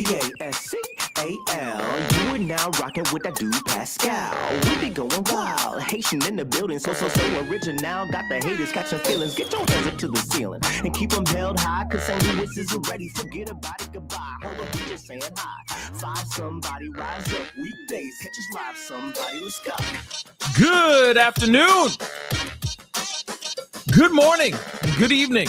Pascal. You are now rocking with that dude Pascal. We be going wild, Haitian in the building, so original. Got the haters catching feelings. Get your hands up to the ceiling and keep them held high, cause St. Louis is ready. Forget about it, goodbye. Hold up, we just saying hi. Five somebody, rise up. Weekdays, catch us live, somebody. Let's go. Good afternoon. Good morning. Good evening.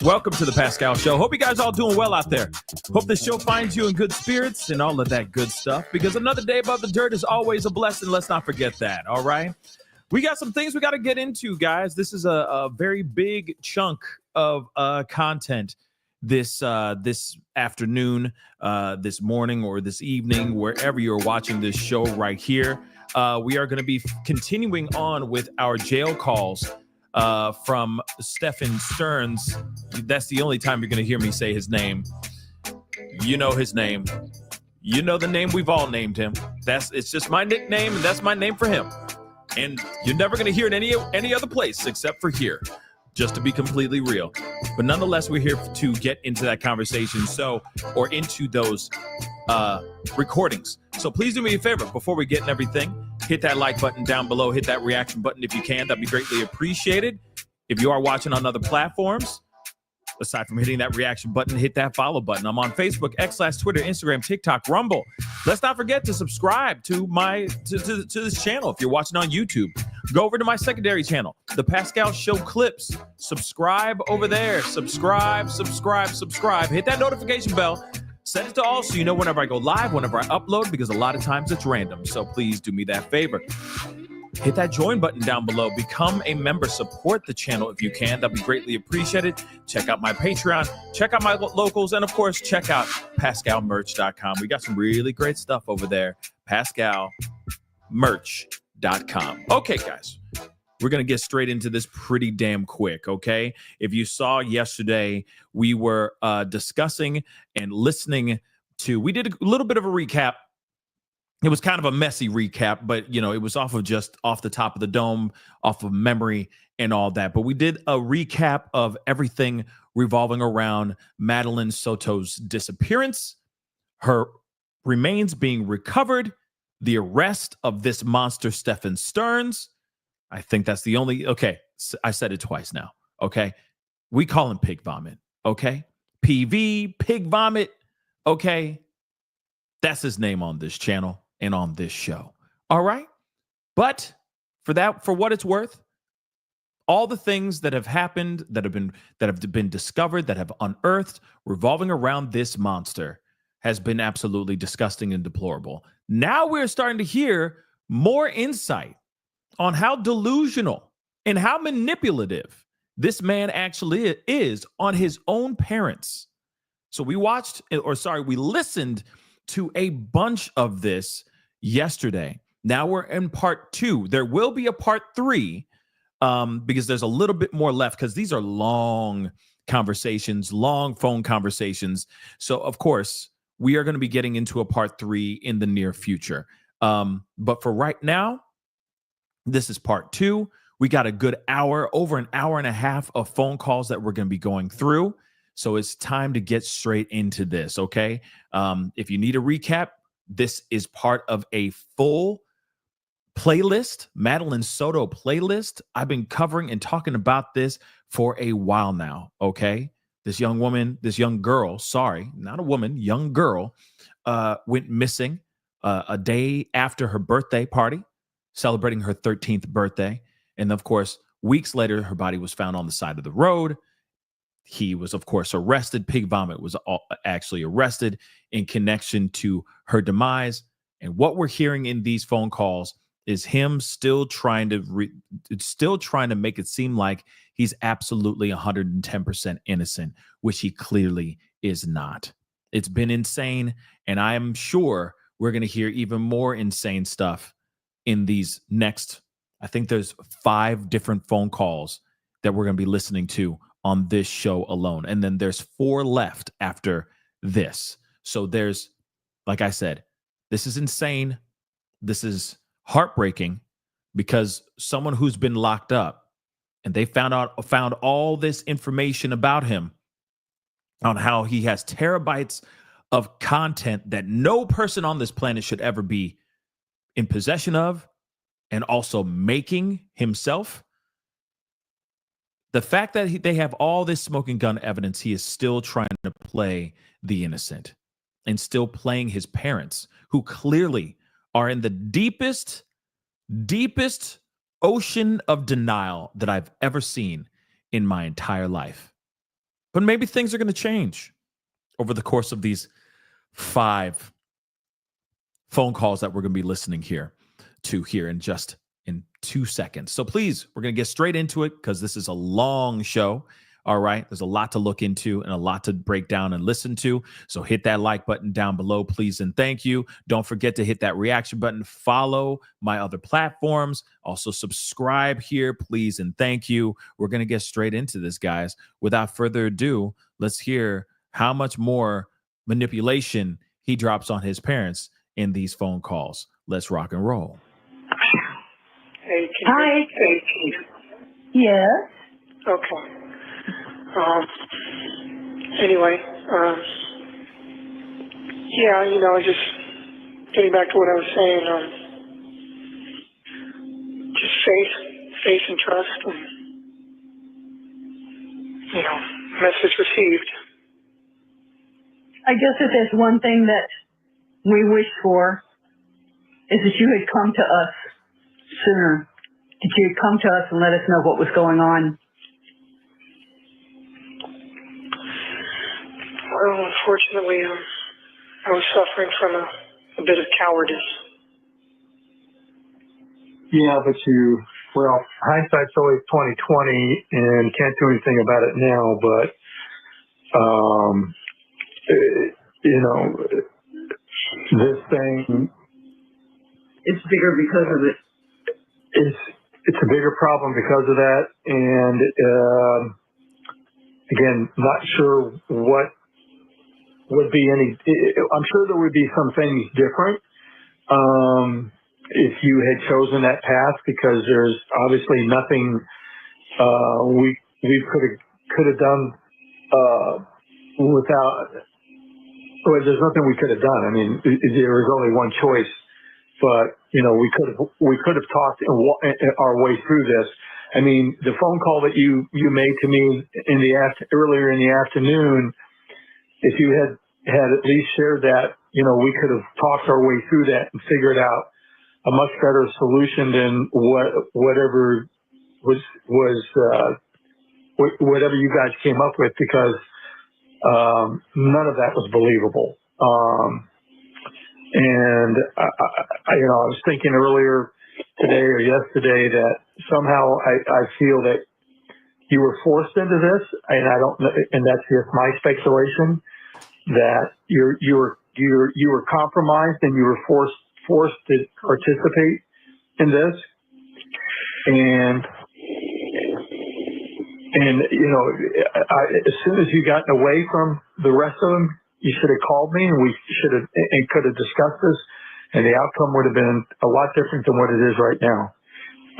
Welcome to the Pascal Show. Hope you guys all doing well out there. Hope this show finds you in good spirits and all of that good stuff, because another day above the dirt is always a blessing. Let's not forget that, all right? We got some things we got to get into, guys. This is a very big chunk of content this afternoon, this morning, or this evening, wherever you're watching this show right here. We are going to be continuing on with our jail calls from Stephan Sterns. That's the only time you're going to hear me say his name. You know his name. You know the name we've all named him. It's just my nickname, and that's my name for him. And you're never going to hear it any other place except for here, just to be completely real. But nonetheless, we're here to get into that conversation, or into those recordings. So please do me a favor before we get in everything. Hit that like button down below. Hit that reaction button if you can. That'd be greatly appreciated. If you are watching on other platforms, aside from hitting that reaction button, hit that follow button. I'm on Facebook, X/Twitter, Instagram, TikTok, Rumble. Let's not forget to subscribe to this channel. If you're watching on YouTube, go over to my secondary channel, The Pascal Show Clips. Subscribe over there. Subscribe. Hit that notification bell. Set it to all so you know whenever I go live, whenever I upload, because a lot of times it's random. So please do me that favor. Hit that join button down below. Become a member. Support the channel if you can. That'd be greatly appreciated. Check out my Patreon. Check out my locals. And, of course, check out PascalMerch.com. We got some really great stuff over there. PascalMerch.com. Okay, guys. We're going to get straight into this pretty damn quick, okay? If you saw yesterday, we were discussing and listening to, we did a little bit of a recap. It was kind of a messy recap, but, it was off the top of the dome, off of memory and all that. But we did a recap of everything revolving around Madeline Soto's disappearance, her remains being recovered, the arrest of this monster, Stephan Sterns. I think that's the only, okay, I said it twice now, okay? We call him Pig Vomit, okay? PV, Pig Vomit, okay? That's his name on this channel and on this show, all right? But for what it's worth, all the things that have happened, that have been discovered, that have unearthed, revolving around this monster has been absolutely disgusting and deplorable. Now we're starting to hear more insight on how delusional and how manipulative this man actually is on his own parents. So we listened to a bunch of this yesterday. Now we're in part 2. There will be a part 3 because there's a little bit more left, because these are long conversations, long phone conversations. So, of course, we are going to be getting into a part 3 in the near future. But for right now, this is part 2. We got a good hour, over an hour and a half of phone calls that we're going to be going through. So it's time to get straight into this, okay? If you need a recap, this is part of a full playlist, Madeline Soto playlist. I've been covering and talking about this for a while now, okay? This young girl, went missing a day after her birthday party, celebrating her 13th birthday. And of course, weeks later, her body was found on the side of the road. He was, of course, arrested. Pig Vomit was actually arrested in connection to her demise. And what we're hearing in these phone calls is him still trying to make it seem like he's absolutely 110% innocent, which he clearly is not. It's been insane. And I am sure we're going to hear even more insane stuff in these next, I think there's 5 different phone calls that we're going to be listening to on this show alone. And then there's 4 left after this. So there's, like I said, this is insane. This is heartbreaking, because someone who's been locked up and they found all this information about him, on how he has terabytes of content that no person on this planet should ever be in possession of and also making himself. The fact that they have all this smoking gun evidence, he is still trying to play the innocent and still playing his parents, who clearly are in the deepest ocean of denial that I've ever seen in my entire life. But maybe things are going to change over the course of these 5 phone calls that we're going to be listening here in just in 2 seconds. So please, we're going to get straight into it because this is a long show. All right. There's a lot to look into and a lot to break down and listen to. So hit that like button down below, please. And thank you. Don't forget to hit that reaction button. Follow my other platforms. Also subscribe here, please. And thank you. We're going to get straight into this, guys. Without further ado, let's hear how much more manipulation he drops on his parents in these phone calls. Let's rock and roll. Hey, Hi. Yes. Okay. Anyway, yeah, just getting back to what I was saying, just faith and trust, and, message received. I guess if there's one thing that we wish for is that you had come to us sooner, that you had come to us and let us know what was going on. Well, unfortunately, I was suffering from a bit of cowardice. Yeah, but hindsight's always 20/20, and can't do anything about it now. But this thing, It's bigger because of it. it's a bigger problem because of that. And again, not sure what would be any. I'm sure there would be some things different if you had chosen that path, because there's obviously nothing we could have done without. Well, there's nothing we could have done. I mean, there was only one choice, but we could have talked our way through this. I mean, the phone call that you made to me earlier in the afternoon, if you had at least shared that, we could have talked our way through that and figured out a much better solution than whatever whatever you guys came up with, because none of that was believable. And I was thinking earlier today or yesterday that somehow I feel that you were forced into this, and I don't know, and that's just my speculation, that you were compromised and you were forced to participate in this, and as soon as you got away from the rest of them, you should have called me, and we could have discussed this, and the outcome would have been a lot different than what it is right now.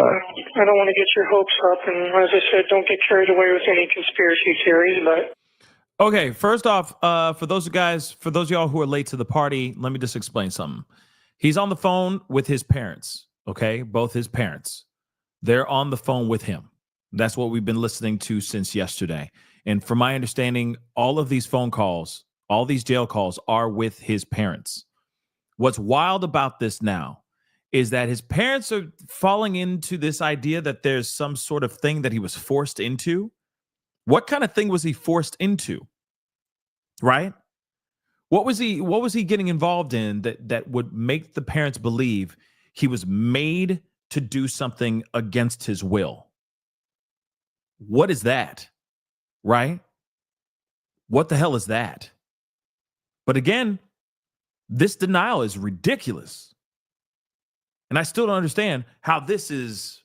I don't want to get your hopes up, and as I said, don't get carried away with any conspiracy theories, but... Okay, first off, for those of y'all who are late to the party, let me just explain something. He's on the phone with his parents, okay? Both his parents. They're on the phone with him. That's what we've been listening to since yesterday. And from my understanding, all of these phone calls, all these jail calls are with his parents. What's wild about this now is that his parents are falling into this idea that there's some sort of thing that he was forced into. What kind of thing was he forced into? Right? What was he getting involved in that would make the parents believe he was made to do something against his will? What is that? Right? What the hell is that? But again, this denial is ridiculous. And I still don't understand how this is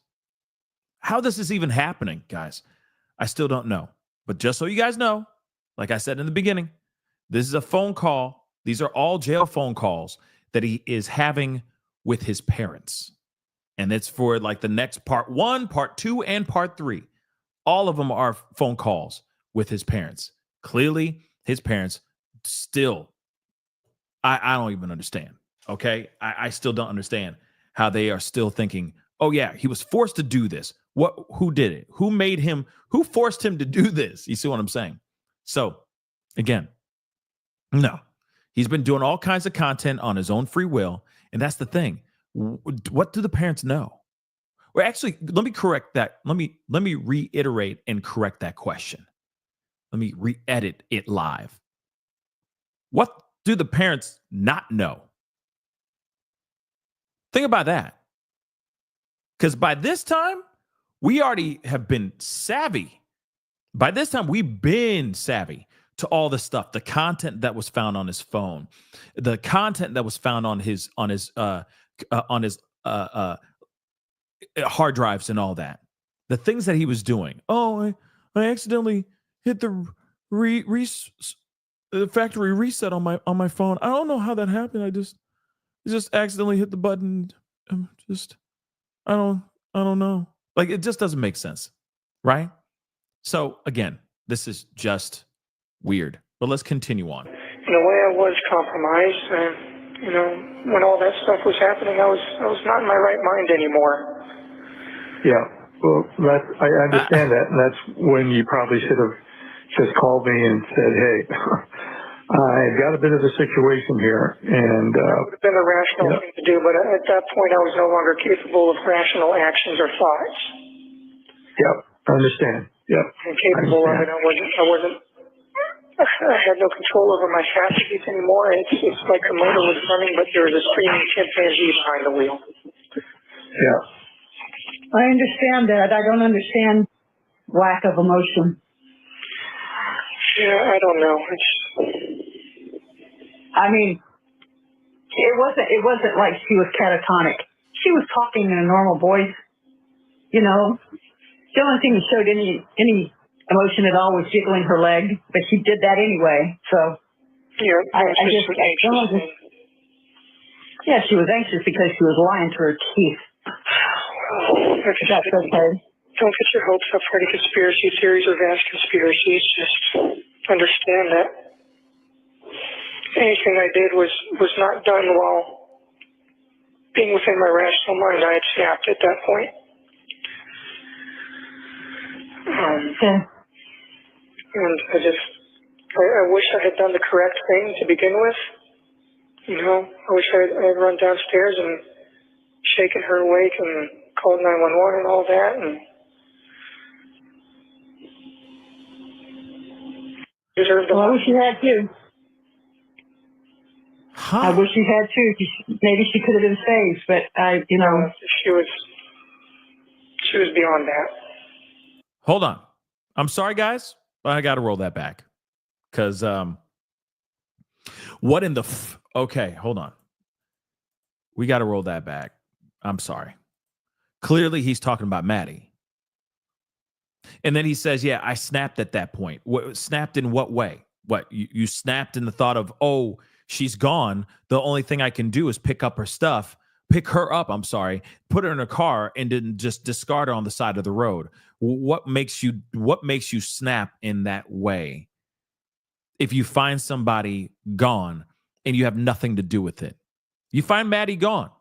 even happening, guys. I still don't know. But just so you guys know, like I said in the beginning, this is a phone call. These are all jail phone calls that he is having with his parents. And it's for like the next part 1, part 2, and part 3. All of them are phone calls with his parents. Clearly, his parents still I don't even understand. Okay. I still don't understand how they are still thinking, oh yeah, he was forced to do this. Who did it? Who made him? Who forced him to do this? You see what I'm saying? So again, no, he's been doing all kinds of content on his own free will. And that's the thing. What do the parents know? Well, actually, let me correct that. Let me reiterate and correct that question. Let me re-edit it live. What do the parents not know? Think about that. Because by this time, we already have been savvy. By this time, we've been savvy to all the stuff, the content that was found on his phone, the content that was found on his hard drives and all that, the things that he was doing. Oh, I accidentally hit the factory reset on my phone. I don't know how that happened. I just accidentally hit the button. I don't know. Like, it just doesn't make sense, right? So again, this is just weird. But let's continue on. In a way, I was compromised, and when all that stuff was happening, I was not in my right mind anymore. Yeah. Well, I understand that, and that's when you probably should have just called me and said, "Hey, I've got a bit of a situation here," and That would have been a rational thing to do, but at that point, I was no longer capable of rational actions or thoughts. Yep, I understand. Yep, Incapable of it. I had no control over my faculties anymore. It's like the motor was running, but there was a screaming chimpanzee behind the wheel. Yeah. I understand that. I don't understand lack of emotion. Yeah, I don't know. I mean, it wasn't like she was catatonic. She was talking in a normal voice. The only thing that showed any emotion at all was jiggling her leg, but she did that anyway. So Yeah, yeah, she was anxious because she was lying to her teeth. That's okay. Don't get your hopes up for any conspiracy theories or vast conspiracies. Just understand that anything I did was not done while being within my rational mind. I had snapped at that point. And I wish I had done the correct thing to begin with. I wish I had run downstairs and shaken her awake and called 911 and all that. And deserved I wish you had too. Huh. I wish you had too. Maybe she could have been saved, but she was beyond that. Hold on. I'm sorry, guys, but I got to roll that back. Because what in the okay, hold on. We got to roll that back. I'm sorry. Clearly, he's talking about Maddie. And then he says, yeah, I snapped at that point. Snapped in what way? What, you snapped in the thought of, oh, she's gone. The only thing I can do is pick her up, put her in a car and then just discard her on the side of the road. What makes you snap in that way? If you find somebody gone and you have nothing to do with it. You find Maddie gone.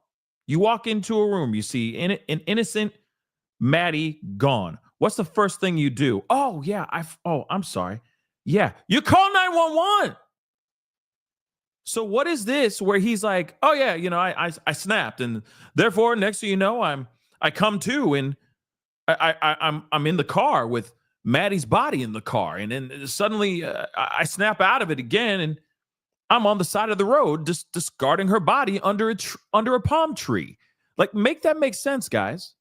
You walk into a room, you see an innocent Maddie gone. What's the first thing you do? Oh, yeah, I'm sorry. Yeah, you call 911. So what is this where he's like, oh yeah, I snapped, and therefore next thing you know, I come to and I'm in the car with Maddie's body in the car, and then suddenly I snap out of it again, and I'm on the side of the road just discarding her body under a palm tree. Like, make that make sense, guys.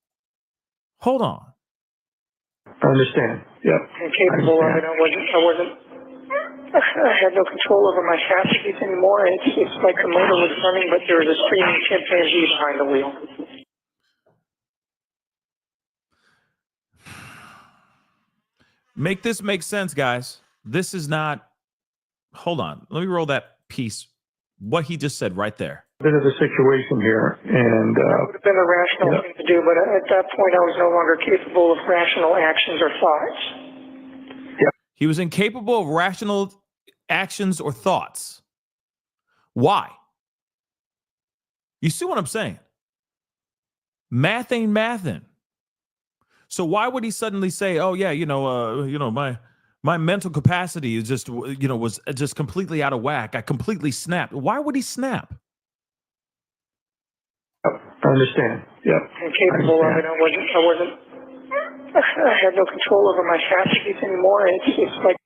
Hold on. I understand. Yep. Incapable of it. I had no control over my faculties anymore. It's like the motor was running, but there was a screaming chimpanzee behind the wheel. Make this make sense, guys. This is not. Hold on. Let me roll that piece. What he just said right there. Bit of a situation here, and it would have been a rational thing to do, but at that point, I was no longer capable of rational actions or thoughts. He was incapable of rational actions or thoughts. Why? You see what I'm saying? Math ain't mathin'. So why would he suddenly say, "Oh yeah, my mental capacity is just, was just completely out of whack. I completely snapped." Why would he snap? I understand. Yep. I'm capable of it. I had no control over my faculties anymore. It's like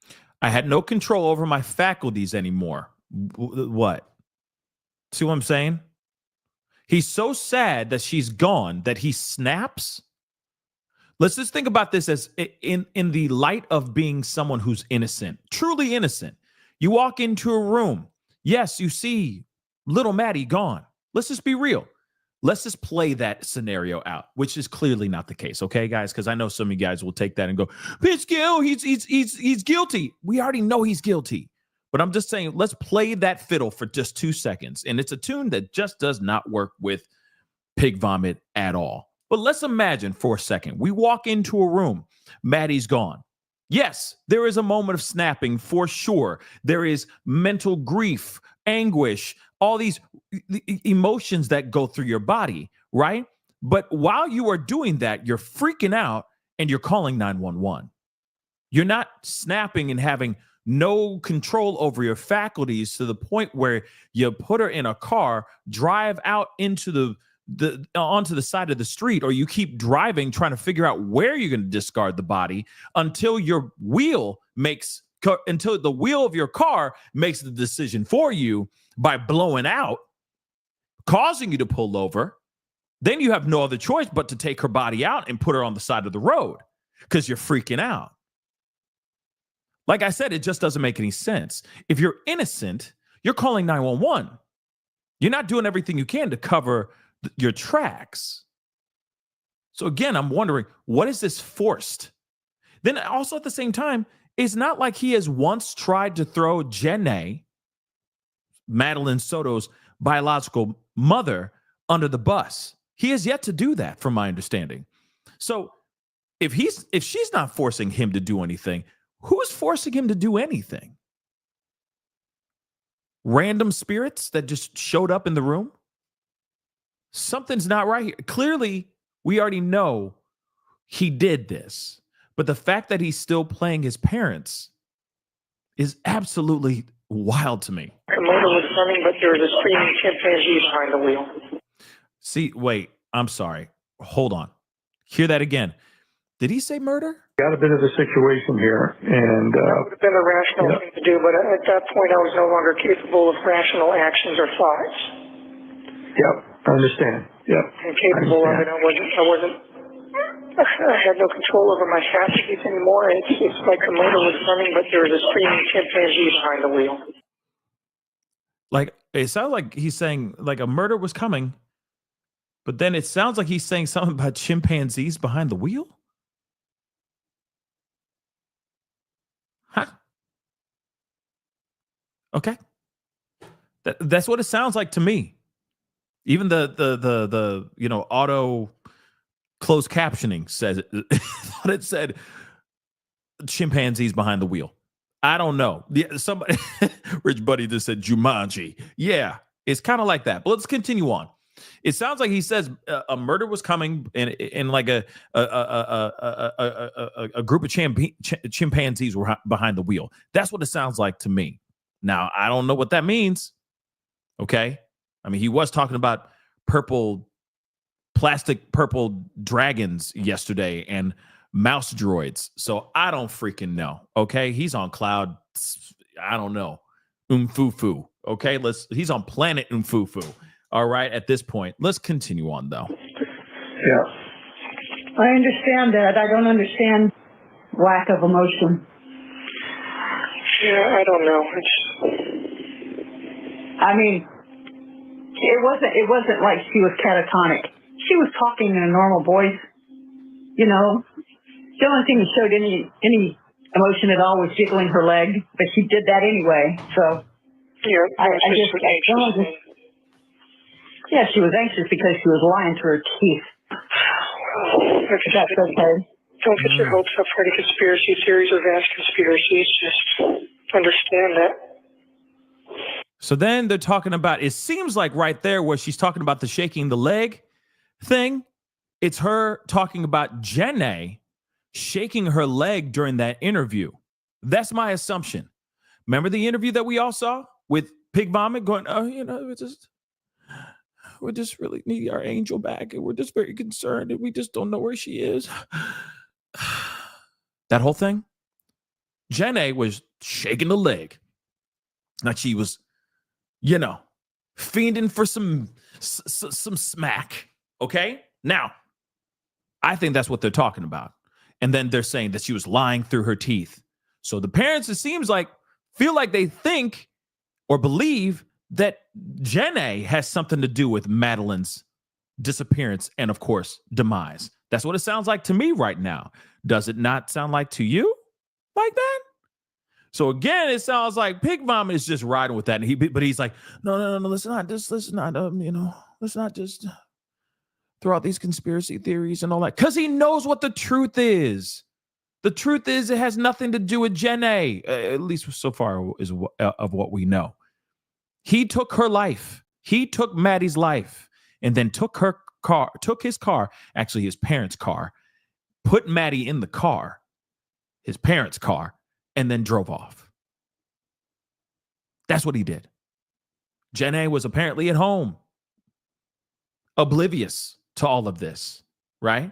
I had no control over my faculties anymore. What? See what I'm saying? He's so sad that she's gone that he snaps. Let's just think about this as in the light of being someone who's innocent, truly innocent. You walk into a room. Yes, you see little Maddie gone. Let's just be real. Let's just play that scenario out, which is clearly not the case. Okay, guys, because I know some of you guys will take that and go, Pascal, he's guilty. We already know he's guilty. But I'm just saying, let's play that fiddle for just 2 seconds. And it's a tune that just does not work with pig vomit at all. But let's imagine for a second, we walk into a room, Maddie's gone. Yes, there is a moment of snapping for sure. There is mental grief, anguish, all these emotions that go through your body, right? But while you are doing that, you're freaking out and you're calling 911. You're not snapping and having no control over your faculties to the point where you put her in a car, drive out into onto the side of the street, or you keep driving trying to figure out where you're going to discard the body until the wheel of your car makes the decision for you by blowing out, causing you to pull over. Then you have no other choice but to take her body out and put her on the side of the road because you're freaking out. Like I said, it just doesn't make any sense. If you're innocent, you're calling 911. You're not doing everything you can to cover your tracks. So again, I'm wondering, what is this forced? Then also at the same time, it's not like he has once tried to throw Jenna, Madeline Soto's biological mother, under the bus. He has yet to do that, from my understanding. So if she's not forcing him to do anything, who is forcing him to do anything? Random spirits that just showed up in the room? Something's not right here. Clearly, we already know he did this. But the fact that he's still playing his parents is absolutely wild to me. the motor was running, but there was a screaming chimpanzee behind the wheel. See, wait, I'm sorry. Hold on. Hear that again. Did he say murder? Got a bit of a situation here, and That would have been a rational thing to do, but at that point I was no longer capable of rational actions or thoughts. yep, I understand. Yep. I'm capable of it. I had no control over my faculties anymore. It's like the motor was running, but there was a screaming chimpanzee behind the wheel. Like, it sounds like he's saying like a murder was coming, but then it sounds like he's saying something about chimpanzees behind the wheel. Huh? Okay. That's what it sounds like to me. Even the auto closed captioning says it. Thought it said chimpanzees behind the wheel. I don't know. Somebody, Rich Buddy just said Jumanji. Yeah, it's kind of like that. But let's continue on. It sounds like he says a murder was coming, and like a group of chimpanzees were behind the wheel. That's what it sounds like to me. Now, I don't know what that means. Okay. I mean, he was talking about plastic purple dragons yesterday and mouse droids. So I don't freaking know. Okay. He's on cloud. I don't know. Umfufu. Okay. He's on planet Umfufu. All right. At this point, let's continue on though. Yeah. I understand that. I don't understand lack of emotion. Yeah, I don't know. I mean, it wasn't like she was catatonic. She was talking in a normal voice. You know, the only thing that showed any emotion at all was jiggling her leg, but she did that anyway. So Yeah, yeah, she was anxious because she was lying to her teeth. That's okay. Don't get your hopes up for any conspiracy theories or vast conspiracies. Just understand that So then they're talking about, it seems like right there where she's talking about the shaking the leg thing, it's her talking about Jenna shaking her leg during that interview. That's my assumption. Remember the interview that we all saw with Pig Vomit going, oh, we just really need our angel back. And we're just very concerned. And we just don't know where she is. That whole thing. Jenna was shaking the leg. Like she was, fiending for some smack. Okay? Now, I think that's what they're talking about. And then they're saying that she was lying through her teeth. So the parents, it seems like, feel like they think or believe that Jenna has something to do with Madeline's disappearance and, of course, demise. That's what it sounds like to me right now. Does it not sound like to you like that? So again, it sounds like Pig Vomit is just riding with that. But he's like, no, let's not just throw out these conspiracy theories and all that. Because he knows what the truth is. The truth is it has nothing to do with Jenna, at least so far is of what we know. He took her life. He took Maddie's life and then took his car, actually his parents' car, put Maddie in the car, his parents' car, and then drove off. That's what he did. Jenna was apparently at home, oblivious to all of this, right?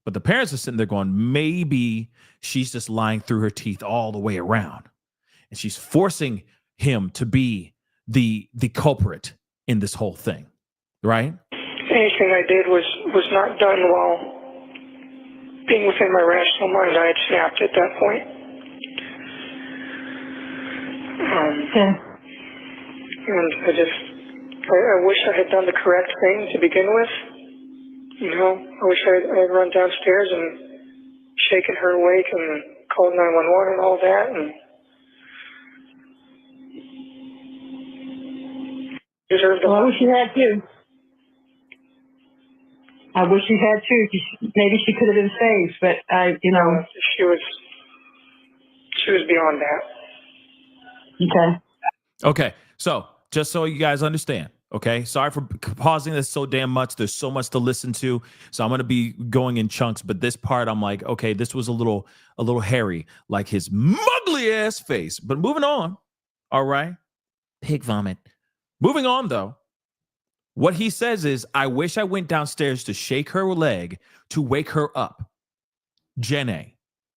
But the parents are sitting there going, maybe she's just lying through her teeth all the way around. And she's forcing him to be the culprit in this whole thing, right? Anything I did was not done while being within my rational mind. I had snapped at that point. And I wish I had done the correct thing to begin with. I wish I had run downstairs and shaken her awake and called 911 and all that. And deserved well, I wish you had too. I wish you had too. Maybe she could have been saved, but she was beyond that. Okay. So just so you guys understand, okay? Sorry for pausing this so damn much. There's so much to listen to. So I'm going to be going in chunks, but this part I'm like, okay, this was a little hairy, like his muggly ass face. But moving on. All right. Pig Vomit. Moving on though. What he says is, I wish I went downstairs to shake her leg to wake her up, Jenna,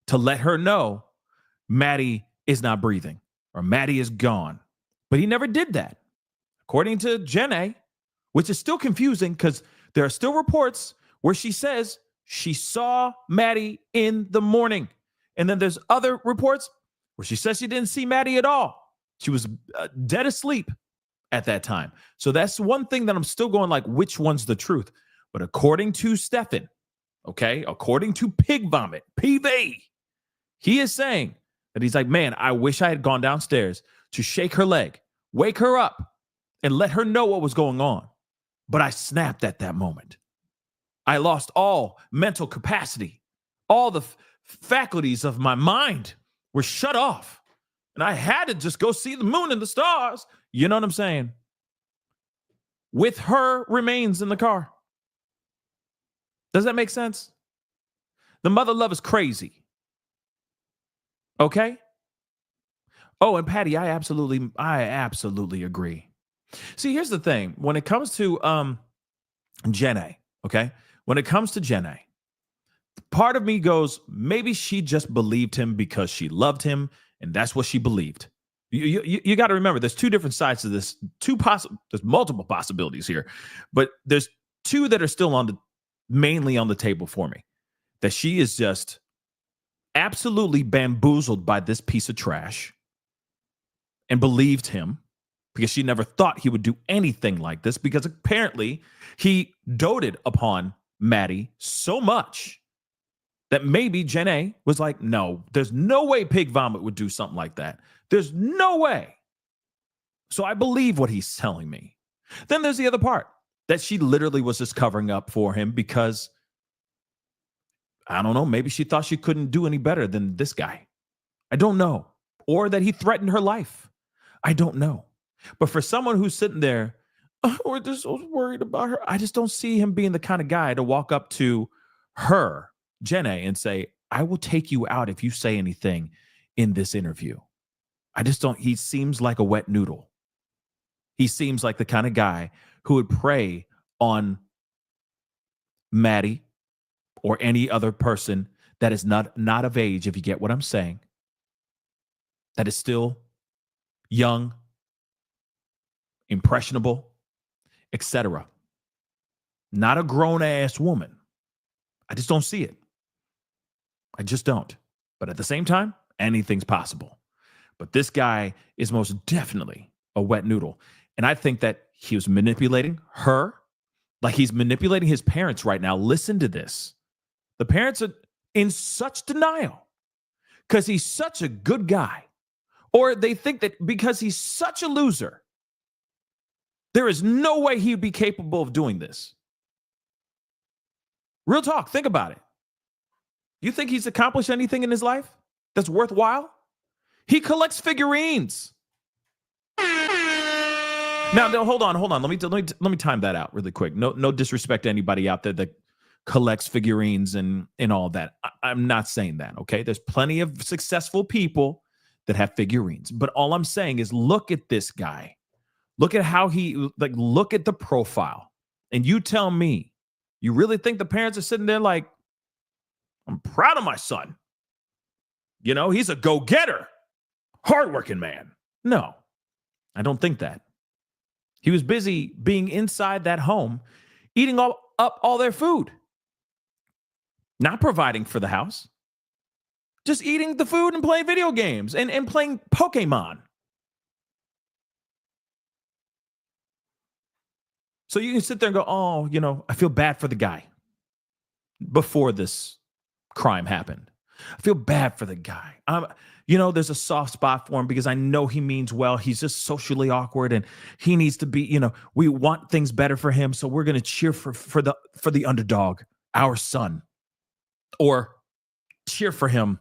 to let her know Maddie is not breathing or Maddie is gone. But he never did that. According to Jenna, which is still confusing because there are still reports where she says she saw Maddie in the morning. And then there's other reports where she says she didn't see Maddie at all. She was dead asleep at that time. So that's one thing that I'm still going like, which one's the truth? But according to Stephan, okay, according to Pig Vomit, PV, he is saying that he's like, man, I wish I had gone downstairs to shake her leg, wake her up, and let her know what was going on. But I snapped at that moment. I lost all mental capacity. All the faculties of my mind were shut off. And I had to just go see the moon and the stars. You know what I'm saying? With her remains in the car. Does that make sense? The mother love is crazy. Okay? Oh, and Patty, I absolutely agree. See, here's the thing. When it comes to Jenna, okay? When it comes to Jenna, part of me goes, maybe she just believed him because she loved him, and that's what she believed. You got to remember, there's two different sides to this. There's multiple possibilities here, but there's two that are still mainly on the table for me. That she is just absolutely bamboozled by this piece of trash and believed him because she never thought he would do anything like this, because apparently he doted upon Maddie so much that maybe Jenna was like, no, there's no way Pig Vomit would do something like that. There's no way. So I believe what he's telling me. Then there's the other part, that she literally was just covering up for him because, I don't know, maybe she thought she couldn't do any better than this guy. I don't know. Or that he threatened her life. I don't know. But for someone who's sitting there, oh, we're just so worried about her. I just don't see him being the kind of guy to walk up to her, Jenna, and say, I will take you out if you say anything in this interview. I just don't. He seems like a wet noodle. He seems like the kind of guy who would prey on Maddie or any other person that is not of age, if you get what I'm saying, that is still young, impressionable, etc. Not a grown-ass woman. I just don't see it. I just don't. But at the same time, anything's possible. But this guy is most definitely a wet noodle. And I think that he was manipulating her like he's manipulating his parents right now. Listen to this. The parents are in such denial because he's such a good guy. Or they think that because he's such a loser, there is no way he'd be capable of doing this. Real talk, think about it. You think he's accomplished anything in his life that's worthwhile? He collects figurines. Now, hold on. Let me time that out really quick. No disrespect to anybody out there that collects figurines and all that. I'm not saying that, okay? There's plenty of successful people that have figurines. But all I'm saying is look at this guy. Look at how look at the profile. And you tell me, you really think the parents are sitting there like, I'm proud of my son. You know, he's a go-getter, hardworking man. No, I don't think that. He was busy being inside that home, eating up all their food, not providing for the house, just eating the food and playing video games and playing Pokemon. So you can sit there and go, oh, you know, I feel bad for the guy before this crime happened. I feel bad for the guy. You know, there's a soft spot for him because I know he means well. He's just socially awkward and he needs to be, you know, we want things better for him. So we're going to cheer for the underdog, our son, or cheer for him,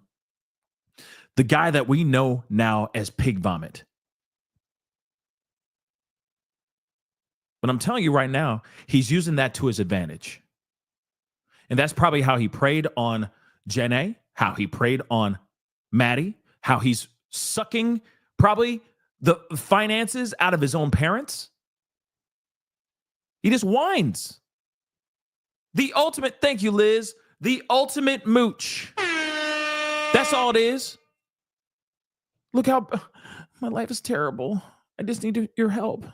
the guy that we know now as Pig Vomit. But I'm telling you right now, he's using that to his advantage. And that's probably how he preyed on Jenna, how he preyed on Maddie, how he's sucking probably the finances out of his own parents. He just whines. The ultimate, thank you, Liz, the ultimate mooch. That's all it is. Look how my life is terrible. I just need your help.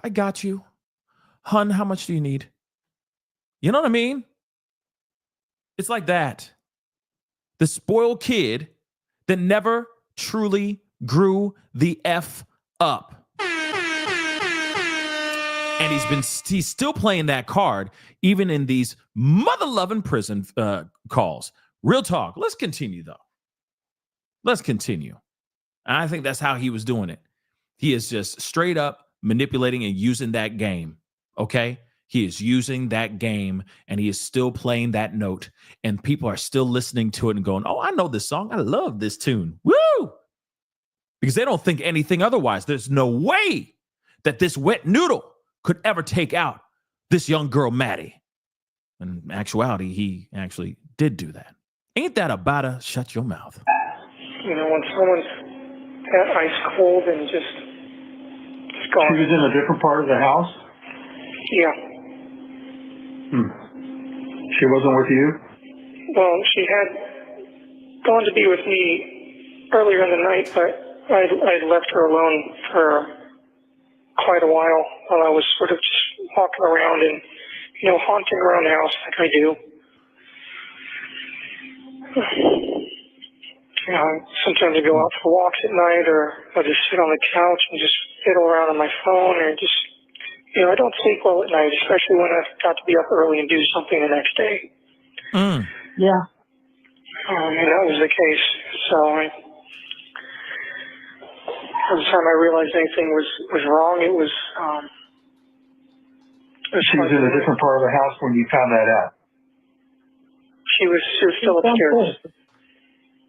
I got you. Hun, how much do you need? You know what I mean? It's like that. The spoiled kid that never truly grew the F up. And he's still playing that card, even in these mother-loving prison calls. Real talk. Let's continue, though. Let's continue. And I think that's how he was doing it. He is just straight up manipulating and using that game, okay? He is using that game, and he is still playing that note, and people are still listening to it and going, oh, I know this song. I love this tune. Woo! Because they don't think anything otherwise. There's no way that this wet noodle could ever take out this young girl, Maddie. In actuality, he actually did do that. Ain't that about a shut your mouth? You know, when someone's that ice cold and just gone. She was in a different part of the house? Yeah. She wasn't with you? Well, she had gone to be with me earlier in the night, but I left her alone for quite a while I was sort of just walking around and, you know, haunting around the house like I do. You know, sometimes I go out for walks at night, or I just sit on the couch and just fiddle around on my phone, or just, you know, I don't sleep well at night, especially when I've got to be up early and do something the next day. Yeah. And that was the case. So every time I realized anything was wrong, it was She was in a different part of the house when you found that out? She was still upstairs.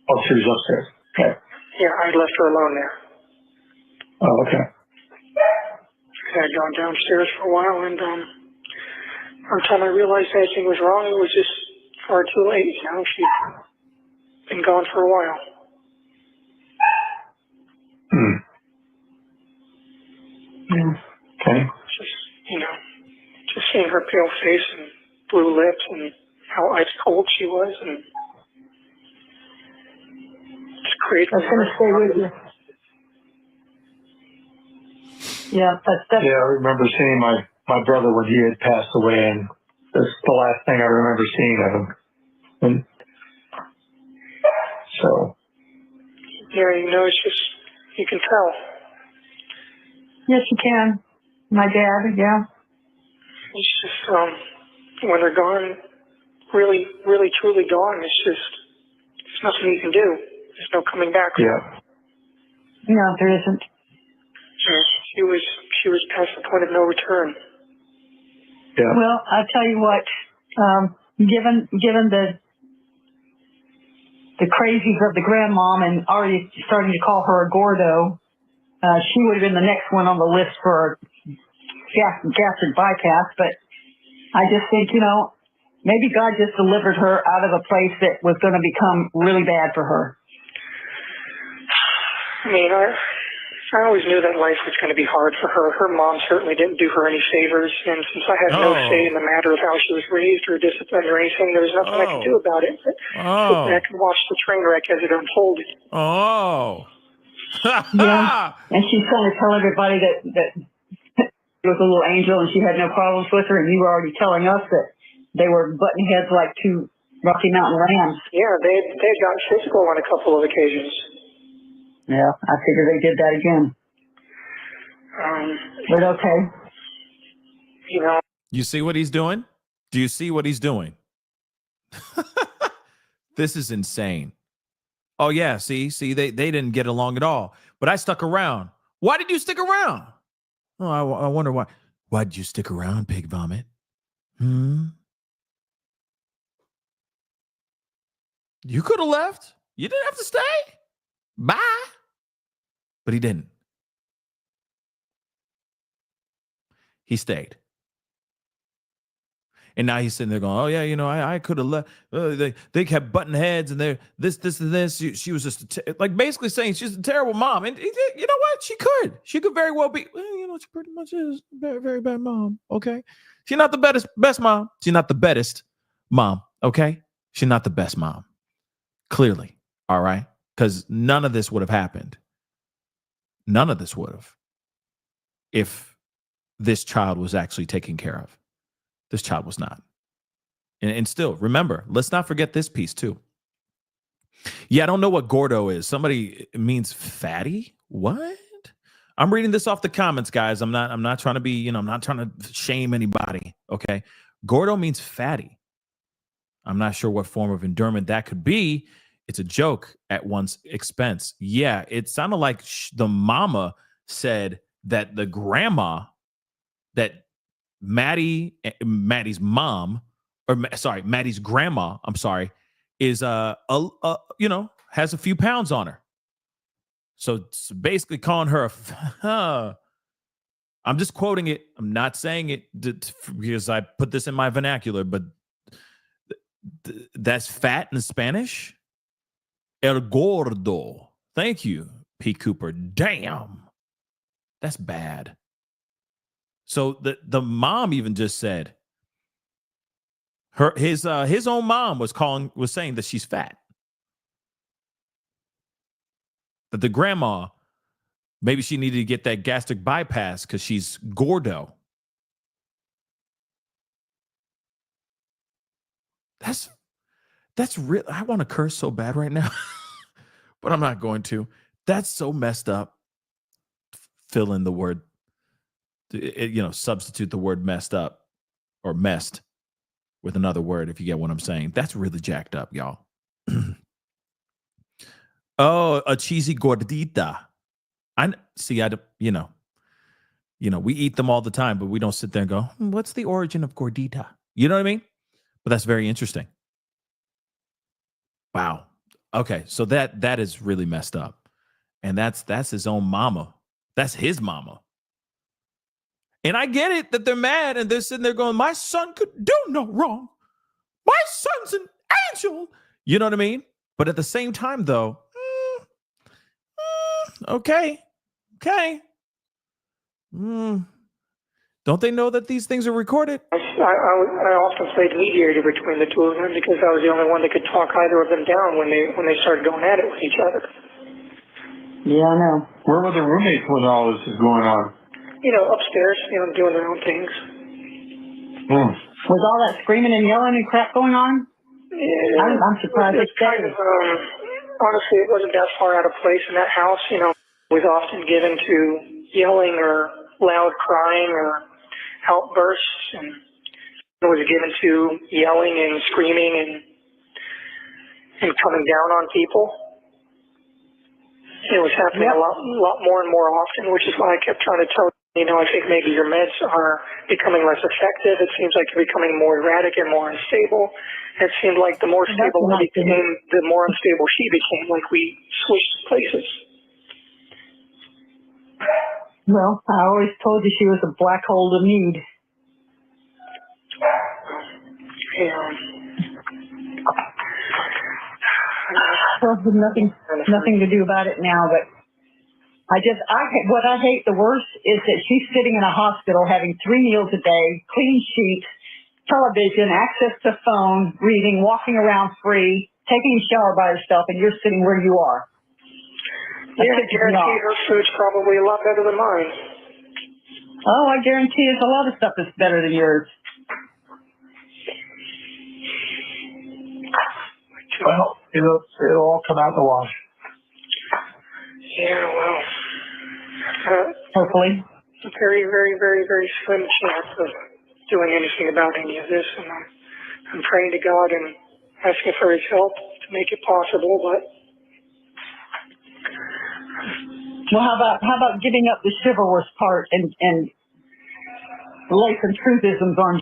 Oh, she was upstairs. Okay. Yeah, I left her alone there. Oh, okay. I had gone downstairs for a while, and by the time I realized anything was wrong, it was just far too late. You know, she'd been gone for a while. Yeah. Okay. Just, you know, just seeing her pale face and blue lips and how ice cold she was, and just crazy. That's going to stay with you. Yeah, that's Yeah, I remember seeing my brother when he had passed away, and that's the last thing I remember seeing of him. And so. Yeah, you know, it's just, you can tell. Yes, you can. My dad, yeah. It's just, when they're gone, really, really, truly gone, it's just, there's nothing you can do. There's no coming back. Yeah. No, there isn't. She was past the point of no return. Yeah. Well, I'll tell you what, given the crazies of the grandmom and already starting to call her a Gordo, she would have been the next one on the list for gastric bypass, but I just think, you know, maybe God just delivered her out of a place that was going to become really bad for her. I mean, I always knew that life was going to be hard for her. Her mom certainly didn't do her any favors, and since I had no say in the matter of how she was raised or disciplined or anything, there was nothing I could do about it. But sit back and watch the train wreck as it unfolded. Yeah, and she's trying to tell everybody that it was a little angel and she had no problems with her, and you were already telling us that they were butting heads like two Rocky Mountain rams. Yeah, they had gotten physical on a couple of occasions. Yeah, I figure they did that again. But okay. You know. You see what he's doing? Do you see what he's doing? This is insane. Oh, yeah, see, they didn't get along at all. But I stuck around. Why did you stick around? Oh, I wonder why. Why did you stick around, pig vomit? You could have left. You didn't have to stay. Bye. But he didn't. He stayed. And now he's sitting there going, oh, yeah, you know, I could have left. They kept butting heads and they're this, and this. She was just like basically saying she's a terrible mom. And you know what? She could very well be, well, you know, she pretty much is a very, very bad mom. Okay. She's not the best mom. She's not the best mom. Okay. She's not the best mom. Clearly. All right. Because none of this would have happened. None of this would have if this child was actually taken care of. This child was not. And still, remember, let's not forget this piece too. Yeah, I don't know what Gordo is. Somebody means fatty? What? I'm reading this off the comments, guys. I'm not trying to be, you know, I'm not trying to shame anybody. Okay. Gordo means fatty. I'm not sure what form of endearment that could be. It's a joke at one's expense. Yeah, it sounded like the mama said that the grandma, that Maddie's mom, Maddie's grandma, I'm sorry, is you know, has a few pounds on her. So it's basically calling her I'm just quoting it. I'm not saying it because I put this in my vernacular, but that's fat in Spanish. El gordo. Thank you, P. Cooper. Damn. That's bad. So the mom even just said his own mom was saying that she's fat. That the grandma, maybe she needed to get that gastric bypass because she's gordo. That's real. I want to curse so bad right now, but I'm not going to. That's so messed up. Fill in the word, you know, substitute the word messed up or messed with another word, if you get what I'm saying. That's really jacked up, y'all. Oh, a cheesy gordita. You know, we eat them all the time, but we don't sit there and go, what's the origin of gordita? You know what I mean? But that's very interesting. Wow. Okay, so that is really messed up. And that's his own mama. That's his mama. And I get it that they're mad and they're sitting there going, my son could do no wrong. My son's an angel. You know what I mean? But at the same time, though, okay. Don't they know that these things are recorded? I often played mediator between the two of them because I was the only one that could talk either of them down when they started going at it with each other. Yeah, I know. Where were the roommates when all this is going on? Upstairs, doing their own things. Was all that screaming and yelling and crap going on? Yeah, I'm surprised it's kind of, honestly, it wasn't that far out of place in that house. Was often given to yelling or loud crying or outbursts, and was given to yelling and screaming and coming down on people. It was happening a lot more and more often, which is why I kept trying to tell I think maybe your meds are becoming less effective. It seems like you're becoming more erratic and more unstable. It seemed like the more stable I became, the more unstable she became, like we switched places. Well, I always told you she was a black hole to need. Yeah. Well, nothing to do about it now, but what I hate the worst is that she's sitting in a hospital having 3 meals a day, clean sheets, television, access to phone, reading, walking around free, taking a shower by herself, and you're sitting where you are. Yeah, I guarantee her food's probably a lot better than mine. Oh, I guarantee there's a lot of stuff that's better than yours. Well, it'll all come out in the wash. Yeah, well, hopefully. A very, very, very, very slim chance of doing anything about any of this, and I'm praying to God and asking for His help to make it possible. But well, how about giving up the chivalrous part and lay some truthisms on?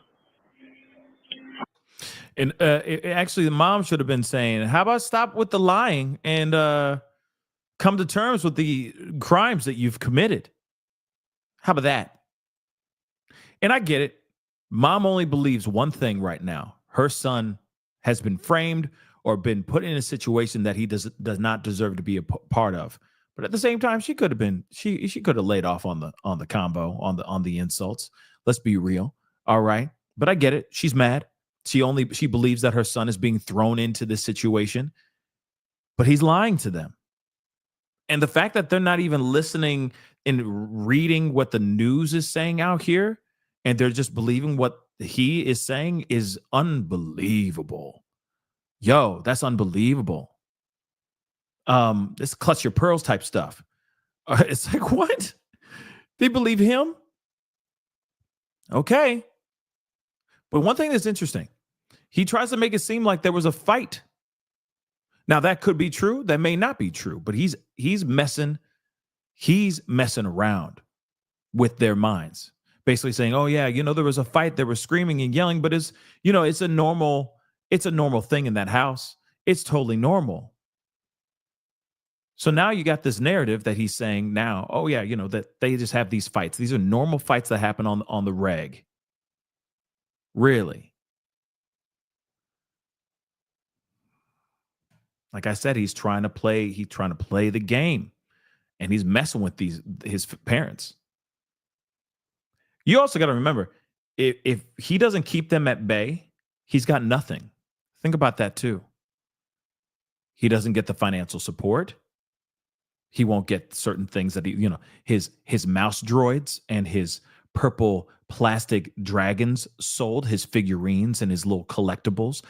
And actually, the mom should have been saying, how about stop with the lying and come to terms with the crimes that you've committed? How about that? And I get it. Mom only believes one thing right now. Her son has been framed or been put in a situation that he does not deserve to be a part of. But at the same time, she could have been, she could have laid off on the combo, on the insults. Let's be real. All right. But I get it. She's mad. She believes that her son is being thrown into this situation, but he's lying to them. And the fact that they're not even listening and reading what the news is saying out here, and they're just believing what he is saying is unbelievable. Yo, that's unbelievable. This clutch your pearls type stuff. It's like, what? They believe him? Okay. But one thing that's interesting, he tries to make it seem like there was a fight. Now that could be true. That may not be true, but he's messing around with their minds. Basically saying, oh yeah, there was a fight, they were screaming and yelling, but it's a normal thing in that house. It's totally normal. So now you got this narrative that he's saying now, oh yeah, that they just have these fights. These are normal fights that happen on the reg. Really? Like I said, he's trying to play the game, and he's messing with his parents. You also got to remember, if he doesn't keep them at bay, he's got nothing. Think about that too. He doesn't get the financial support. He won't get certain things that his mouse droids and his purple plastic dragons sold, his figurines and his little collectibles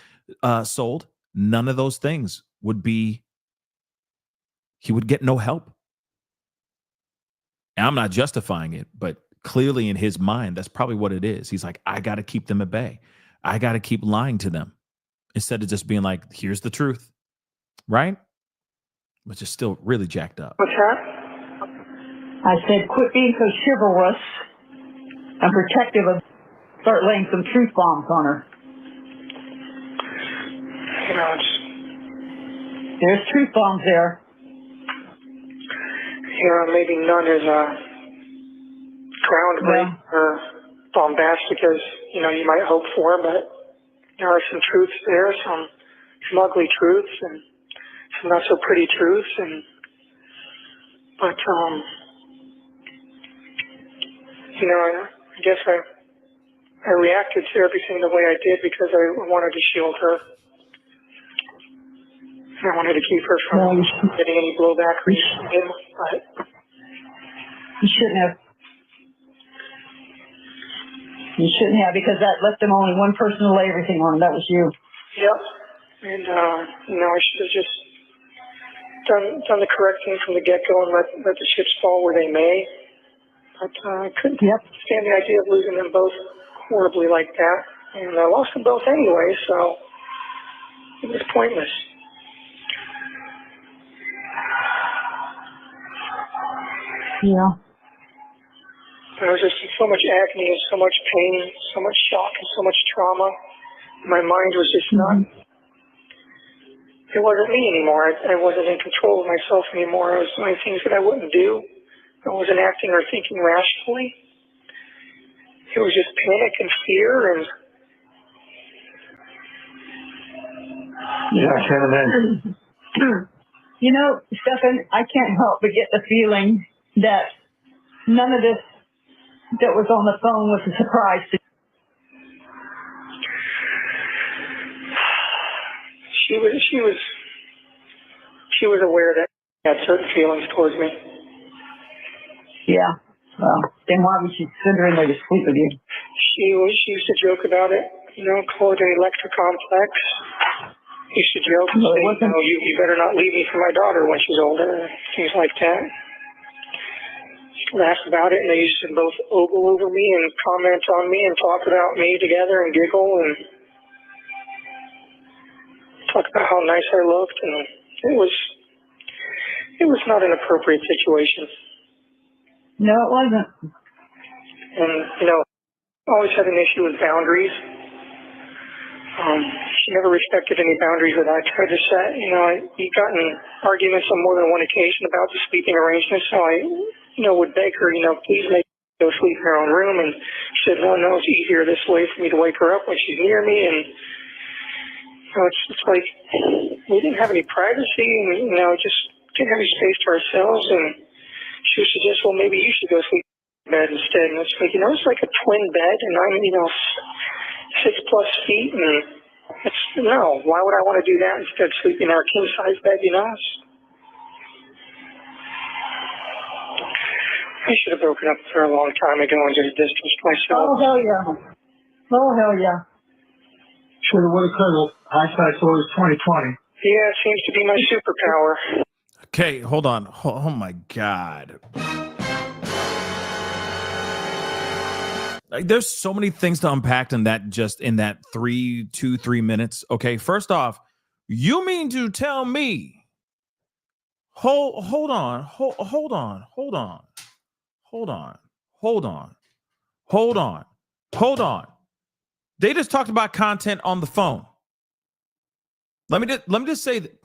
sold. None of those things he would get no help. And I'm not justifying it, but clearly in his mind, that's probably what it is. He's like, I got to keep them at bay. I got to keep lying to them instead of just being like, here's the truth. Right? Which is still really jacked up. What's that? I said, quit being so chivalrous and protective of, start laying some truth bombs on her. There's truth bombs there. Maybe none as groundbreaking or bombastic as, you know, you might hope for, but there are some truths there, some ugly truths and some not so pretty truths, but you know, I guess I reacted to everything the way I did because I wanted to shield her. I wanted to keep her from getting any blowback from him, but you shouldn't have. You shouldn't have, because that left them only one person to lay everything on. That was you. Yep. And you know, I should have just done the correct thing from the get-go and let the chips fall where they may. But I couldn't stand the idea of losing them both horribly like that. And I lost them both anyway, so it was pointless. Yeah. There was just so much agony and so much pain, so much shock and so much trauma. My mind was just not, it wasn't me anymore. I wasn't in control of myself anymore. I was doing things that I wouldn't do. I wasn't acting or thinking rationally. It was just panic and fear and... Yeah, I can't imagine. You know, Stephan, I can't help but get the feeling that none of this that was on the phone was a surprise to you. She was aware that I had certain feelings towards me. Yeah. Well, then why was she sitting there to sleep with you? She used to joke about it, you know, call it an electrocomplex. Used to joke and say, you know, you better not leave me for my daughter when she's older, things like that. Laugh about it, and they used to both ogle over me and comment on me and talk about me together and giggle and talk about how nice I looked, and it was not an appropriate situation. No, it wasn't. And, you know, I always had an issue with boundaries. She never respected any boundaries that I tried to set. You know, we got in arguments on more than one occasion about the sleeping arrangement, so I, you know, would beg her, you know, please make her go sleep in her own room. And she said, no, it's easier this way for me to wake her up when she's near me. And, you know, it's like we didn't have any privacy and, you know, just didn't have any space to ourselves. And she would suggest, well, maybe you should go sleep in bed instead. And it's like, you know, it's like a twin bed, and I'm, you know, 6+ feet, and no, why would I want to do that instead of sleeping in our king-size bed, you know? I should have broken up with her a long time ago and just distanced myself. Oh, hell yeah. Oh, hell yeah. Should have, would have, could have. Hindsight's always 20/20. Yeah, it seems to be my superpower. Okay, hold on. Oh my God. Like, there's so many things to unpack in that 3 minutes. Okay, first off, you mean to tell me? Hold on. They just talked about content on the phone. Let me just say that.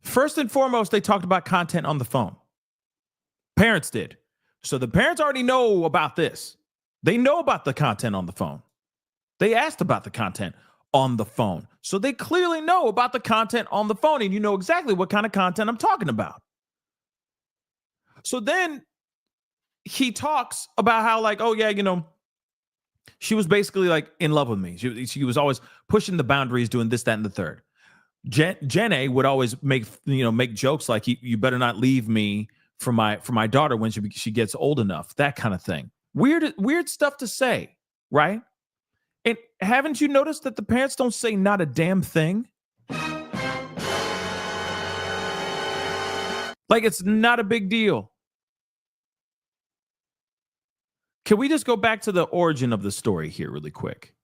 First and foremost, they talked about content on the phone. Parents did. So the parents already know about this. They know about the content on the phone. They asked about the content on the phone. So they clearly know about the content on the phone, and you know exactly what kind of content I'm talking about. So then he talks about how, like, oh yeah, you know, she was basically like in love with me. She was always pushing the boundaries, doing this, that, and the third. Jenny would always make jokes like, you better not leave me for my daughter when she gets old enough, that kind of thing. Weird stuff to say, right? And haven't you noticed that the parents don't say not a damn thing? Like, it's not a big deal. Can we just go back to the origin of the story here really quick?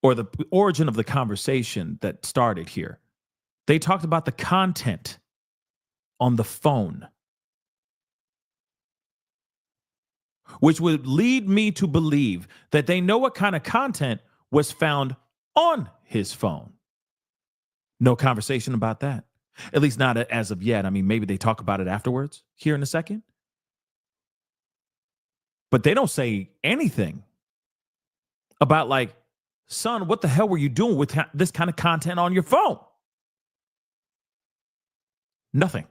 Or the origin of the conversation that started here. They talked about the content on the phone, which would lead me to believe that they know what kind of content was found on his phone. No conversation about that. At least not as of yet. I mean, maybe they talk about it afterwards here in a second. But they don't say anything about like, son, what the hell were you doing with this kind of content on your phone? Nothing.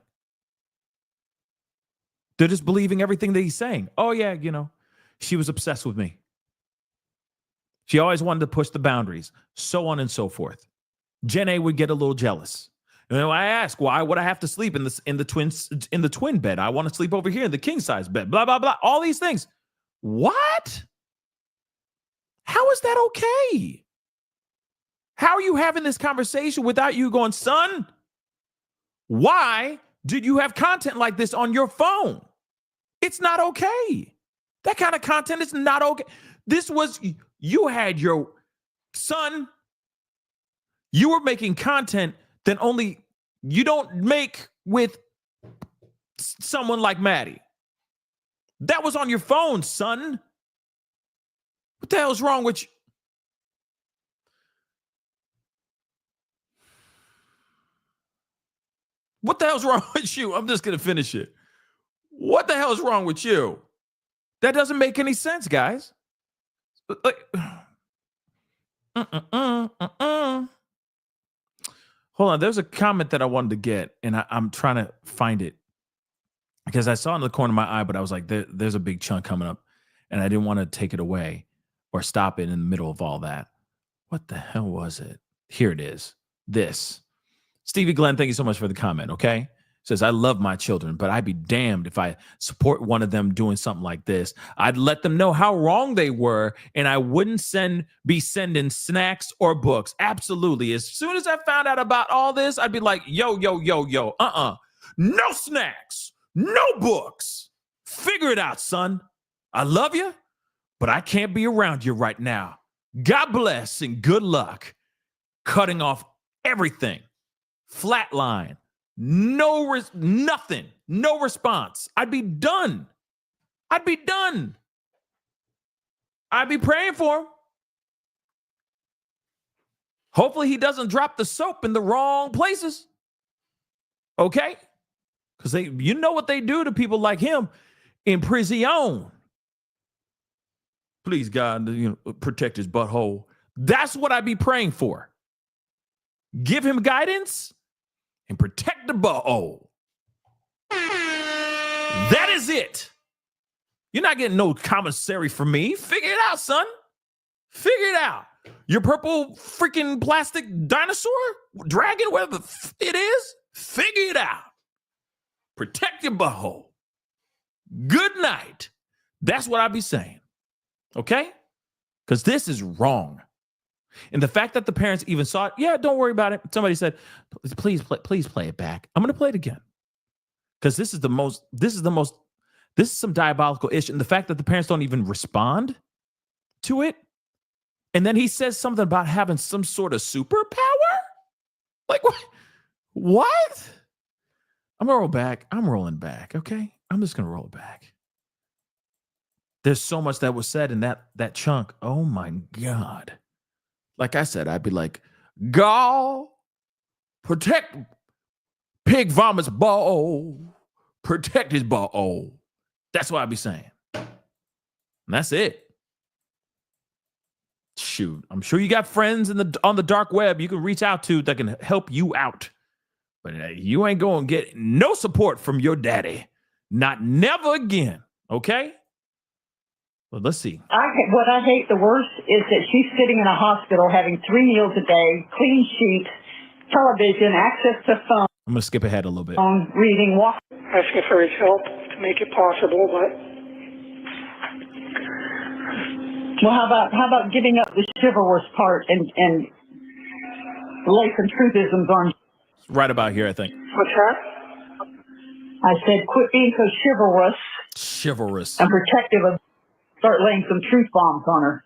They're just believing everything that he's saying. Oh, yeah, she was obsessed with me. She always wanted to push the boundaries, so on and so forth. Jen A would get a little jealous. I ask, why would I have to sleep in the twin bed? I want to sleep over here in the king size bed. Blah blah blah. All these things. What? How is that okay? How are you having this conversation without you going, son? Why did you have content like this on your phone? It's not okay. That kind of content is not okay. You had your son. You were making content that only you don't make with someone like Maddie. That was on your phone, son. What the hell's wrong with you? What the hell's wrong with you? I'm just going to finish it. What the hell's wrong with you? That doesn't make any sense, guys. Hold on. There's a comment that I wanted to get, and I'm trying to find it because I saw it in the corner of my eye, but I was like, there's a big chunk coming up, and I didn't want to take it away or stop it in the middle of all that. What the hell was it? Here it is. This. Stevie Glenn, thank you so much for the comment, okay? Says, I love my children, but I'd be damned if I support one of them doing something like this. I'd let them know how wrong they were, and I wouldn't be sending snacks or books. Absolutely. As soon as I found out about all this, I'd be like, yo. No snacks, no books. Figure it out, son. I love you, but I can't be around you right now. God bless and good luck. Cutting off everything. Flatline. Nothing. No response. I'd be done. I'd be praying for him. Hopefully he doesn't drop the soap in the wrong places. Okay? Because you know what they do to people like him in prison. Please, God, protect his butthole. That's what I'd be praying for. Give him guidance and protect the butthole. That is it. You're not getting no commissary from me. Figure it out, son. Figure it out. Your purple freaking plastic dinosaur, dragon, whatever it is, figure it out. Protect your butthole. Good night. That's what I'd be saying. Okay? Because this is wrong. And the fact that the parents even saw it, yeah, don't worry about it. Somebody said, please play it back. I'm going to play it again. Because this is some diabolical issue. And the fact that the parents don't even respond to it. And then he says something about having some sort of superpower. Like, what? I'm going to roll back. I'm rolling back. Okay. I'm just going to roll it back. There's so much that was said in that chunk. Oh my God. Like I said, I'd be like, God, protect pig vomits ball, protect his ball. That's what I'd be saying. And that's it. Shoot, I'm sure you got friends on the dark web you can reach out to that can help you out. But you ain't going to get no support from your daddy. Never again. Okay? Well, let's see. What I hate the worst is that she's sitting in a hospital having 3 meals a day, clean sheets, television, access to phone. I'm going to skip ahead a little bit. Reading, walking. Asking for his help to make it possible, but Well, how about giving up the chivalrous part and lay some truthisms on? Right about here, I think. what's that? I said, quit being so chivalrous. Chivalrous. And protective of. Start laying some truth bombs on her.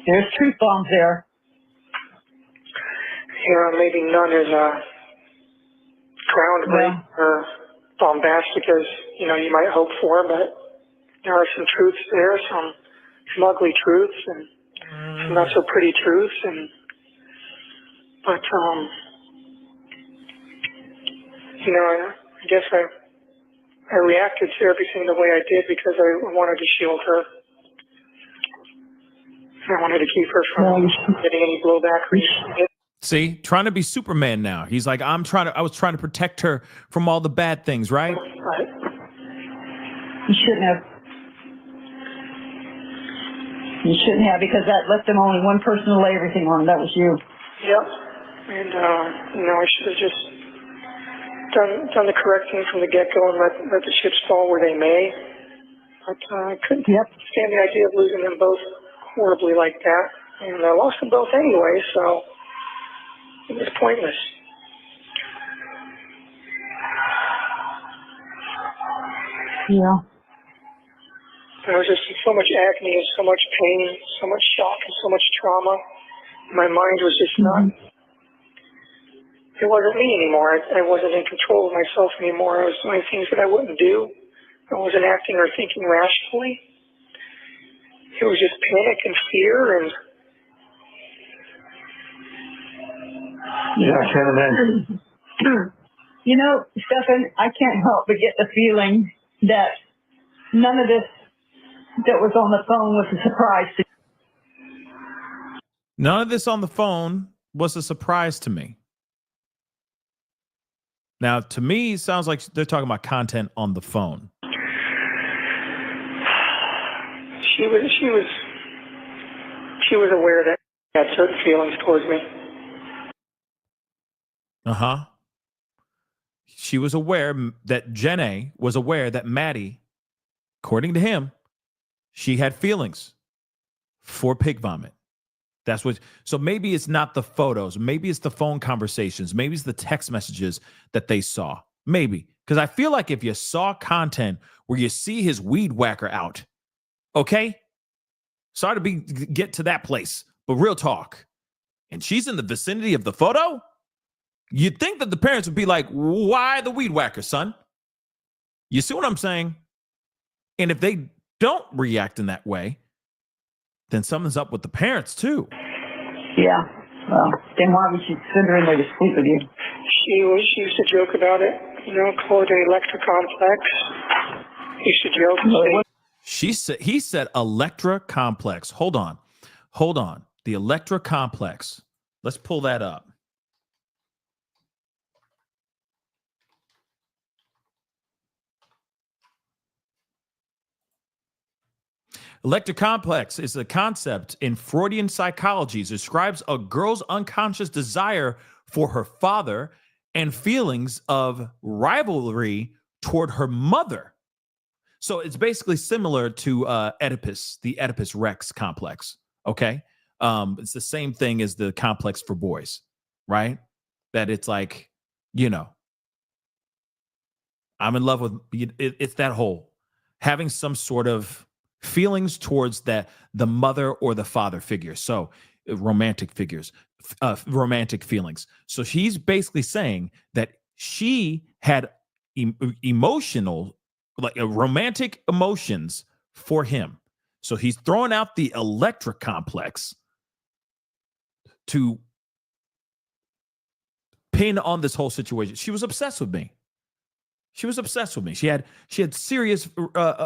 There's truth bombs there. Maybe none is groundbreaking or bombastic as you might hope for, but there are some truths there, some ugly truths and some not so pretty truths, and But, I guess I reacted to everything the way I did because I wanted to shield her. I wanted to keep her from getting any blowback. See, trying to be Superman now. He's like, I was trying to protect her from all the bad things, right? Right. You shouldn't have. You shouldn't have, because that left them only one person to lay everything on. That was you. Yep. And, I should have just done the correct thing from the get-go and let the chips fall where they may. But I couldn't stand the idea of losing them both horribly like that. And I lost them both anyway, so it was pointless. Yeah. There was just so much agony and so much pain, so much shock and so much trauma. My mind was just not, it wasn't me anymore. I wasn't in control of myself anymore. I was doing things that I wouldn't do. I wasn't acting or thinking rationally. It was just panic and fear and... Yeah, I can't imagine. Stephan, I can't help but get the feeling that none of this that was on the phone was a surprise to you. None of this on the phone was a surprise to me. Now, to me, it sounds like they're talking about content on the phone. She was aware that I had certain feelings towards me. Uh-huh. She was aware that Jenna was aware that Maddie, according to him, she had feelings for pig vomit. That's what, so maybe it's not the photos. Maybe it's the phone conversations. Maybe it's the text messages that they saw. Maybe. Because I feel like if you saw content where you see his weed whacker out, okay? Sorry to get to that place, but real talk. And she's in the vicinity of the photo? You'd think that the parents would be like, why the weed whacker, son? You see what I'm saying? And if they don't react in that way, then something's up with the parents too. Yeah. Well, then why would she send her in there to sleep with you? She used to joke about it, call it an Electra complex. He used to joke and say, he said Electra complex. Hold on. The Electra complex. Let's pull that up. Electra complex is a concept in Freudian psychology. It describes a girl's unconscious desire for her father and feelings of rivalry toward her mother. So it's basically similar to Oedipus, the Oedipus Rex complex. Okay. It's the same thing as the complex for boys, right? That it's like, I'm in love with it's that whole having some sort of feelings towards the mother or the father figure. So romantic figures, romantic feelings. So she's basically saying that she had emotional, like romantic emotions for him. So he's throwing out the Electra complex to pin on this whole situation. She was obsessed with me. She had serious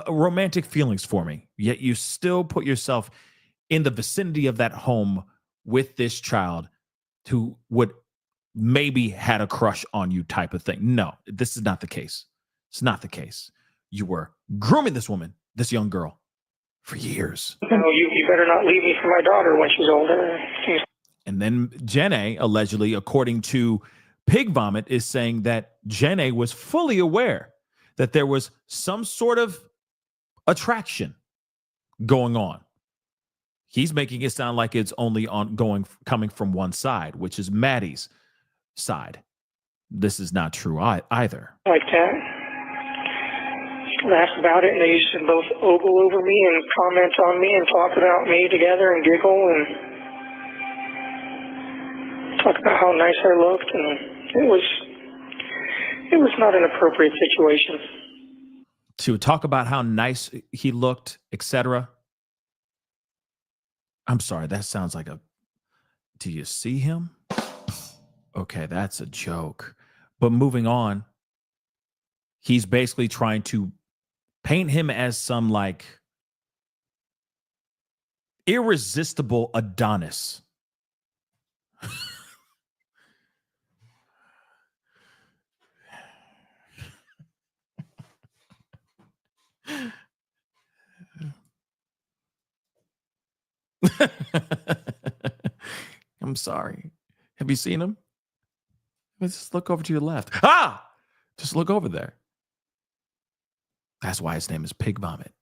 romantic feelings for me. Yet you still put yourself in the vicinity of that home with this child who would maybe had a crush on you type of thing. No, this is not the case. It's not the case. You were grooming this woman, this young girl, for years. You better not leave me for my daughter when she's older. And then Jenna, allegedly, according to Pig Vomit, is saying that Jenna was fully aware that there was some sort of attraction going on. He's making it sound like it's only coming from one side, which is Maddie's side. This is not true either. Like that. Laugh about it, and they used to both ogle over me and comment on me and talk about me together and giggle and talk about how nice I looked, and it was not an appropriate situation. To talk about how nice he looked, etc. I'm sorry, that sounds like do you see him? okay, that's a joke. But moving on, he's basically trying to paint him as some like irresistible Adonis. I'm sorry. Have you seen him? Just look over to your left. Ah! Just look over there. That's why his name is Pig Vomit.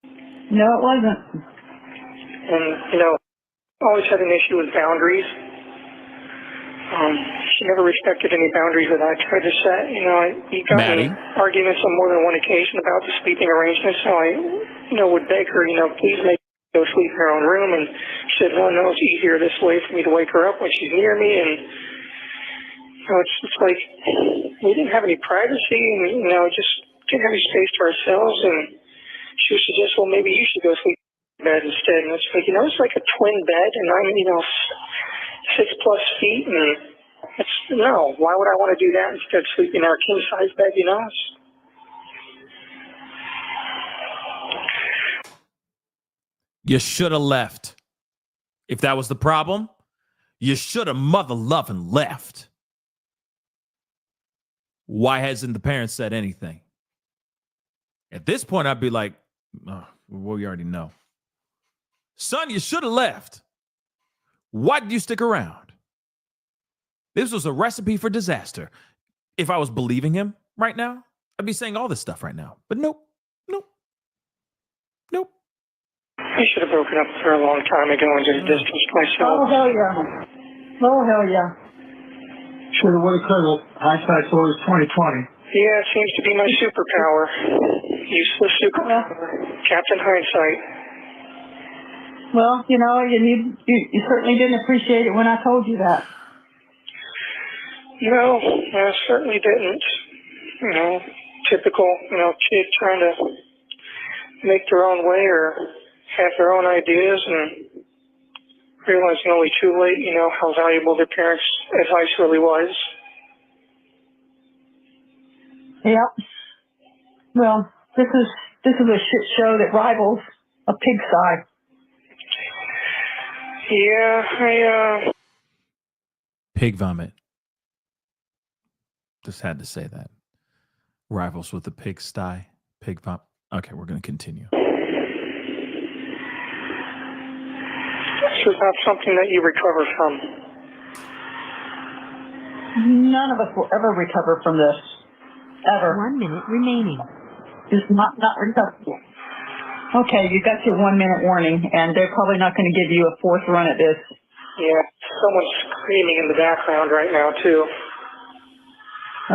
No, it wasn't. And, always had an issue with boundaries. She never respected any boundaries that I tried to set. We got in arguments on more than one occasion about the sleeping arrangements. So I, would beg her, please make her go sleep in her own room. And she said, no, it's easier this way for me to wake her up when she's near me. And it's like we didn't have any privacy, and just didn't have any space to ourselves. And she would suggest, well, maybe you should go sleep in bed instead. And it's like, it's like a twin bed, and I'm 6+ feet, and no. Why would I want to do that instead of sleeping in our king size bed? You should have left. If that was the problem, you should have mother loving left. Why hasn't the parents said anything? At this point, I'd be like, oh, well, we already know. Son, you should have left. Why did you stick around? This was a recipe for disaster. If I was believing him right now, I'd be saying all this stuff right now. But nope. I should have broken up with her a long time ago and just distanced myself. Oh, hell yeah. Oh, hell yeah. Should have, would have, could have. Hindsight's always 20/20. Yeah, it seems to be my superpower. Useless superpower. Captain Hindsight. Well, you certainly didn't appreciate it when I told you that. No, I certainly didn't. Typical, kid trying to make their own way or have their own ideas and realizing only too late, how valuable their parents' advice really was. Yep. Well, this is a shit show that rivals a pigsty. Yeah, Pig Vomit. Just had to say that. Rivals with the pigsty. Pig Vomit. Okay, we're going to continue. This is not something that you recover from. None of us will ever recover from this. Ever. 1 minute remaining. It's not recoverable. Okay, you got your 1 minute warning, and they're probably not going to give you a fourth run at this. Yeah, someone's screaming in the background right now, too.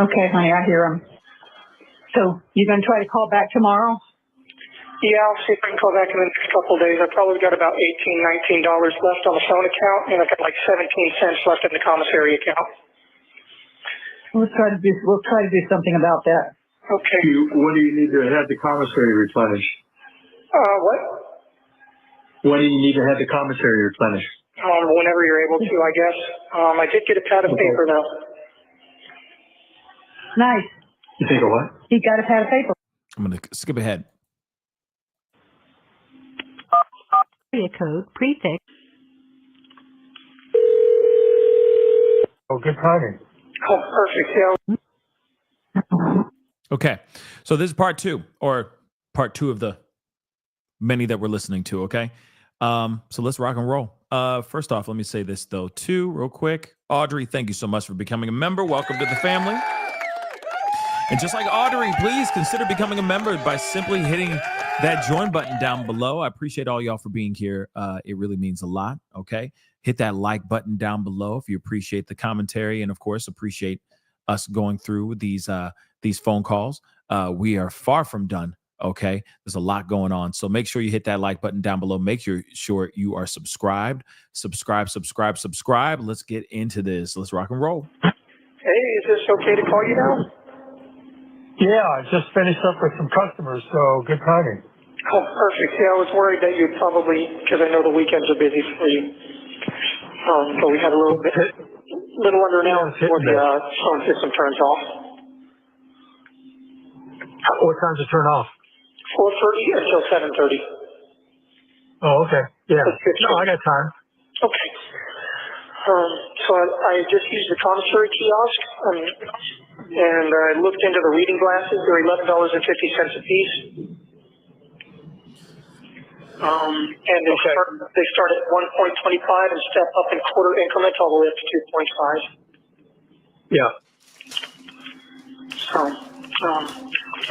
Okay, honey, I hear them. So, you going to try to call back tomorrow? Yeah, I'll see if I can call back in the next couple of days. I've probably got about $18, $19 left on the phone account, and I've got like 17 cents left in the commissary account. We'll try to do something about that. Okay. When do you need to have the commissary replenished? What? When do you need to have the commissary replenished? Whenever you're able to, I guess. I did get a pad of paper, though. Nice. You think of what? He got a pad of paper. I'm going to skip ahead. Area code prefix. Oh, good timing. Oh, perfect. Yeah. Okay, so this is part two, or part two of the many that we're listening to, okay? So let's rock and roll. First off, let me say this, though, too, real quick. Audrey, thank you so much for becoming a member. Welcome to the family. And just like Audrey, please consider becoming a member by simply hitting that join button down below. I appreciate all y'all for being here. It really means a lot, okay? Hit that like button down below if you appreciate the commentary and, of course, appreciate us going through these phone calls. We are far from done, okay? There's a lot going on. So make sure you hit that like button down below. Make sure you are subscribed. Subscribe. Let's get into this. Let's rock and roll. Hey, is this okay to call you now? Yeah, I just finished up with some customers, so good timing. Oh, perfect. Yeah, I was worried that you'd probably, because I know the weekends are busy for you. But we had a little bit. little under an hour it's hitting before the phone system turns off. What time's it turn off? 4:30 until 7:30. Oh, okay. Yeah. That's good. No, I got time. Okay. So I just used the commissary kiosk, and I looked into the reading glasses. They're $11.50 a piece. And they start at 1.25 and step up in quarter increments all the way up to 2.5. Yeah.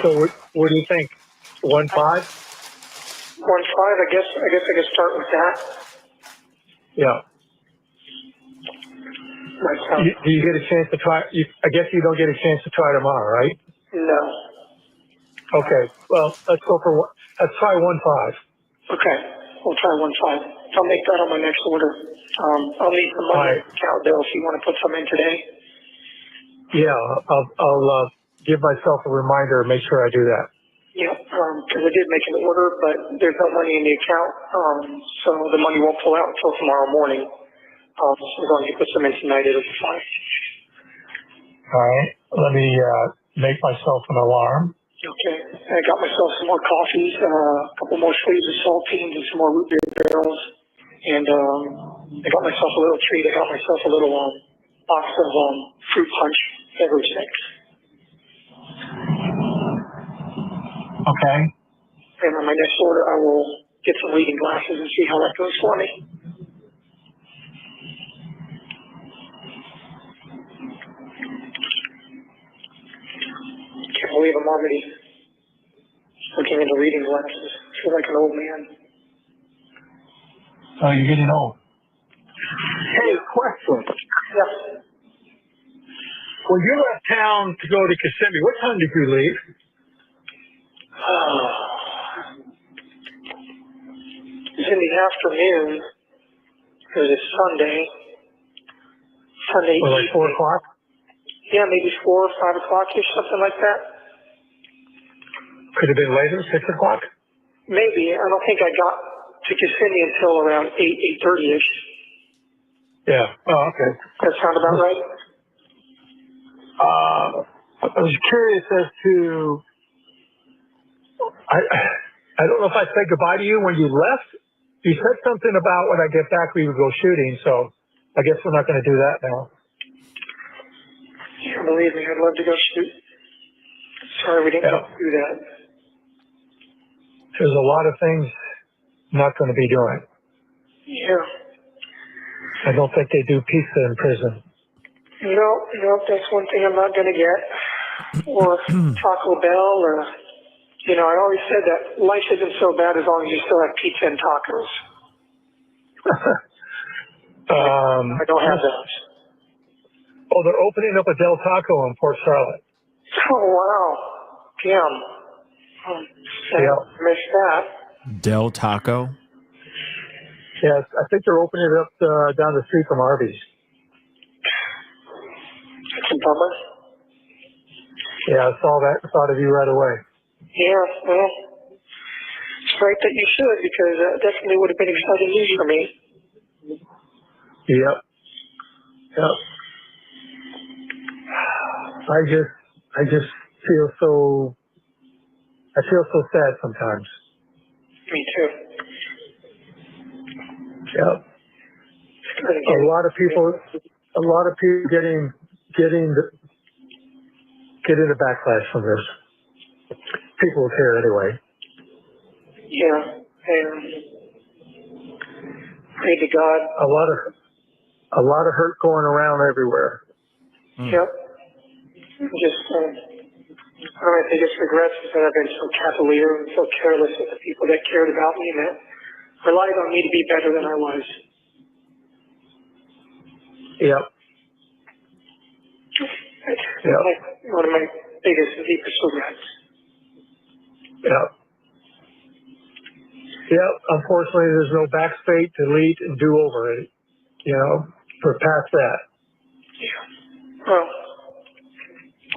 So what do you think? 1.5? 1.5. I guess I could start with that. Yeah. Do you get a chance to try? I guess you don't get a chance to try tomorrow, right? No. Okay. Well, let's try 1.5. Okay. We'll try 1.5. I'll make that on my next order. I'll need some money in the account bill if you want to put some in today. Yeah, I'll give myself a reminder and make sure I do that. Yeah, because I did make an order, but there's no money in the account, so the money won't pull out until tomorrow morning. As long as you put some in tonight, it'll be fine. All right. Let me make myself an alarm. Okay. I got myself some more coffees, a couple more sleeves of saltines, and some more root beer barrels. And I got myself a little treat. I got myself a little box of fruit punch beverage mix. Okay. And on my next order, I will get some reading glasses and see how that goes for me. Can't believe I'm already looking into reading glasses. I feel like an old man. Oh, you're getting old. Hey, question. Yeah. When you left town to go to Kissimmee, what time did you leave? It was in the afternoon. It was a Sunday. Sunday Or like 4 o'clock? Yeah, maybe 4 or 5 o'clock-ish, something like that. Could have been later, 6 o'clock? Maybe. I don't think I got to Kissimmee until around 8:30-ish. Yeah. Oh, okay. That sound about right? I was curious as to, I don't know if I said goodbye to you when you left. You said something about when I get back we would go shooting, so I guess we're not going to do that now. Yeah, believe me, I'd love to go shoot. Sorry we didn't get to do that. There's a lot of things not going to be doing. Yeah. I don't think they do pizza in prison. No, that's one thing I'm not going to get. Or Taco Bell, or, I always said that life isn't so bad as long as you still have pizza and tacos. I don't have those. Oh, they're opening up a Del Taco in Port Charlotte. Oh, wow. Damn. I missed that. Del Taco? Yes, I think they're opening it up down the street from Arby's. That's a bummer. Yeah, I saw that and thought of you right away. Yeah, well, it's right that you should, because that definitely would have been exciting news for me. Yep. I just feel so sad sometimes. Me too. Yep. A lot of people getting the backlash from this. People who care anyway. Yeah, and pray to God. A lot of hurt going around everywhere. Yep. Just, my biggest regrets is that I've been so cavalier and so careless with the people that cared about me and that relied on me to be better than I was. Yep. That's one of my biggest and deepest regrets. Yep. Unfortunately, there's no backspace, delete, and do over it. For past that. Yeah. Well,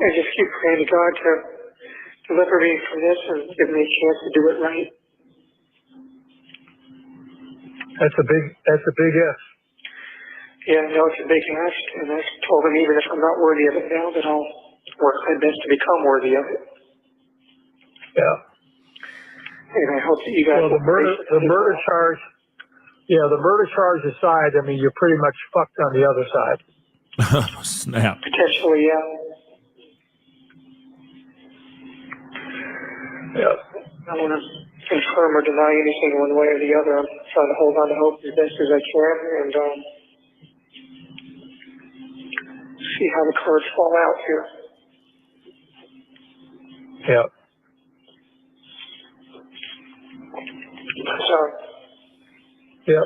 I just keep praying to God to deliver me from this and give me a chance to do it right. That's a big if. Yeah, no, it's a big ask, and I told him even if I'm not worthy of it now, that I'll work my best to become worthy of it. Yeah. And I hope that you guys Well, the murder charge, the murder charge aside, I mean, you're pretty much fucked on the other side. Snap. Potentially, yeah. Yeah. I don't want to confirm or deny anything one way or the other. I'm trying to hold on to hope as best as I can and see how the cards fall out here. Yeah. So, Yep.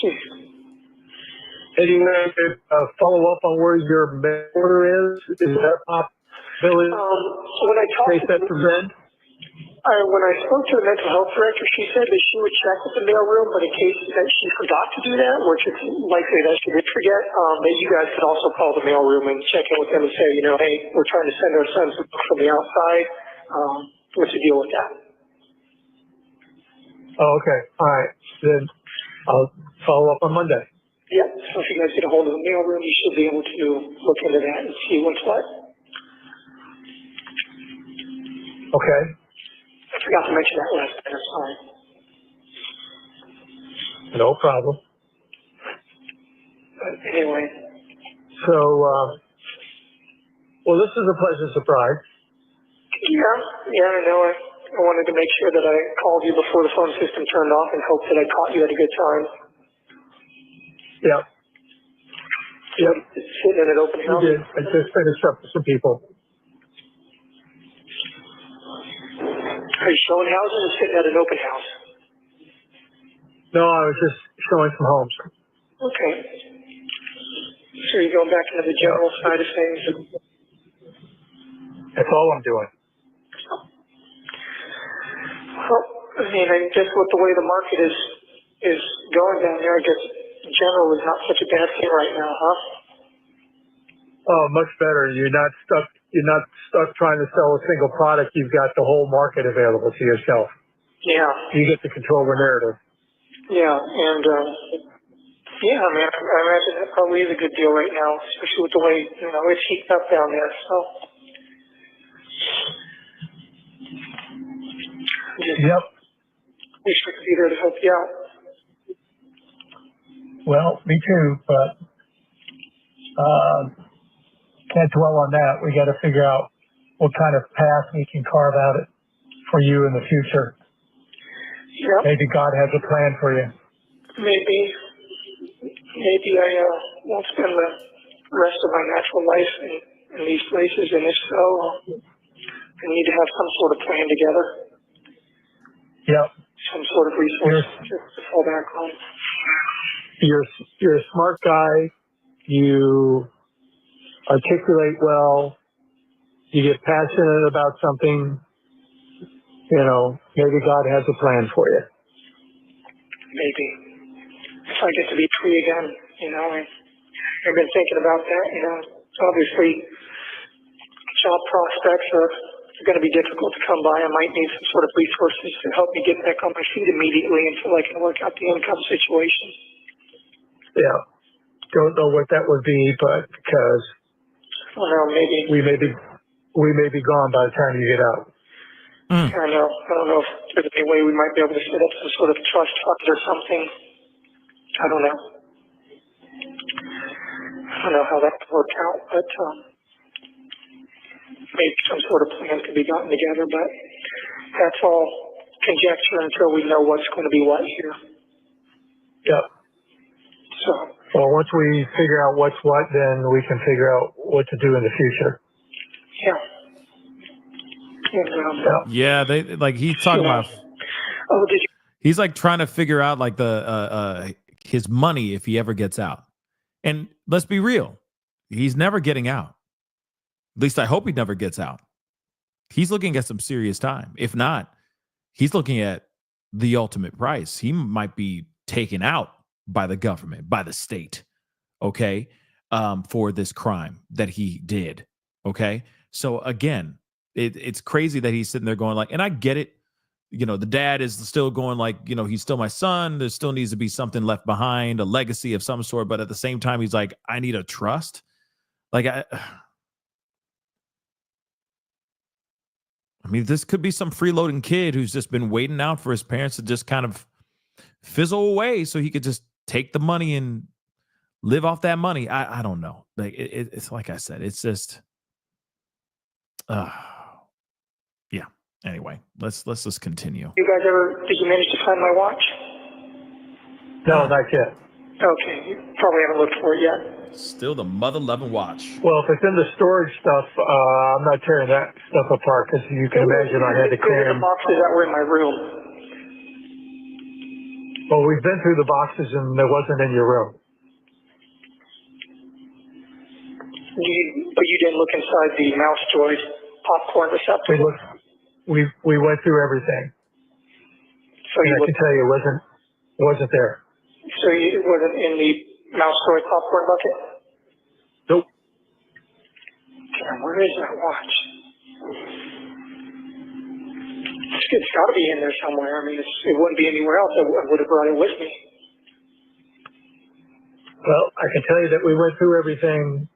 see. And you want to follow up on where your mail order is? Is that possibility? When I talked Take that for granted? when I spoke to the mental health director, she said that she would check with the mailroom, but in case that she forgot to do that, which it's likely that she did forget, that you guys could also call the mailroom and check in with them and say, hey, we're trying to send our son some books from the outside. What's the deal with that? Oh, okay. All right. Then I'll follow up on Monday. Yeah, so if you guys get a hold of the mailroom, you should be able to look into that and see what's what. Okay. I forgot to mention that last time, I'm sorry. No problem. But anyway. So, well, this is a pleasant surprise. Yeah, I know. I wanted to make sure that I called you before the phone system turned off and hoped that I caught you at a good time. Yep. Yep. Sitting in an open You house. did. I just finished up with some people. Are you showing houses or sitting at an open house? No, I was just showing some homes. Okay. So you're going back into the general side of things? That's all I'm doing. Well, I mean, I guess with the way the market is going down there, I guess general is not such a bad thing right now, huh? Oh, much better. You're not stuck trying to sell a single product. You've got the whole market available to yourself. Yeah. You get to control the narrative. Yeah, and I mean, I imagine that probably is a good deal right now, especially with the way it's heating up down there. So, Yep. wish I could be there to help you out. Well, me too, but can't dwell on that. We got to figure out what kind of path we can carve out it for you in the future. Yeah. Maybe God has a plan for you. Maybe I won't spend the rest of my natural life in these places, and if so, I need to have some sort of plan together. Yep. Some sort of resource to fall back on. You're a smart guy. You articulate well. You get passionate about something. Maybe God has a plan for you. Maybe. If I get to be free again, I've been thinking about that, Obviously, job prospects are going to be difficult to come by. I might need some sort of resources to help me get back on my feet immediately until I can work out the income situation. Yeah. Don't know what that would be, but because maybe we may be gone by the time you get out. I don't know if there's any way we might be able to set up some sort of trust fund or something. I don't know. I don't know how that would work out, but maybe some sort of plan could be gotten together, but that's all conjecture until we know what's going to be what here. Yep. So. Well, once we figure out what's what, then we can figure out what to do in the future. Yeah. And, Yeah, he's talking about. Oh, did you? He's like trying to figure out like the his money if he ever gets out. And let's be real, he's never getting out. At least I hope he never gets out. He's looking at some serious time. If not, he's looking at the ultimate price. He might be taken out by the government, by the state, okay, for this crime that he did, okay? So again, it's crazy that he's sitting there going like, and I get it, the dad is still going like, he's still my son. There still needs to be something left behind, a legacy of some sort. But at the same time, he's like, I need a trust. Like, I mean, this could be some freeloading kid who's just been waiting out for his parents to just kind of fizzle away so he could just take the money and live off that money. I don't know. Like, it's like I said, it's just, yeah. Anyway, let's just continue. Did you manage to find my watch? No, not yet. Okay, you probably haven't looked for it yet. Still the mother-loving watch. Well, if it's in the storage stuff, I'm not tearing that stuff apart because you can imagine I had to cram. The boxes that were in my room. Well, we've been through the boxes and there wasn't in your room. But you didn't look inside the mouse droid popcorn receptacle. We went through everything. So and I can tell you it wasn't there. So it wasn't in the mouse droid popcorn bucket? Nope. Damn, where is that watch? It's got to be in there somewhere. I mean, it wouldn't be anywhere else. I would have brought it with me. Well, I can tell you that we went through everything,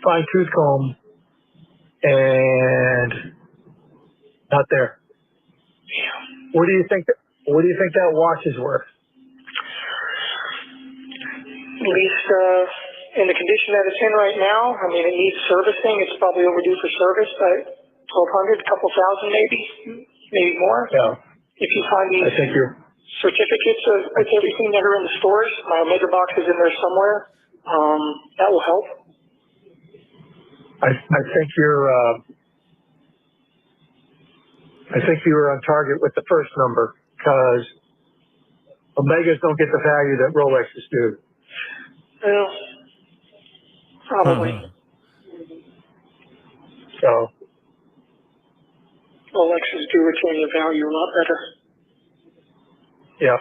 fine-tooth comb, and not there. What do you think that watch is worth? At least in the condition that it's in right now, I mean, it needs servicing. It's probably overdue for service, but $1,200, a couple thousand maybe more. Yeah. If you find these certificates of everything that are in the stores, my Omega box is in there somewhere. That will help. I think you were on target with the first number because Omegas don't get the value that Rolexes do. Well, probably. So Rolexes do retain their value a lot better. Yeah.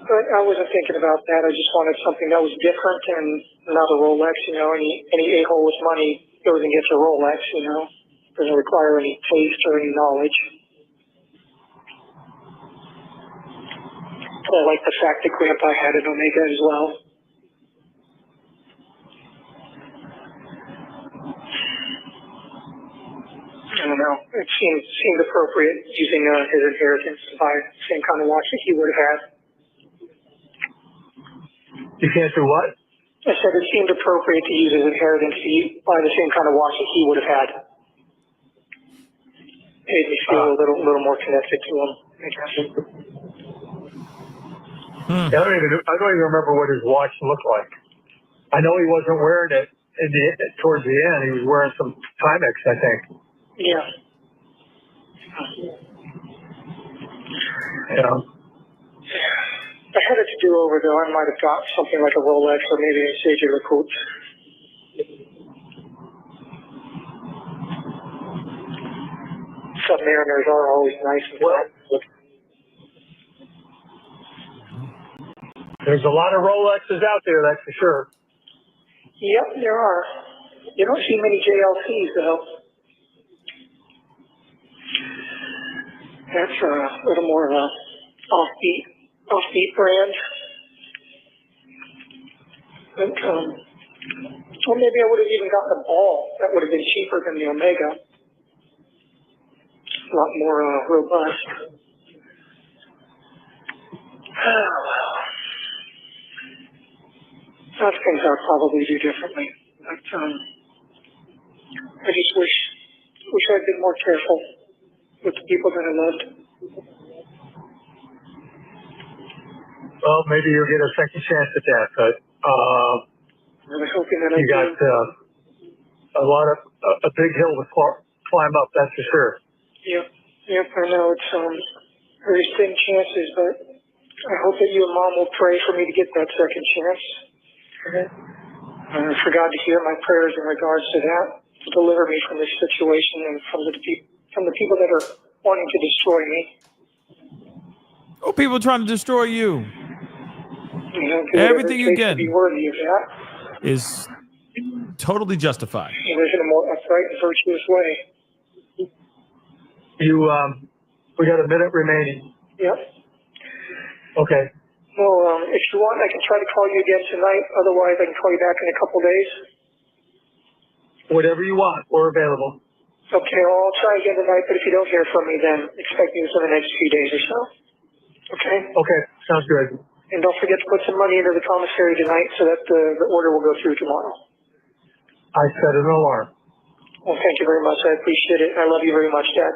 But I wasn't thinking about that. I just wanted something that was different and not a Rolex. Any a-hole with money goes and gets a Rolex. Doesn't require any taste or any knowledge. I like the fact that Grandpa had an Omega as well. I don't know. It seemed appropriate using his inheritance to buy the same kind of watch that he would have had. You can't do what? I said it seemed appropriate to use his inheritance to buy the same kind of watch that he would have had. Made me feel a little more connected to him, I guess. Yeah, I don't even remember what his watch looked like. I know he wasn't wearing it towards the end. He was wearing some Timex, I think. Yeah. Yeah. If I had it to do over, though, I might have got something like a Rolex or maybe a Sage LeCoultre. Submariners are always nice and fun. There's a lot of Rolexes out there, that's for sure. Yep, there are. You don't see many JLCs, though. That's a little more offbeat brand. But, or maybe I would have even gotten a ball. That would have been cheaper than the Omega. A lot more robust. That's things I'd probably do differently. But I just wish I'd been more careful with the people that I loved. Well, maybe you'll get a second chance at that, but really hoping that you got a big hill to climb up, that's for sure. Yep, I know it's very thin chances, but I hope that you and Mom will pray for me to get that second chance. For God to hear my prayers in regards to that, to deliver me from this situation and from the people that are wanting to destroy me. Oh, people trying to destroy you. Everything you get to be worthy of that is totally justified. and live in a more upright and virtuous way. We got a minute remaining. Yep. Okay. Well, if you want, I can try to call you again tonight. Otherwise, I can call you back in a couple days. Whatever you want, we're available. Okay, well, I'll try again tonight, but if you don't hear from me, then expect news in the next few days or so. Okay? Okay, sounds good. And don't forget to put some money into the commissary tonight so that the order will go through tomorrow. I set an alarm. Well, thank you very much. I appreciate it. I love you very much, Dad.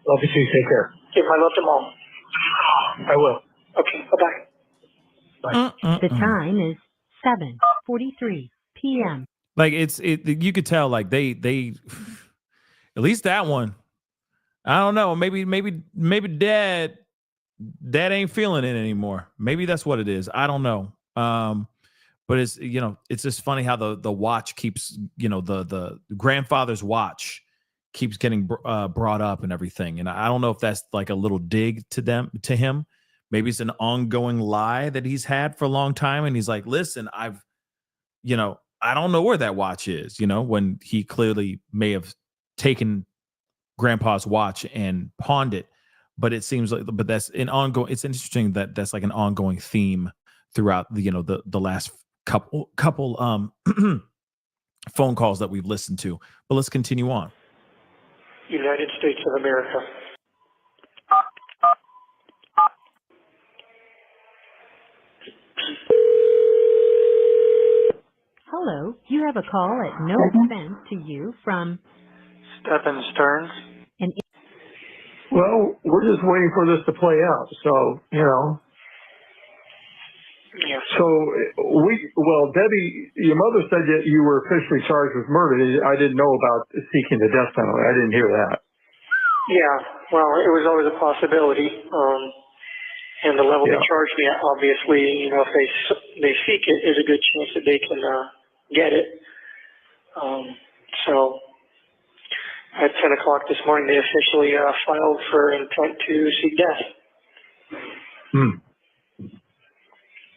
Love you too. Take care. Give my love to Mom. I will. Okay, bye-bye. The time is 7:43 p.m. Like you could tell like they at least that one. I don't know. Maybe dad ain't feeling it anymore. Maybe that's what it is. I don't know. But it's it's just funny how the watch keeps the grandfather's watch keeps getting brought up and everything. And I don't know if that's like a little dig to him. Maybe it's an ongoing lie that he's had for a long time. And he's like, listen, I don't know where that watch is, when he clearly may have taken grandpa's watch and pawned it. But it seems like, that's an ongoing, it's interesting that that's like an ongoing theme throughout the last couple phone calls that we've listened to. But let's continue on. United States of America. Hello, you have a call at no expense to you from Stephan Sterns. Well, we're just waiting for this to play out. So, Yeah. Debbie, your mother said that you were officially charged with murder. I didn't know about seeking the death penalty. I didn't hear that. Yeah, well, it was always a possibility. And the level they charged me at, obviously, if they seek it, there's a good chance that they can get it. So at 10 o'clock this morning, they officially filed for intent to seek death.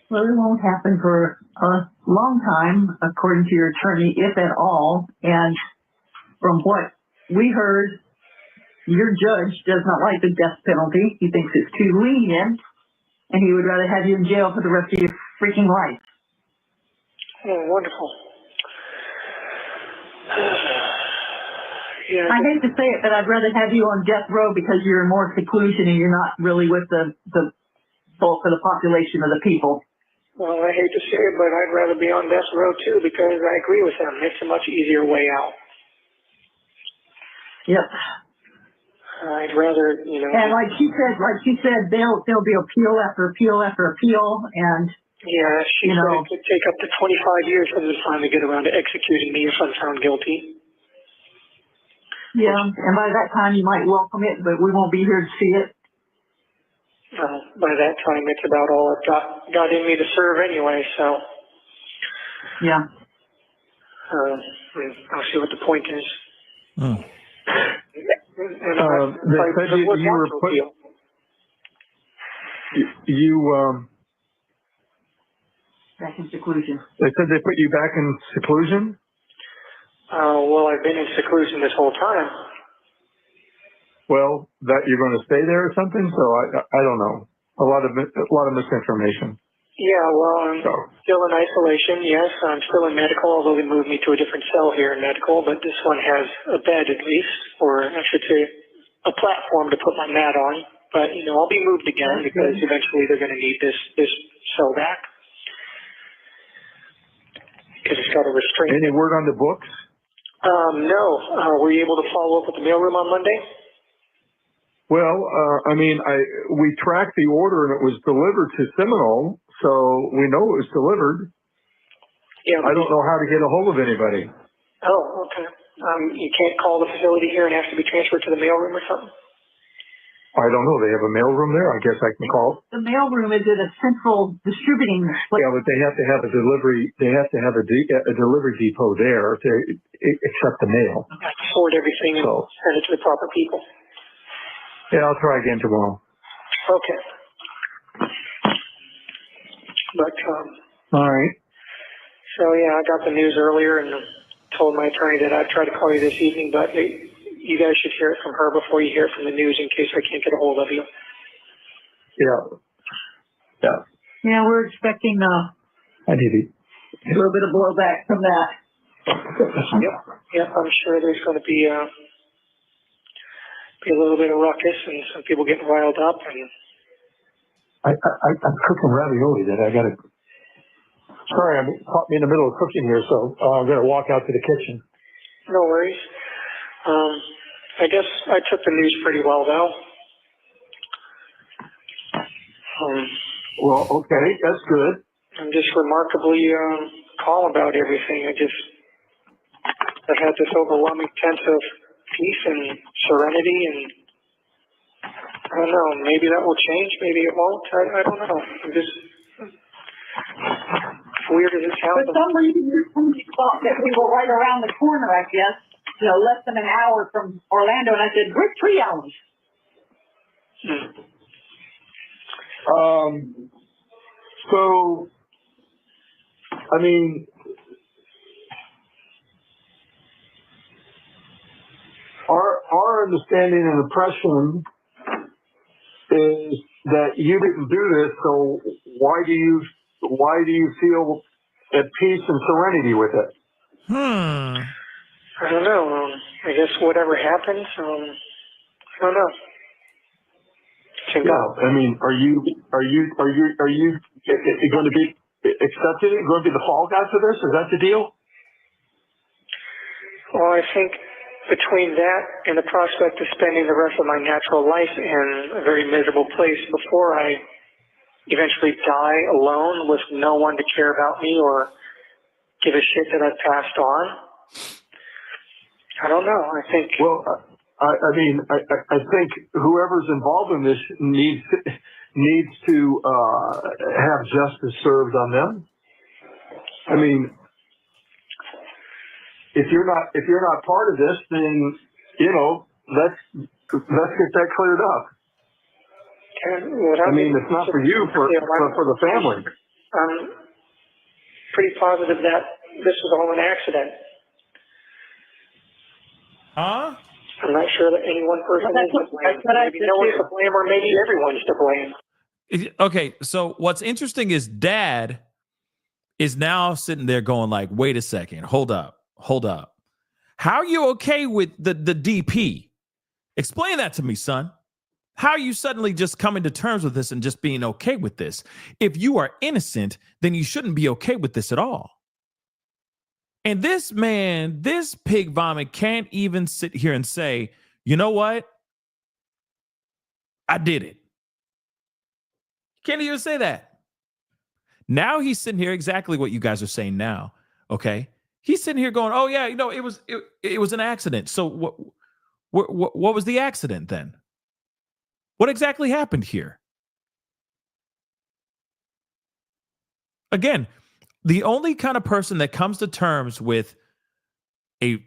Well, it won't happen for a long time, according to your attorney, if at all. And from what we heard, your judge does not like the death penalty. He thinks it's too lenient, and he would rather have you in jail for the rest of your freaking life. Oh, wonderful. Yeah, I hate to say it, but I'd rather have you on death row because you're in more seclusion and you're not really with the bulk of the population of the people. Well, I hate to say it, but I'd rather be on death row too because I agree with him. It's a much easier way out. Yep. I'd rather, And like she said, there'll be appeal after appeal after appeal, and yeah, she said it could take up to 25 years for them to finally get around to executing me if I'm found guilty. Yeah, and by that time you might welcome it, but we won't be here to see it. By that time, it's about all I've got in me to serve anyway, so. Yeah. I'll see what the point is. They said you were put. Back in seclusion. They said they put you back in seclusion? Well, I've been in seclusion this whole time. Well, that you're going to stay there or something? So I don't know. A lot of misinformation. Yeah, well, I'm still in isolation, yes. I'm still in medical, although they moved me to a different cell here in medical, but this one has a bed at least, or I should say a platform to put my mat on. But, I'll be moved again because eventually they're going to need this cell back. Because it's got a restraint. Any word on the books? No. Were you able to follow up with the mailroom on Monday? Well, we tracked the order and it was delivered to Seminole, so we know it was delivered. Yeah. I don't know how to get a hold of anybody. Oh, okay. You can't call the facility here and ask to be transferred to the mailroom or something? I don't know. They have a mailroom there. I guess I can call. The mailroom is at a central distributing place. Yeah, but they have to have a delivery. They have to have a delivery depot there to accept the mail. I have to forward everything and send it to the proper people. Yeah, I'll try again tomorrow. Okay. But, all right. So, yeah, I got the news earlier and told my attorney that I'd try to call you this evening, but you guys should hear it from her before you hear it from the news in case I can't get a hold of you. Yeah. Yeah, we're expecting a little bit of blowback from that. Yep, I'm sure there's going to be a little bit of ruckus and some people getting riled up. And I'm cooking ravioli that I got to. Sorry, I'm caught me in the middle of cooking here, so I'm going to walk out to the kitchen. no worries. I guess I took the news pretty well, though. Well, okay, that's good. I'm just remarkably calm about everything. I've had this overwhelming sense of peace and serenity, and I don't know, maybe that will change, maybe it won't. I don't know. I'm just, as weird as it sounds. For some reason, somebody thought that we were right around the corner, I guess, less than an hour from Orlando, and I said, we're 3 hours. So, I mean, our understanding and impression is that you didn't do this, so why do you feel at peace and serenity with it? I don't know. I guess whatever happens, I don't know. Yeah, I mean, are you going to be accepted? Going to be the fall guy for this? Is that the deal? Well, I think between that and the prospect of spending the rest of my natural life in a very miserable place before I eventually die alone with no one to care about me or give a shit that I've passed on, I don't know. I think. Well, I mean, I think whoever's involved in this needs to have justice served on them. I mean, if you're not part of this, then let's get that cleared up. I mean, it's not for you, but for the family. I'm pretty positive that this was all an accident. Huh? I'm not sure that any one person is to blame. Maybe no one's to blame, or maybe everyone's to blame. Okay, so what's interesting is Dad is now sitting there going like, wait a second, hold up. How are you okay with the DP? Explain that to me, son. How are you suddenly just coming to terms with this and just being okay with this? If you are innocent, then you shouldn't be okay with this at all. And this man, this pig vomit can't even sit here and say, you know what? I did it. Can't even say that. Now he's sitting here exactly what you guys are saying now. Okay. He's sitting here going, oh yeah, it was an accident. So what was the accident then? What exactly happened here? Again, the only kind of person that comes to terms with an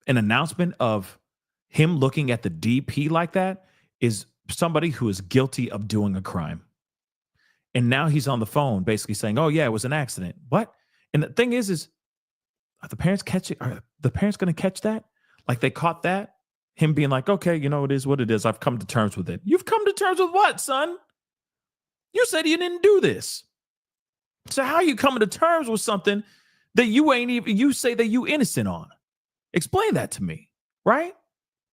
announcement of him looking at the DP like that is somebody who is guilty of doing a crime. And now he's on the phone basically saying, oh yeah, it was an accident. What? And the thing is are the parents are the parents going to catch that? Like they caught that? Him being like, okay, it is what it is. I've come to terms with it. You've come to terms with what, son? You said you didn't do this. So how are you coming to terms with something that you say that you innocent on? Explain that to me, right?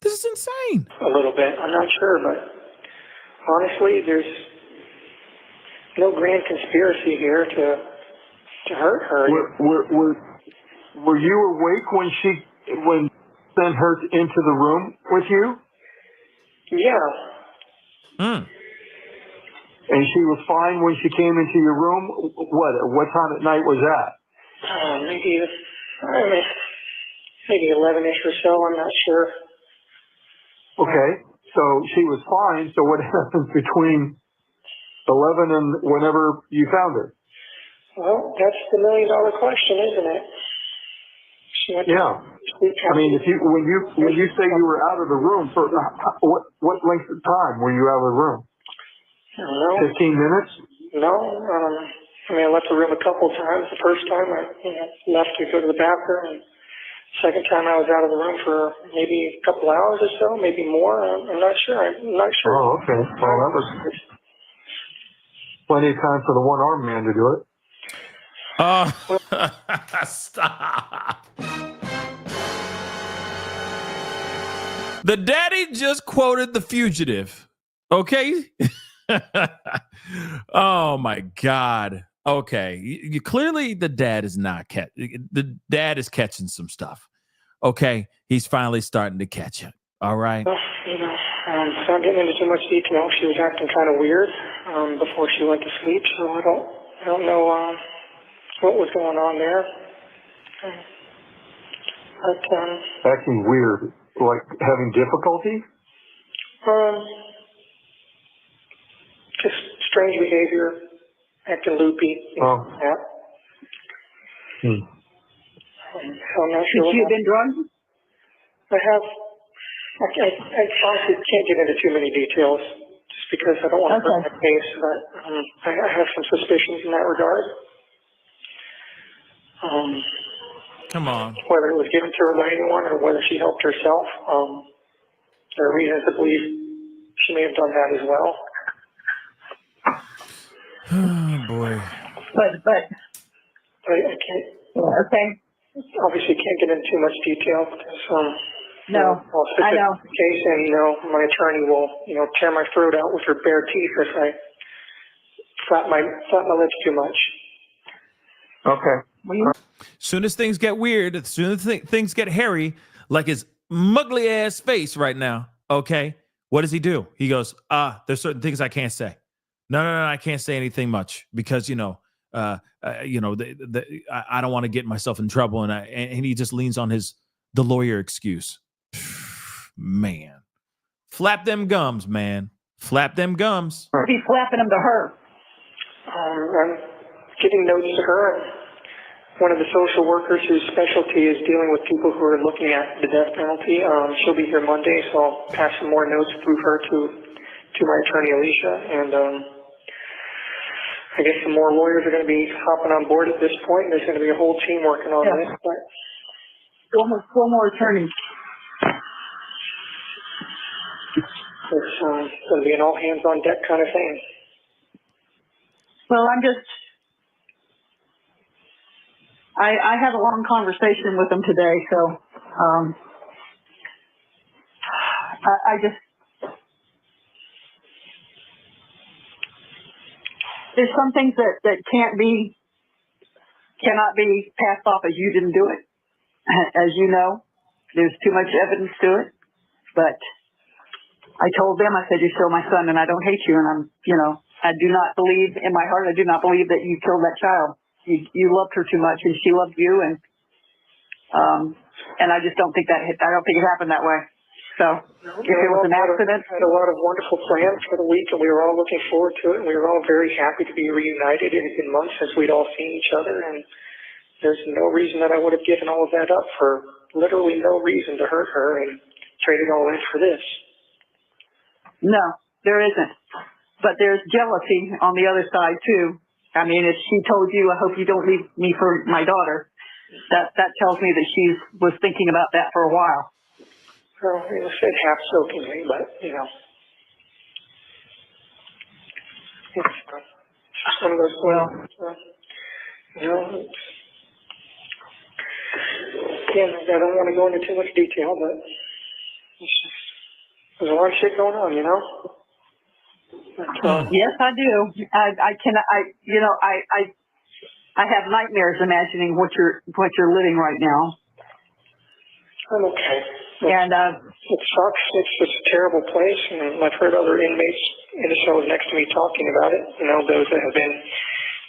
This is insane. A little bit. I'm not sure, but honestly, there's no grand conspiracy here to hurt her. Were you awake when sent her into the room with you? Yeah. And she was fine when she came into your room? What time at night was that? Maybe 11-ish or so, I'm not sure. Okay, so she was fine. So what happened between 11 and whenever you found her? Well, that's the $1 million question, isn't it? Yeah. I mean, when you say you were out of the room, for what length of time were you out of the room? I don't know. 15 minutes? No. I left the room a couple of times. The first time I left to go to the bathroom and Second time I was out of the room for maybe a couple hours or so, maybe more. I'm not sure. I'm not sure. Oh, okay. Well, that was plenty of time for the one-armed man to do it. Stop. The daddy just quoted The Fugitive. Okay. Oh my God. Okay. You clearly the dad is not the dad is catching some stuff. Okay. He's finally starting to catch it. All right. Well, without getting into too much detail, she was acting kind of weird before she went to sleep, so I don't know what was going on there. But, acting weird, like having difficulty? Just strange behavior, acting loopy. Oh. Yeah. So I'm not sure. Have you been drugged? I have. I honestly can't get into too many details just because I don't want to hurt my case, but I have some suspicions in that regard. Come on. Whether it was given to her by anyone or whether she helped herself, there are reasons to believe she may have done that as well. Oh boy. But I can't. okay. Obviously, can't get into too much detail because No, I'll I know. the case, and my attorney will tear my throat out with her bare teeth if I flap my lips too much. Okay. Soon as things get weird, as soon as things get hairy, like his muggly ass face right now. Okay, what does he do? He goes, there's certain things I can't say. No, I can't say anything much because I don't want to get myself in trouble, and he just leans on the lawyer excuse. Man, flap them gums, man. Flap them gums. He's flapping them to her. I'm getting notes to her. One of the social workers whose specialty is dealing with people who are looking at the death penalty. She'll be here Monday, so I'll pass some more notes through her to my attorney, Alicia. And I guess some more lawyers are going to be hopping on board at this point. There's going to be a whole team working on this. But Four more attorneys. it's going to be an all hands on deck kind of thing. Well, I had a long conversation with them today, so there's some things that cannot be passed off as you didn't do it. As you know, there's too much evidence to it. But I told them, I said, you're still my son and I don't hate you. And I do not believe in my heart, I do not believe that you killed that child. You loved her too much and she loved you. And I just don't think I don't think it happened that way. So if it was an accident. We had a lot of wonderful plans for the week and we were all looking forward to it. And we were all very happy to be reunited. It had been months since we'd all seen each other. And there's no reason that I would have given all of that up for literally no reason to hurt her and traded all that for this. No, there isn't. But there's jealousy on the other side too. I mean, if she told you, I hope you don't leave me for my daughter, that tells me that she was thinking about that for a while. Well, it was said half jokingly, but it's just one of those things. Again, I don't want to go into too much detail, but there's a lot of shit going on, Yes, I do. I have nightmares imagining what you're living right now. I'm okay. And it sucks. It's just a terrible place, and I've heard other inmates in the cells next to me talking about it. Those that have been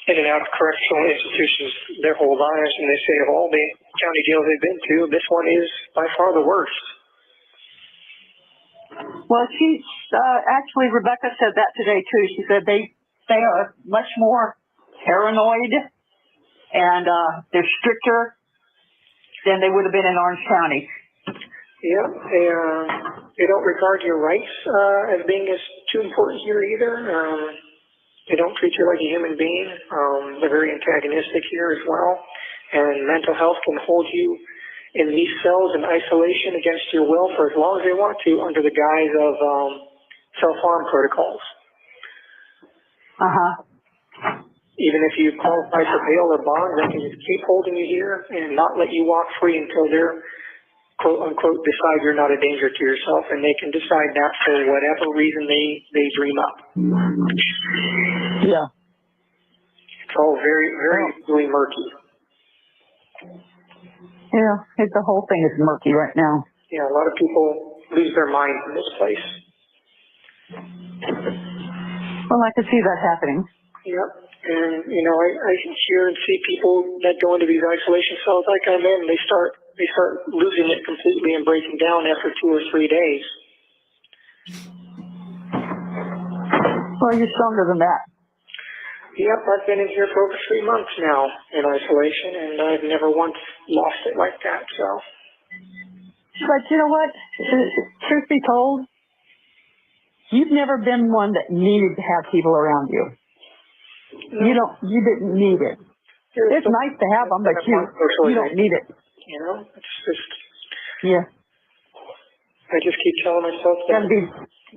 in and out of correctional institutions their whole lives, and they say of all the county jails they've been to, this one is by far the worst. Well, actually, Rebecca said that today too. She said they are much more paranoid and they're stricter than they would have been in Orange County. Yeah, they don't regard your rights as being as too important here either. They don't treat you like a human being. They're very antagonistic here as well. And mental health can hold you in these cells in isolation against your will for as long as they want to under the guise of self-harm protocols. Even if you qualify for bail or bond, they can just keep holding you here and not let you walk free until they're, quote unquote, decide you're not a danger to yourself, and they can decide that for whatever reason they dream up. Yeah. It's all very, very, really murky. Yeah, the whole thing is murky right now. Yeah, a lot of people lose their mind in this place. Well, I can see that happening. Yep. And, you know, I hear and see people that go into these isolation cells like I'm in, they start losing it completely and breaking down after 2 or 3 days. Well, you're stronger than that. Yep, I've been in here for over 3 months now in isolation, and I've never once lost it like that, so. But you know what? Truth be told, you've never been one that needed to have people around you. No. You didn't need it. It's nice to have them, but you don't need it. You know, it's just. Yeah. I just keep telling myself that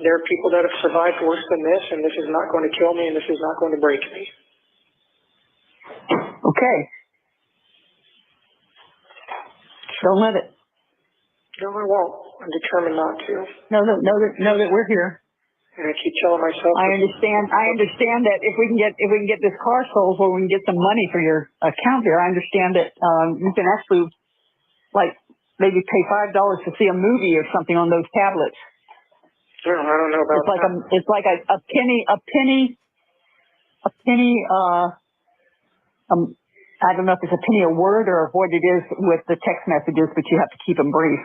there are people that have survived worse than this, and this is not going to kill me, and this is not going to break me. Okay. Don't let it. No, I won't. I'm determined not to. Know that we're here. And I keep telling myself. I understand that if we can get this car sold, where we can get some money for your account there, I understand that you can actually, like, maybe pay $5 to see a movie or something on those tablets. I don't know about that. It's like a penny. I don't know if it's a penny a word or what it is with the text messages, but you have to keep them brief.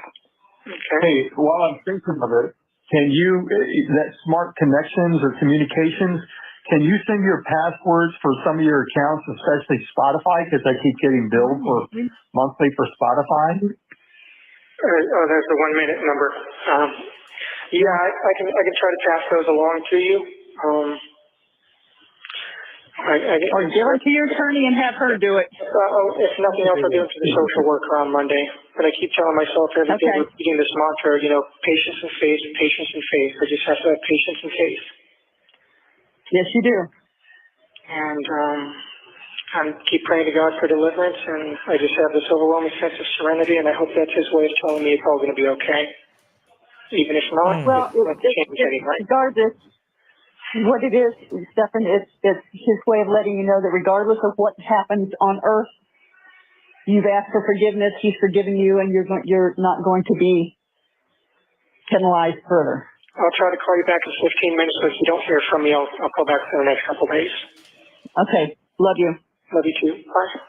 Okay. Hey, while I'm thinking of it, can you, that smart connections or communications, can you send your passwords for some of your accounts, especially Spotify, because I keep getting billed for monthly for Spotify? Oh, there's the 1 minute number. Yeah, I can try to pass those along to you. Or give it to your attorney and have her do it. If nothing else, I'll do it to the social worker on Monday. But I keep telling myself every day, repeating this mantra, you know, patience and faith, patience and faith. I just have to have patience and faith. Yes, you do. And I keep praying to God for deliverance, and I just have this overwhelming sense of serenity, and I hope that's His way of telling me it's all going to be okay. Even if not, regardless, what it is, Stephan, it's His way of letting you know that regardless of what happens on earth, you've asked for forgiveness, He's forgiven you, and you're not going to be penalized further. I'll try to call you back in 15 minutes, but if you don't hear from me, I'll call back for the next couple of days. Okay. Love you. Love you too. Bye.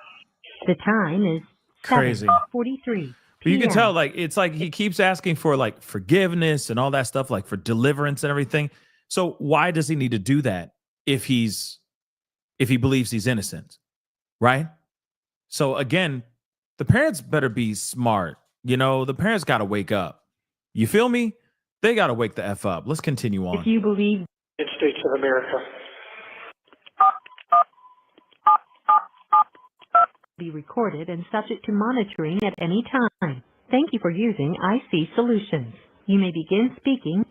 The time is crazy. 7:43. But you can tell, like, it's like he keeps asking for, like, forgiveness and all that stuff, like for deliverance and everything. So why does he need to do that if he believes he's innocent, right? So again, the parents better be smart. You know, the parents got to wake up. You feel me? They got to wake the F up. Let's continue on. If you believe United States of America. be recorded and subject to monitoring at any time. Thank you for using IC Solutions. You may begin speaking.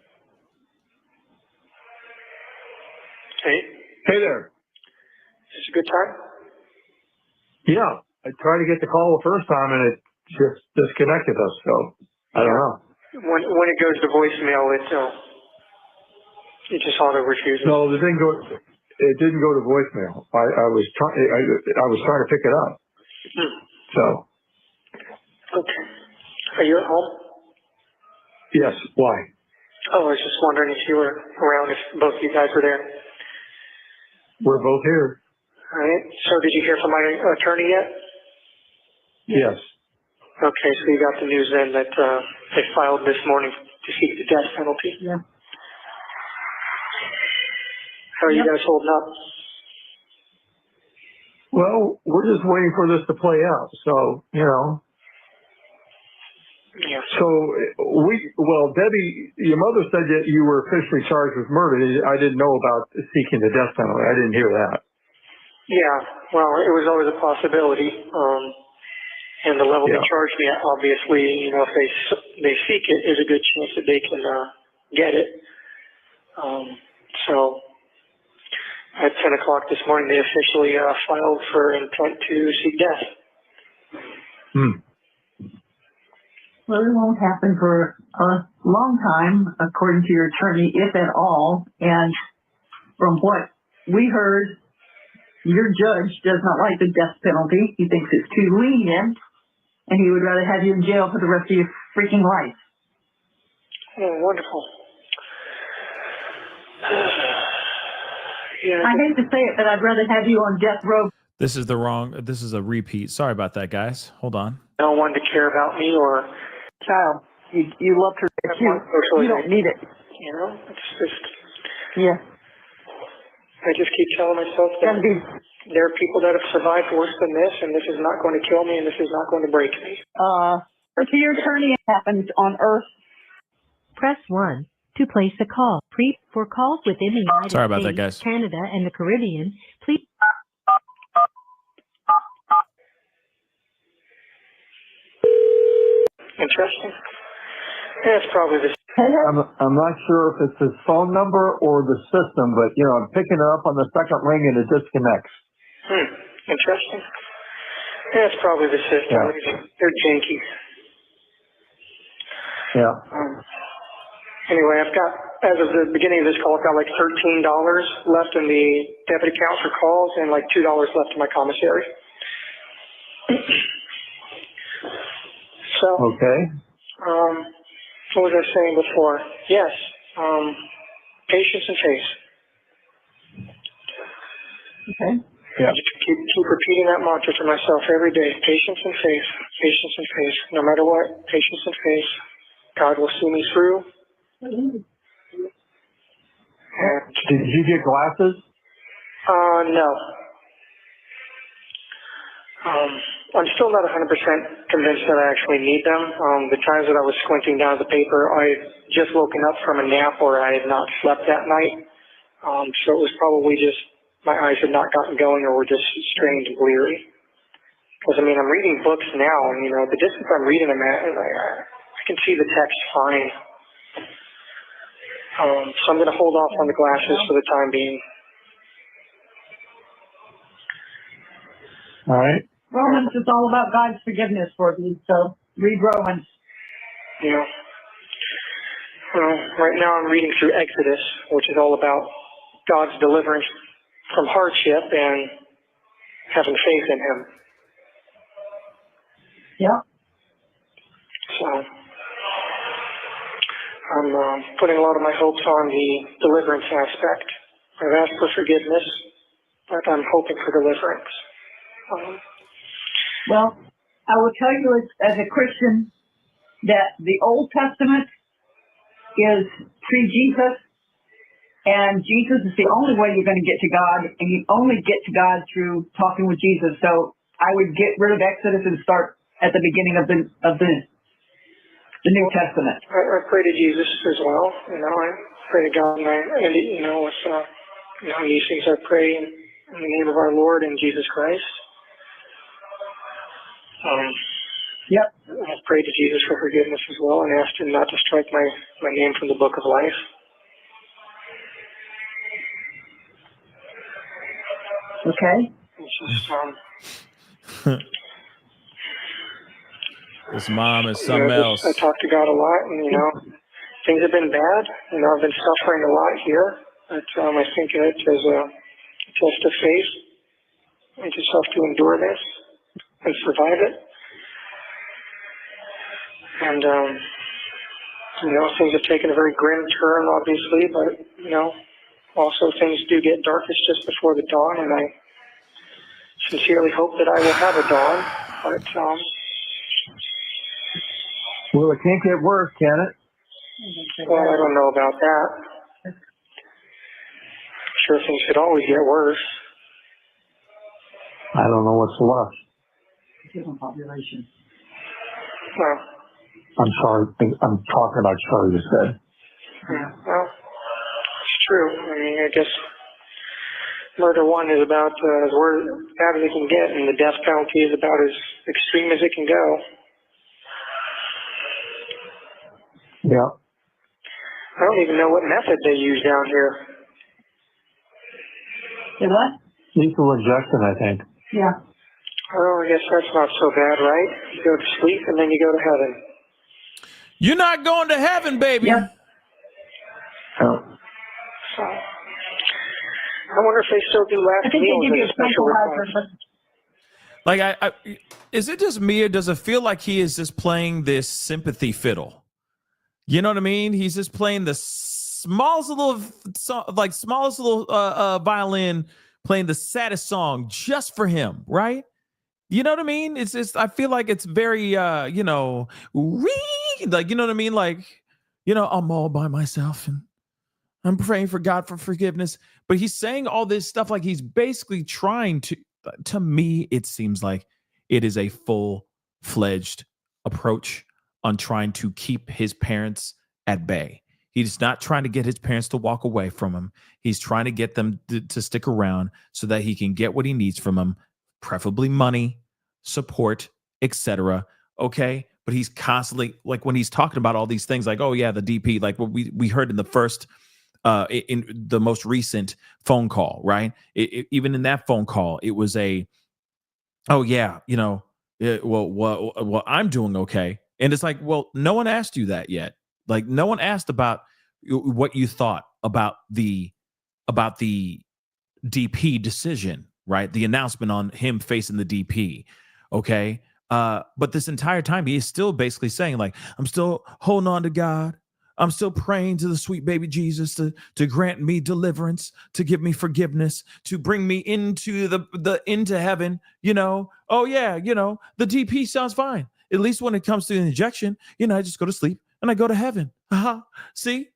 Hey there. Is this a good time? Yeah, I tried to get the call the first time and it just disconnected us, so I don't know. When it goes to voicemail, it just auto refuses. No, it didn't go to voicemail. I was trying to pick it up. So. Okay. Are you at home? Yes. Why? Oh, I was just wondering if you were around, if both of you guys were there. We're both here. All right. So did you hear from my attorney yet? Yes. Okay, so you got the news then that they filed this morning to seek the death penalty. Yeah. How are you guys holding up? Well, we're just waiting for this to play out. So, you know. Yeah. So Debbie, your mother said that you were officially charged with murder. I didn't know about seeking the death penalty. I didn't hear that. Yeah. Well, it was always a possibility. And the level Yeah. they charge me at, obviously, you know, if they seek it, is a good chance that they can get it. So at 10 o'clock this morning, they officially filed for intent to seek death. Well, it won't happen for a long time, according to your attorney, if at all. And from what we heard, your judge does not like the death penalty. He thinks it's too lenient, and he would rather have you in jail for the rest of your freaking life. Oh, wonderful. Yeah, I hate to say it, but I'd rather have you on death row. This is a repeat. Sorry about that, guys. Hold on. no one to care about me or Child, you loved her. You don't need it. You know, it's just, Yeah. I just keep telling myself that there are people that have survived worse than this, and this is not going to kill me, and this is not going to break me. To your attorney, it happens on Earth. Press 1 to place a call. For calls within the United Sorry about that, States, guys. Canada, and the Caribbean, please. Interesting. Yeah, it's probably the I'm not sure if it's his phone number or the system, but you know, I'm picking it up on the second ring and it disconnects. Interesting. Yeah, it's probably the system. Yeah. They're janky. Yeah. Anyway, I've got, as of the beginning of this call, I've got like $13 left in the debit account for calls and like $2 left in my commissary. So, Okay. what was I saying before? Yes, patience and faith. Okay. Yeah. Just keep repeating that mantra to myself every day. Patience and faith. Patience and faith. No matter what, patience and faith. God will see me through. And, Did you get glasses? no. I'm still not 100% convinced that I actually need them. The times that I was squinting down at the paper, I had just woken up from a nap or I had not slept that night. So it was probably just my eyes had not gotten going or were just strained and bleary. Because, I mean, I'm reading books now, and, you know, the distance I'm reading them at, and I can see the text fine. So I'm going to hold off on the glasses for the time being. All right. Romans is all about God's forgiveness for you, so read Romans. Yeah. Well, right now I'm reading through Exodus, which is all about God's deliverance from hardship and having faith in Him. Yeah. So I'm putting a lot of my hopes on the deliverance aspect. I've asked for forgiveness, but I'm hoping for deliverance. Well, I will tell you as a Christian that the Old Testament is pre-Jesus, and Jesus is the only way you're going to get to God, and you only get to God through talking with Jesus. So I would get rid of Exodus and start at the beginning of the New Testament. I pray to Jesus as well. You know, I pray to God, and I end it, you know, with these things I pray in the name of our Lord and Jesus Christ. Yep. I've prayed to Jesus for forgiveness as well and asked Him not to strike my name from the book of life. Okay. It's just, This mom is something else. I talk to God a lot, and, you know, things have been bad. You know, I've been suffering a lot here, but I think of it as a test of faith. I just have to endure this and survive it. And, you know, things have taken a very grim turn, obviously, but, you know, also things do get darkest just before the dawn, and I sincerely hope that I will have a dawn, but, Well, it can't get worse, can it? well, I don't know about that. I'm sure things could always get worse. I don't know what's left. Population. Well, I'm sorry. I'm talking about Charlie, you said. yeah, well, it's true. I mean, I guess murder one is about as bad as it can get, and the death penalty is about as extreme as it can go. Yeah. I don't even know what method they use down here. Say what? Lethal injection, I think. Yeah. Oh, I guess that's not so bad, right? You go to sleep and then you go to heaven. You're not going to heaven, baby. Yep. Oh. So, I wonder if they still do I last think they meals give you as a a special tranquilizer, request. but Like, is it just me, or does it feel like he is just playing this sympathy fiddle? You know what I mean? He's just playing the smallest little violin, playing the saddest song just for him, right? You know what I mean? It's just, I feel like it's very, like, you know what I mean? Like, I'm all by myself and I'm praying for God for forgiveness. But he's saying all this stuff like he's basically trying to me, it seems like it is a full-fledged approach on trying to keep his parents at bay. He's not trying to get his parents to walk away from him. He's trying to get them to stick around so that he can get what he needs from them, preferably money, support, etc. Okay? But he's constantly, like, when he's talking about all these things, like, oh yeah, the DP, like what we heard in the first in the most recent phone call, right? Even in that phone call, it was oh yeah, well, I'm doing okay. And it's like, well, no one asked you that yet. Like, no one asked about what you thought about the DP decision, right? The announcement on him facing the DP. Okay. But this entire time, he is still basically saying, like, I'm still holding on to God. I'm still praying to the sweet baby Jesus to grant me deliverance, to give me forgiveness, to bring me into into heaven. Oh yeah, the DP sounds fine. At least when it comes to the injection, I just go to sleep and I go to heaven. See,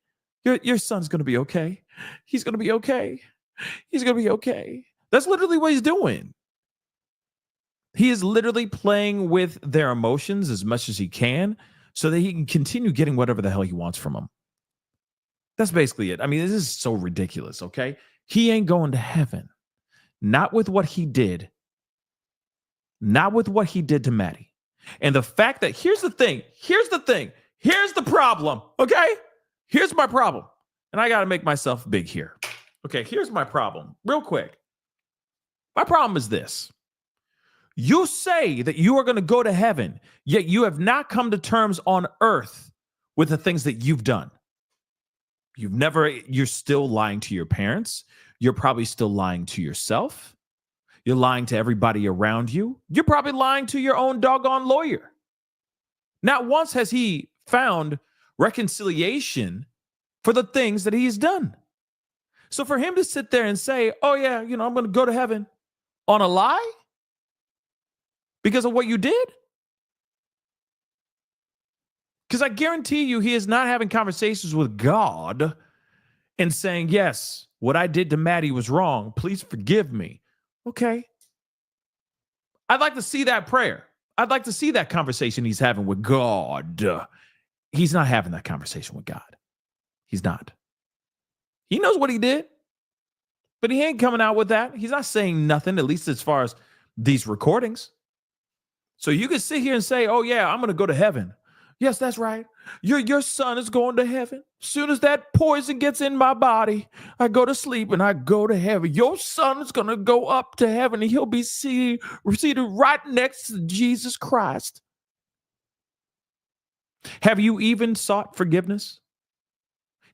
your son's gonna be okay. He's gonna be okay. He's gonna be okay. That's literally what he's doing. He is literally playing with their emotions as much as he can, so that he can continue getting whatever the hell he wants from them. That's basically it. I mean, this is so ridiculous, okay? He ain't going to heaven. Not with what he did. Not with what he did to Maddie. And the fact that, here's the problem, okay? Here's my problem. And I got to make myself big here. Okay, here's my problem, real quick. My problem is this. You say that you are going to go to heaven, yet you have not come to terms on earth with the things that you've done. You're still lying to your parents. You're probably still lying to yourself. You're lying to everybody around you. You're probably lying to your own doggone lawyer. Not once has he found reconciliation for the things that he's done. So for him to sit there and say, oh yeah, I'm going to go to heaven on a lie, because of what you did? Because I guarantee you, he is not having conversations with God and saying, yes, what I did to Maddie was wrong. Please forgive me. Okay. I'd like to see that prayer. I'd like to see that conversation he's having with God. He's not having that conversation with God. He's not. He knows what he did, but he ain't coming out with that. He's not saying nothing, at least as far as these recordings. So you can sit here and say, oh yeah, I'm going to go to heaven. Yes, that's right. Your son is going to heaven. As soon as that poison gets in my body, I go to sleep and I go to heaven. Your son is going to go up to heaven and he'll be seated right next to Jesus Christ. Have you even sought forgiveness?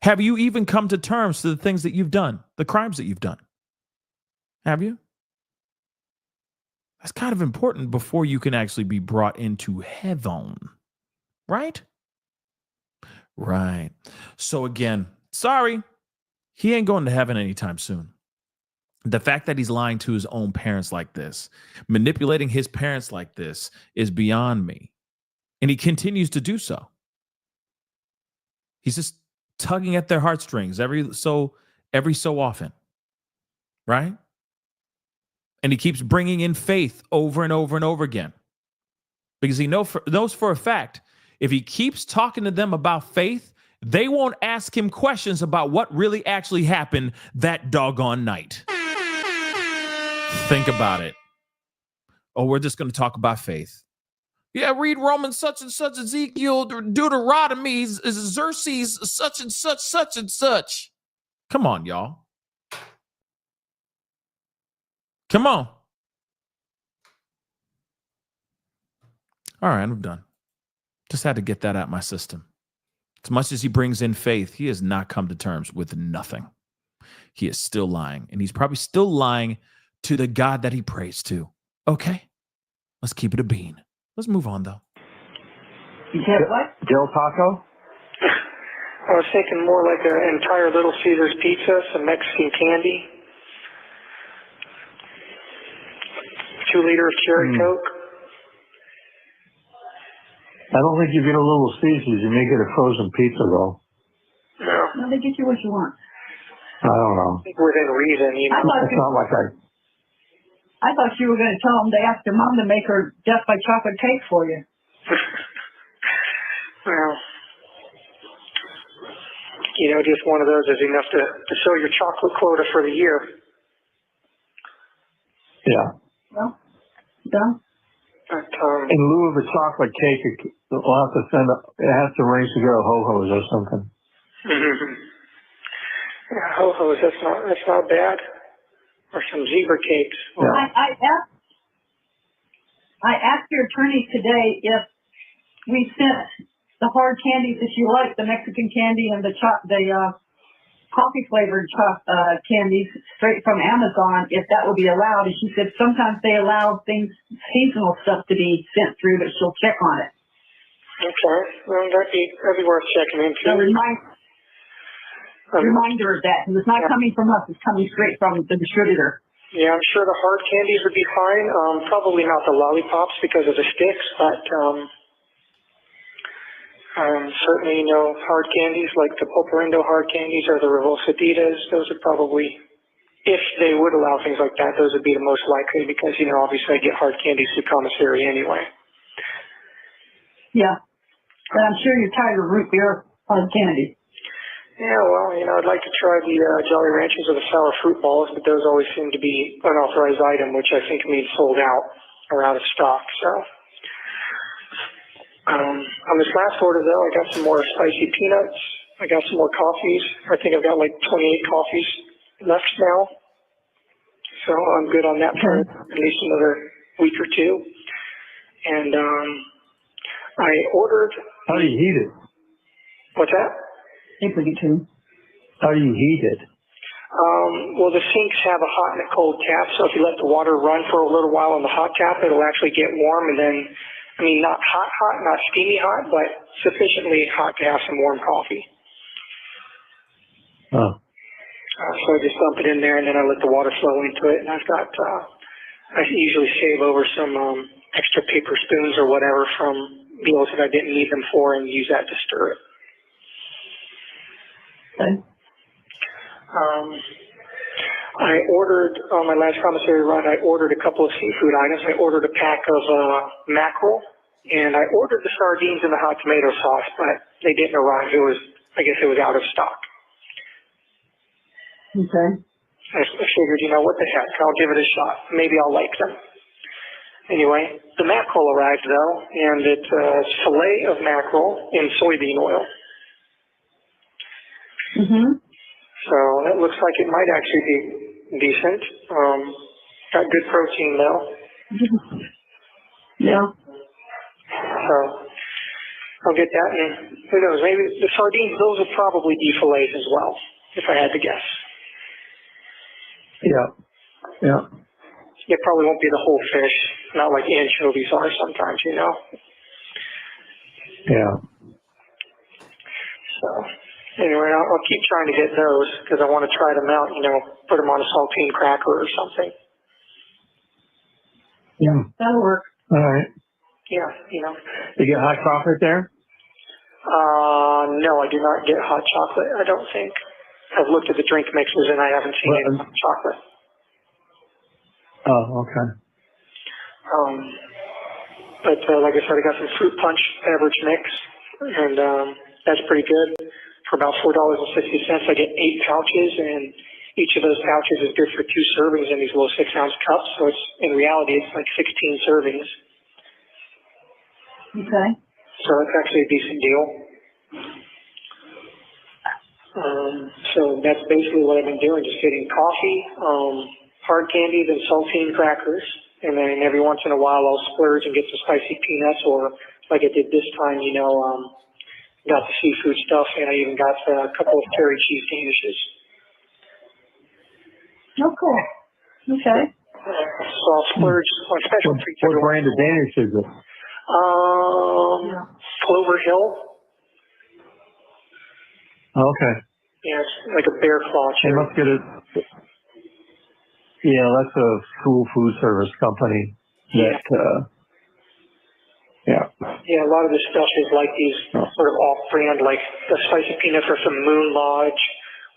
Have you even come to terms to the things that you've done, the crimes that you've done? Have you? That's kind of important before you can actually be brought into heaven, right? Right. So again, sorry, he ain't going to heaven anytime soon. The fact that he's lying to his own parents like this, manipulating his parents like this, is beyond me. And he continues to do so. He's just tugging at their heartstrings every so often, right? And he keeps bringing in faith over and over and over again. Because he knows for a fact, if he keeps talking to them about faith, they won't ask him questions about what really actually happened that doggone night. Think about it. Oh, we're just going to talk about faith. Yeah, read Romans such and such, Ezekiel, Deuteronomy, Xerxes, such and such, such and such. Come on, y'all. Come on. All right, I'm done. Just had to get that out of my system. As much as he brings in faith, he has not come to terms with nothing. He is still lying, and he's probably still lying to the God that he prays to. Okay, let's keep it a bean. Let's move on, though. You said what? Del Taco? I was thinking more like an entire Little Caesars pizza, some Mexican candy, 2 liter of cherry Coke. I don't think you get a Little Caesars. You may get a frozen pizza, though. No, No, they get you what you want. I don't know. within reason, you know. It's not like I thought you were going to tell them they asked their mom to make her death by chocolate cake for you. Well, you know, just one of those is enough to fill your chocolate quota for the year. Yeah. Well, done. But, In lieu of a chocolate cake, we'll have to it has to arrange to go to Ho-Ho's or something. yeah, ho-hos, that's not bad. Or some zebra cakes. Yeah. I asked your attorney today if we sent the hard candies that you like, the Mexican candy and the coffee flavored candies straight from Amazon, if that would be allowed. And she said sometimes they allow things, seasonal stuff to be sent through, but she'll check on it. Okay, well, that'd be worth checking into. So reminder of that, because it's not coming from us, it's coming straight from the distributor. Yeah, I'm sure the hard candies would be fine. Probably not the lollipops because of the sticks, but certainly, you know, hard candies like the Pulparindo hard candies or the Revolsaditas, those would probably, if they would allow things like that, those would be the most likely because, you know, obviously I get hard candies through commissary anyway. Yeah, but I'm sure you're tired of root beer hard candy. Yeah, well, you know, I'd like to try the Jolly Ranchers or the sour fruit balls, but those always seem to be unauthorized item, which I think means sold out or out of stock, so. On this last order, though, I got some more spicy peanuts. I got some more coffees. I think I've got like 28 coffees left now. So I'm good on that for at least another week or two. And I ordered... How do you heat it? What's that? I think we do too. How do you heat it? Well, the sinks have a hot and a cold tap, so if you let the water run for a little while on the hot tap, it'll actually get warm and then... I mean, not hot, not steamy hot, but sufficiently hot to have some warm coffee. Oh. So I just dump it in there, and then I let the water flow into it. And I've got, I usually save over some extra paper spoons or whatever from meals that I didn't need them for and use that to stir it. Okay. I ordered, on my last commissary run, I ordered a couple of seafood items. I ordered a pack of mackerel, and I ordered the sardines and the hot tomato sauce, but they didn't arrive. I guess it was out of stock. Okay. I figured, you know, what the heck, I'll give it a shot. Maybe I'll like them. Anyway, the mackerel arrived, though, and it's a fillet of mackerel in soybean oil. Mm-hmm. So that looks like it might actually be decent. Got good protein though. Yeah. So I'll get that, and who knows, maybe the sardines, those would probably be fillets as well, if I had to guess. Yeah. Yeah. It probably won't be the whole fish, not like anchovies are sometimes, you know. Yeah. So anyway, I'll keep trying to get those because I want to try them out, you know, put them on a saltine cracker or something. Yeah. That'll work. All right. Yeah, you know. You get hot chocolate there? No, I do not get hot chocolate, I don't think. I've looked at the drink mixes and I haven't seen any hot chocolate. Oh, okay. But like I said, I got some fruit punch beverage mix, and that's pretty good. For about $4.60, I get 8 pouches, and each of those pouches is good for 2 servings in these little 6-ounce cups. So it's, in reality, it's like 16 servings. Okay. So it's actually a decent deal. So that's basically what I've been doing, just getting coffee, hard candies, and saltine crackers. And then every once in a while I'll splurge and get some spicy peanuts, or like I did this time, got the seafood stuff, and I even got a couple of curry cheese danishes. Oh, cool. Okay. So I'll splurge on special treats. What brand of Danish is it? Clover Hill. Okay. Yeah, it's like a bear claw They cherry. must get it. Yeah, that's a school food service company. Yeah. Yeah, a lot of this stuff is like these sort of off-brand, like the spicy peanuts are from Moon Lodge.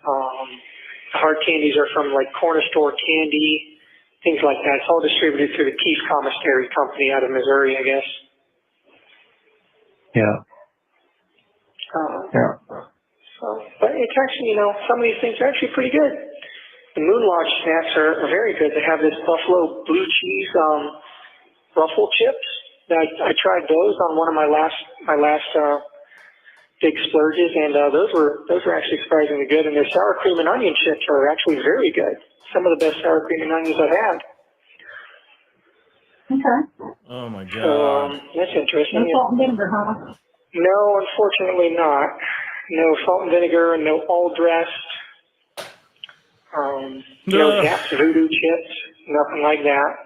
The hard candies are from like Corner Store Candy, things like that. It's all distributed through the Keith Commissary Company out of Missouri, I guess. Yeah. Yeah. So, but it's actually, some of these things are actually pretty good. The Moon Lodge snacks are very good. They have this buffalo blue cheese ruffle chips. I tried those on one of my last big splurges, and those were actually surprisingly good. And their sour cream and onion chips are actually very good. Some of the best sour cream and onions I've had. Okay. Oh my So God. that's interesting. No salt and vinegar, huh? No, unfortunately not. No salt and vinegar, and no all dressed. No Zapp's voodoo chips, nothing like that.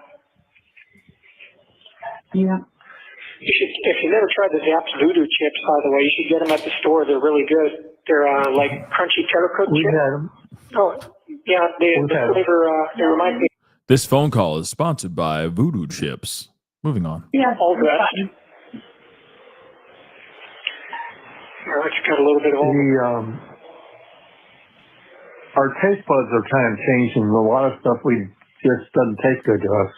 Yeah. You should, if you never tried the Zapp's voodoo chips, by the way, you should get them at the store. They're really good. They're like crunchy kettle cooked We've chips. had them. Oh, yeah, the flavor, they remind me. This phone call is sponsored by Voodoo Chips. Moving on. Yeah. All dressed. It's got a little bit of all. Our taste buds are kind of changing. A lot of stuff just doesn't taste good to us.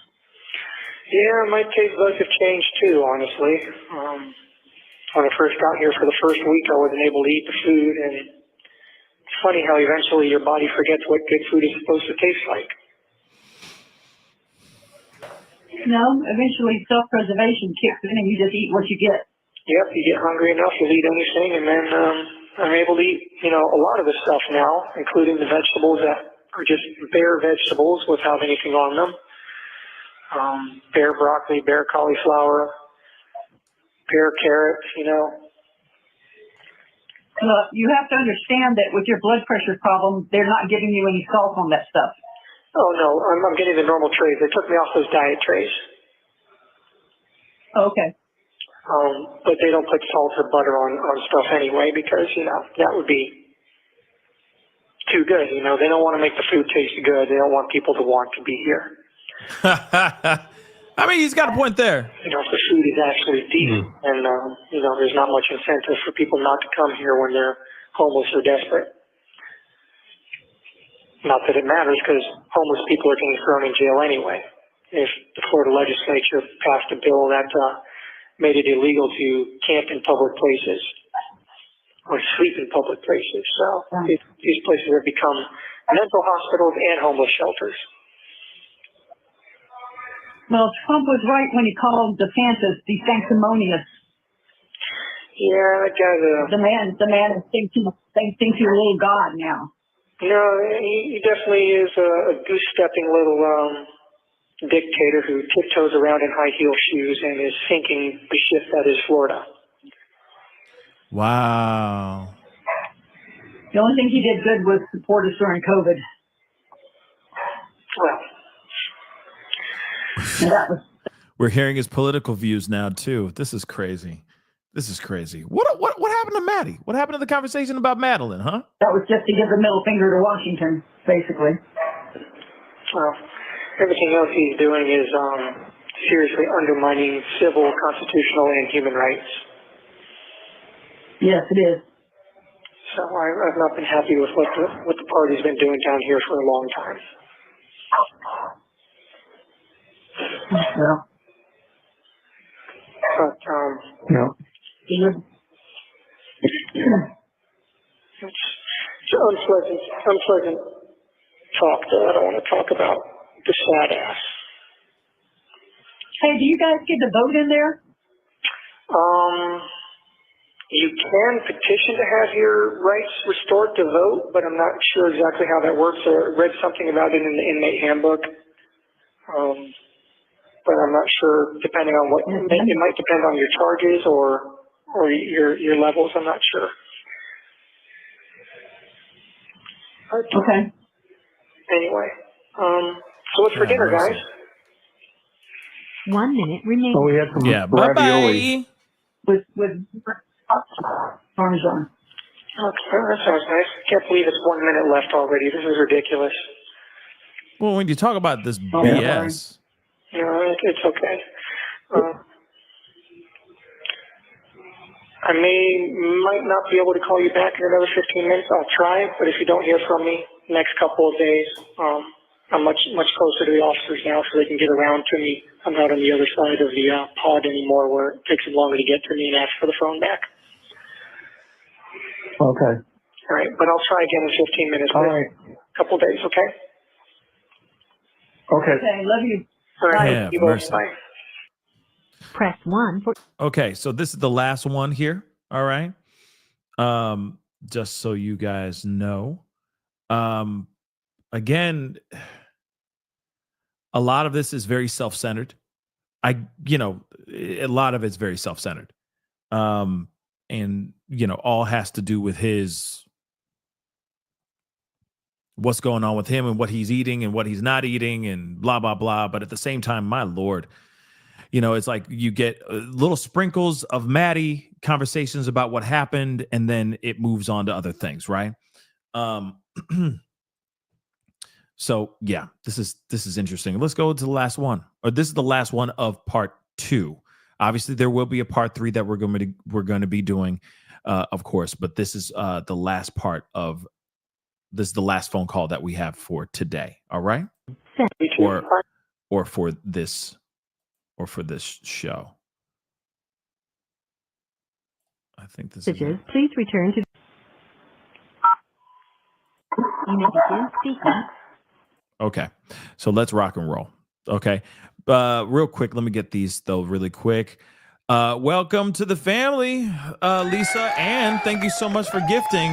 Yeah, my taste buds have changed too, honestly. When I first got here for the first week, I wasn't able to eat the food, and it's funny how eventually your body forgets what good food is supposed to taste like. No, eventually self-preservation kicks in and you just eat what you get. Yep, you get hungry enough, you'll eat anything, and then I'm able to eat, a lot of the stuff now, including the vegetables that are just bare vegetables without anything on them. Bare broccoli, bare cauliflower, bare carrots, You have to understand that with your blood pressure problem, they're not giving you any salt on that stuff. Oh, no, I'm getting the normal trays. They took me off those diet trays. Okay. But they don't put salt or butter on stuff anyway because, that would be too good. They don't want to make the food taste good. They don't want people to want to be here. I mean, he's got a point there. If the food is actually decent and, there's not much incentive for people not to come here when they're homeless or desperate. Not that it matters because homeless people are getting thrown in jail anyway. If the Florida legislature passed a bill that made it illegal to camp in public places or sleep in public places. So these places have become mental hospitals and homeless shelters. Well, Trump was right when he called DeSantis the sanctimonious. Yeah, that guy's the man thinks he's a little god now. No, he definitely is a goose-stepping little dictator who tiptoes around in high-heel shoes and is sinking the ship that is Florida. Wow. The only thing he did good was support us during COVID. Well, we're hearing his political views now too. This is crazy. What happened to Maddie? What happened to the conversation about Madeline, huh? That was just to give the middle finger to Washington, basically. Well, everything else he's doing is seriously undermining civil, constitutional, and human rights. Yes, it is. So I've not been happy with what the party's been doing down here for a long time. Well. But no. It's unpleasant. I don't want to talk about the sad ass. Hey, do you guys get to vote in there? You can petition to have your rights restored to vote, but I'm not sure exactly how that works. I read something about it in the inmate handbook, but I'm not sure. Depending on what it might depend on your charges or your levels. I'm not sure. Okay. Anyway, so what's for dinner, guys? 1 minute remaining. Oh, we had some Yeah. ravioli. Bye-bye. With Parmesan. Okay, that sounds nice. I can't believe it's 1 minute left already. This is ridiculous. Well, when you talk about this BS. No, it's okay. I might not be able to call you back in another 15 minutes. I'll try, but if you don't hear from me next couple of days, I'm much closer to the officers now, so they can get around to me. I'm not on the other side of the pod anymore, where it takes them longer to get to me and ask for the phone back. Okay. All right, but I'll try again in 15 minutes. All right. A couple days, okay? Okay. Okay, love you. All right. Have You both. mercy. Bye. Press 1 for Okay, so this is the last one here. All right. Just so you guys know. Again, a lot of this is very self-centered. A lot of it's very self-centered. And all has to do with what's going on with him and what he's eating and what he's not eating and blah, blah, blah. But at the same time, my Lord, it's like you get little sprinkles of Maddie conversations about what happened, and then it moves on to other things, right? So yeah, this is interesting. Let's go to the last one, or this is the last one of part 2. Obviously, there will be a part 3 that we're going to be doing, of course. But this is the last part of this. Is the last phone call that we have for today. All right, or for this show. I think this is messages. it. Please return to. You may begin speaking. Okay, so let's rock and roll. Okay, real quick, let me get these though really quick. Welcome to the family, Lisa, and thank you so much for gifting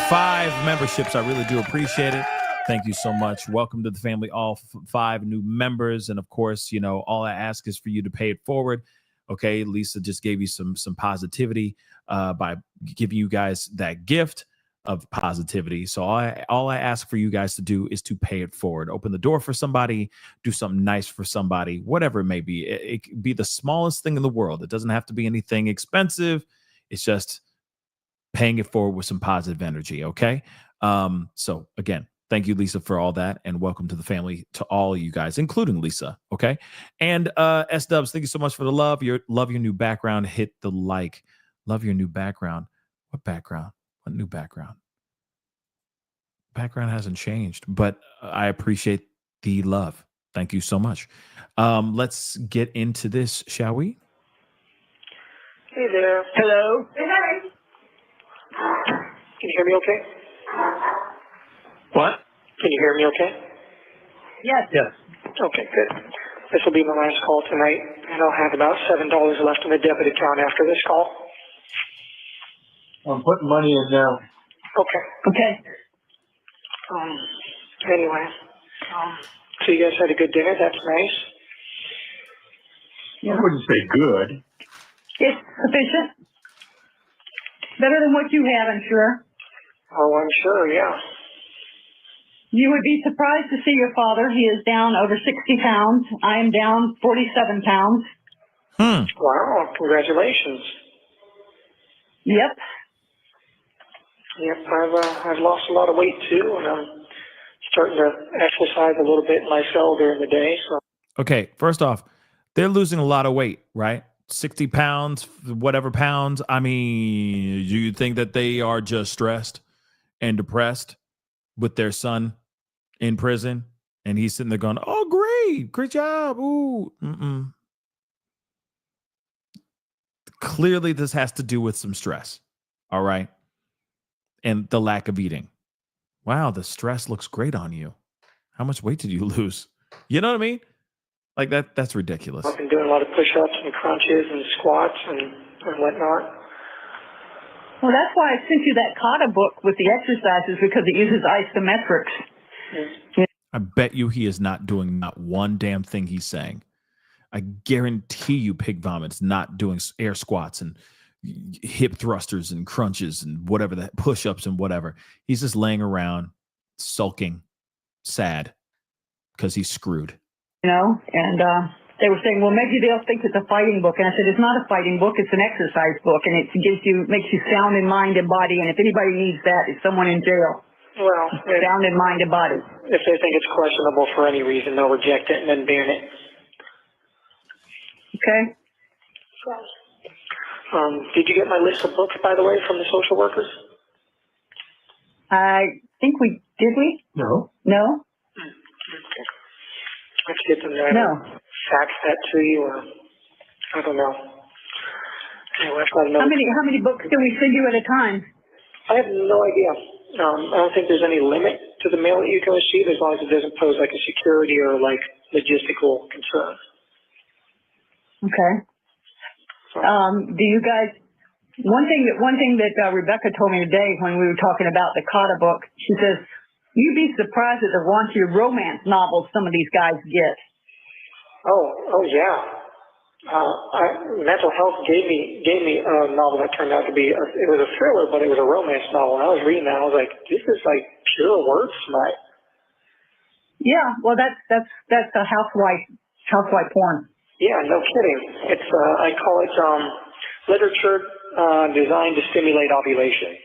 5 memberships. I really do appreciate it. Thank you so much. Welcome to the family, all 5 new members, and of course, all I ask is for you to pay it forward. Okay, Lisa just gave you some positivity by giving you guys that gift of positivity. So all I ask for you guys to do is to pay it forward. Open the door for somebody, do something nice for somebody, whatever it may be. It could be the smallest thing in the world. It doesn't have to be anything expensive. It's just paying it forward with some positive energy, okay? So again, thank you, Lisa, for all that, and welcome to the family to all of you guys, including Lisa, okay? And S-Dubs, thank you so much for the love. Love your new background. Hit the like. Love your new background. What background? What new background? Background hasn't changed, but I appreciate the love. Thank you so much. Let's get into this, shall we? Hey there. Hello. Can you hear me okay? What? Can you hear me okay? Yes. Yes. Okay, good. This will be my last call tonight, and I'll have about $7 left in the debit account after this call. I'm putting money in now. Okay. Okay. Anyway, so you guys had a good dinner. That's nice. I wouldn't say good. It's sufficient. Better than what you had, I'm sure. Oh, I'm sure, yeah. You would be surprised to see your father. He is down over 60 pounds. I am down 47 pounds. Wow, congratulations. Yep. Yep, I've lost a lot of weight too, and I'm starting to exercise a little bit myself during the day. So Okay, first off, they're losing a lot of weight, right? 60 pounds, whatever pounds. I mean, do you think that they are just stressed and depressed with their son in prison? And he's sitting there going, oh, great job. Ooh, Clearly, this has to do with some stress, all right? And the lack of eating. wow, the stress looks great on you. How much weight did you lose? You know what I mean? Like that's ridiculous. I've been doing a lot of push-ups and crunches and squats and whatnot. Well, that's why I sent you that Kata book with the exercises, because it uses isometrics. I bet you he is not doing not one damn thing he's saying. I guarantee you Pig Vomit's not doing air squats and hip thrusters and crunches and whatever, that push-ups and whatever. He's just laying around sulking, sad, because he's screwed. You know, and they were saying, well, maybe they'll think it's a fighting book. And I said, it's not a fighting book. It's an exercise book, and it makes you sound in mind and body. And if anybody needs that, it's someone in jail. Well, sound in mind and body. If they think it's questionable for any reason, they'll reject it and then ban it. Okay. Did you get my list of books, by the way, from the social workers? I think we did. We? No. No. Okay. Let's get them there. No. Fax that to you, or I don't know. Anyway, I've got another. How many books can we send you at a time? I have no idea. I don't think there's any limit to the mail that you can receive, as long as it doesn't pose like a security or like logistical concern. Okay. Do you guys? One thing that Rebecca told me today when we were talking about the Kata book, she says, "You'd be surprised at the raunchy romance novels some of these guys get." Oh yeah. Mental Health gave me a novel that turned out to be it was a thriller, but it was a romance novel. And I was reading that, I was like, this is like pure word smut. Yeah, well, that's a housewife porn. Yeah, no kidding. It's I call it literature designed to stimulate ovulation.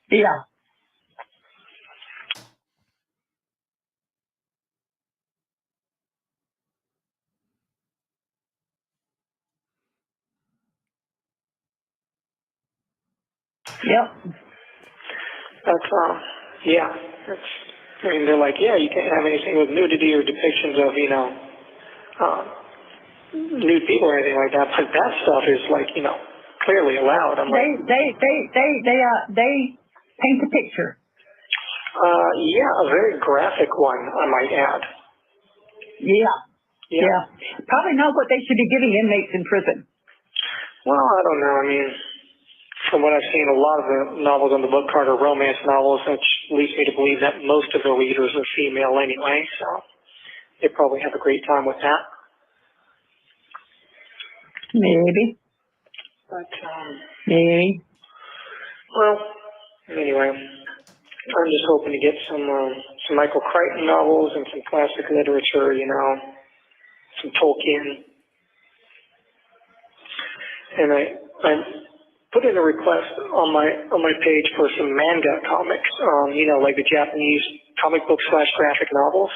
Yeah. Yep. That's yeah. I mean, they're like, yeah, you can't have anything with nudity or depictions of, nude people or anything like that. But that stuff is like, clearly allowed. They paint a picture. Yeah, a very graphic one, I might add. Yeah. Probably not what they should be giving inmates in prison. Well, I don't know. I mean, from what I've seen, a lot of the novels on the book card are romance novels, which leads me to believe that most of the readers are female anyway, so they probably have a great time with that. Maybe. But, maybe. Well, anyway, I'm just hoping to get some Michael Crichton novels and some classic literature, some Tolkien. And I put in a request on my page for some manga comics, like the Japanese comic book / graphic novels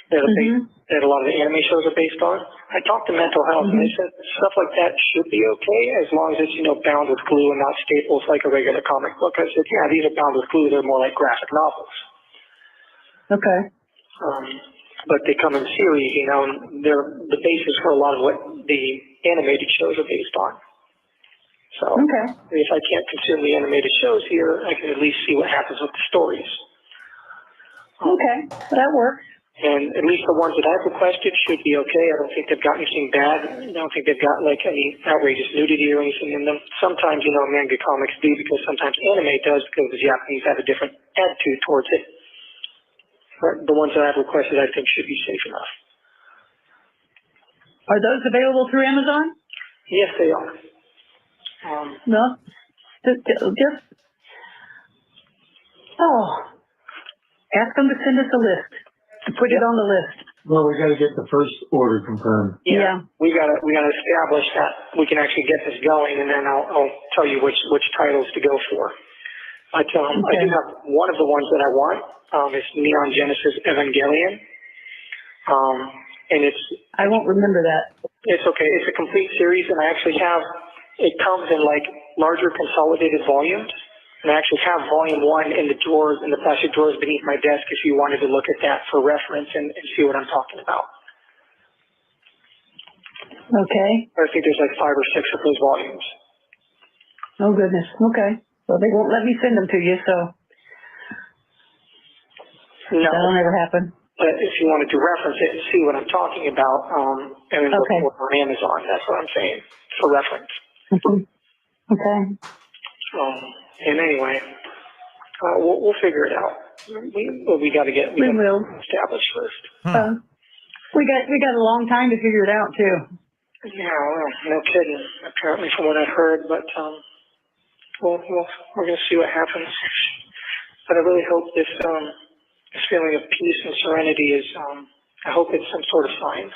that a lot of the anime shows are based on. I talked to Mental Health, and they said stuff like that should be okay as long as it's, bound with glue and not staples like a regular comic book. I said, yeah, these are bound with glue. They're more like graphic novels. Okay. But they come in series, and they're the basis for a lot of what the animated shows are based on. So if I can't consume the animated shows here, I can at least see what happens with the stories. Okay, that works. And at least the ones that I've requested should be okay. I don't think they've got anything bad. I don't think they've got like any outrageous nudity or anything in them. Sometimes, manga comics do, because sometimes anime does, because the Japanese have a different attitude towards it. But the ones that I've requested, I think, should be safe enough. Are those available through Amazon? Yes, they are. No, just ask them to send us a list. To put it on the list. Well, we got to get the first order confirmed. Yeah. We gotta establish that we can actually get this going, and then I'll tell you which titles to go for. But I do have one of the ones that I want. It's Neon Genesis Evangelion. And I won't remember that. It's okay. It's a complete series, and I actually have. It comes in like larger consolidated volumes. And I actually have volume 1 in the drawers, in the plastic drawers beneath my desk, if you wanted to look at that for reference and see what I'm talking about. Okay. I think there's like 5 or 6 of those volumes. Oh, goodness. Okay. So they won't let me send them to you, so No, that'll never happen. but if you wanted to reference it and see what I'm talking about, and then look Okay. for it on Amazon, that's what I'm saying, for reference. Okay. And anyway, we'll figure it out. We got to get We will. established first. We got a long time to figure it out too. Yeah, well, no kidding. Apparently, from what I've heard, but we're going to see what happens. But I really hope this feeling of peace and serenity is. I hope it's some sort of sign.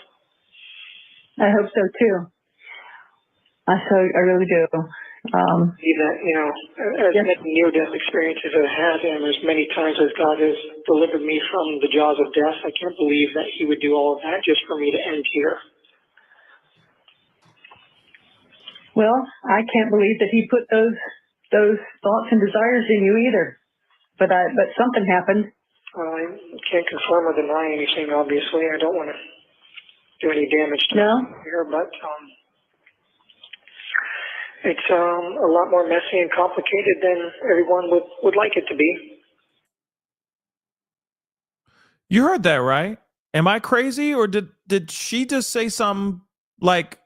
I hope so too. I really do. Even, as Yes. many near-death experiences I've had, and as many times as God has delivered me from the jaws of death, I can't believe that He would do all of that just for me to end here. Well, I can't believe that He put those thoughts and desires in you either. But something happened. I can't confirm or deny anything, obviously. I don't want to do any damage to here, but it's a lot more messy and complicated than everyone would like it to be. You heard that, right? Am I crazy, or did she just say something like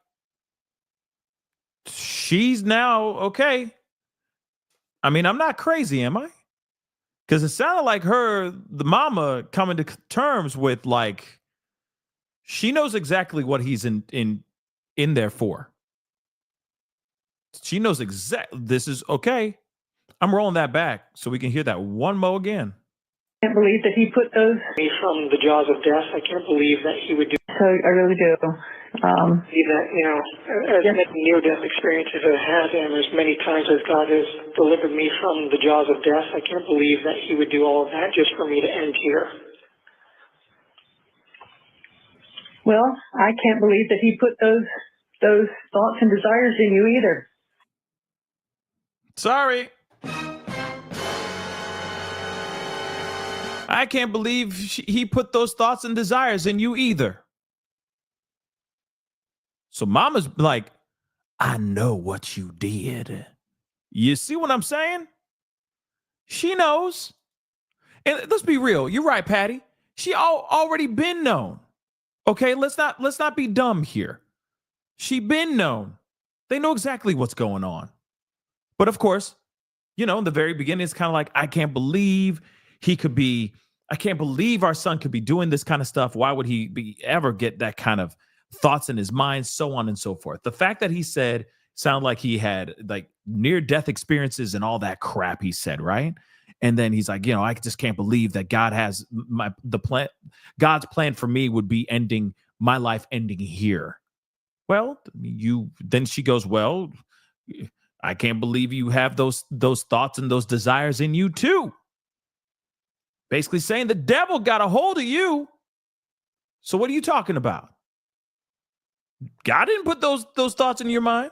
she's now okay? I mean, I'm not crazy, am I? Because it sounded like the mama, coming to terms with, like, she knows exactly what he's in there for. She knows this is okay. I'm rolling that back so we can hear that one more again. I can't believe that He put those Me from the jaws of death, I can't believe that He would do. So I really do. Even, as Yes. many near-death experiences I've had, and as many times as God has delivered me from the jaws of death, I can't believe that He would do all of that just for me to end here. Well, I can't believe that He put those thoughts and desires in you either. Sorry. I can't believe he put those thoughts and desires in you either. So mama's like, I know what you did. You see what I'm saying? She knows. And let's be real. You're right, Patty. She already been known. Okay, let's not be dumb here. She been known. They know exactly what's going on. But of course, in the very beginning, it's kind of like, I can't believe our son could be doing this kind of stuff. Why would he ever get that kind of thoughts in his mind, so on and so forth. The fact that he sounded like he had like near-death experiences and all that crap he said, right? And then he's like, I just can't believe that God has God's plan for me would be my life ending here. Well, then she goes, well, I can't believe you have those thoughts and those desires in you too. Basically saying the devil got a hold of you. So what are you talking about? God didn't put those thoughts in your mind.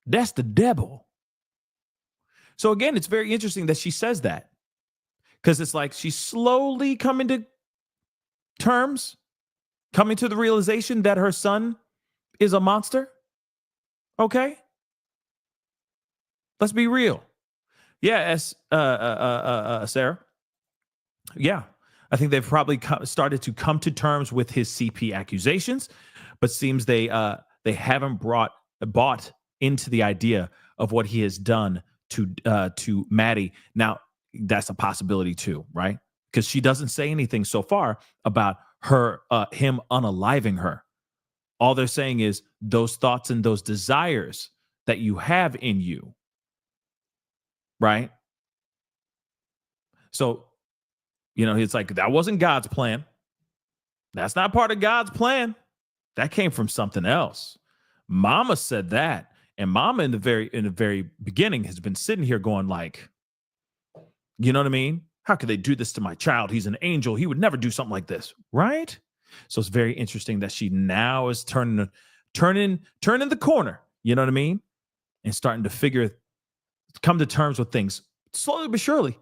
That's the devil. So again, it's very interesting that she says that, because it's like she's slowly coming to terms, coming to the realization that her son is a monster. Okay? Let's be real. Yeah, Sarah. Yeah, I think they've probably started to come to terms with his CP accusations, but seems they haven't bought into the idea of what he has done to Maddie. Now, that's a possibility too, right? Because she doesn't say anything so far about him unaliving her. All they're saying is those thoughts and those desires that you have in you, right? So, it's like, that wasn't God's plan. That's not part of God's plan. That came from something else. Mama said that. And Mama in the very beginning has been sitting here going like, you know what I mean? How could they do this to my child? He's an angel. He would never do something like this, right? So it's very interesting that she now is turning the corner, you know what I mean? And starting to come to terms with things slowly but surely.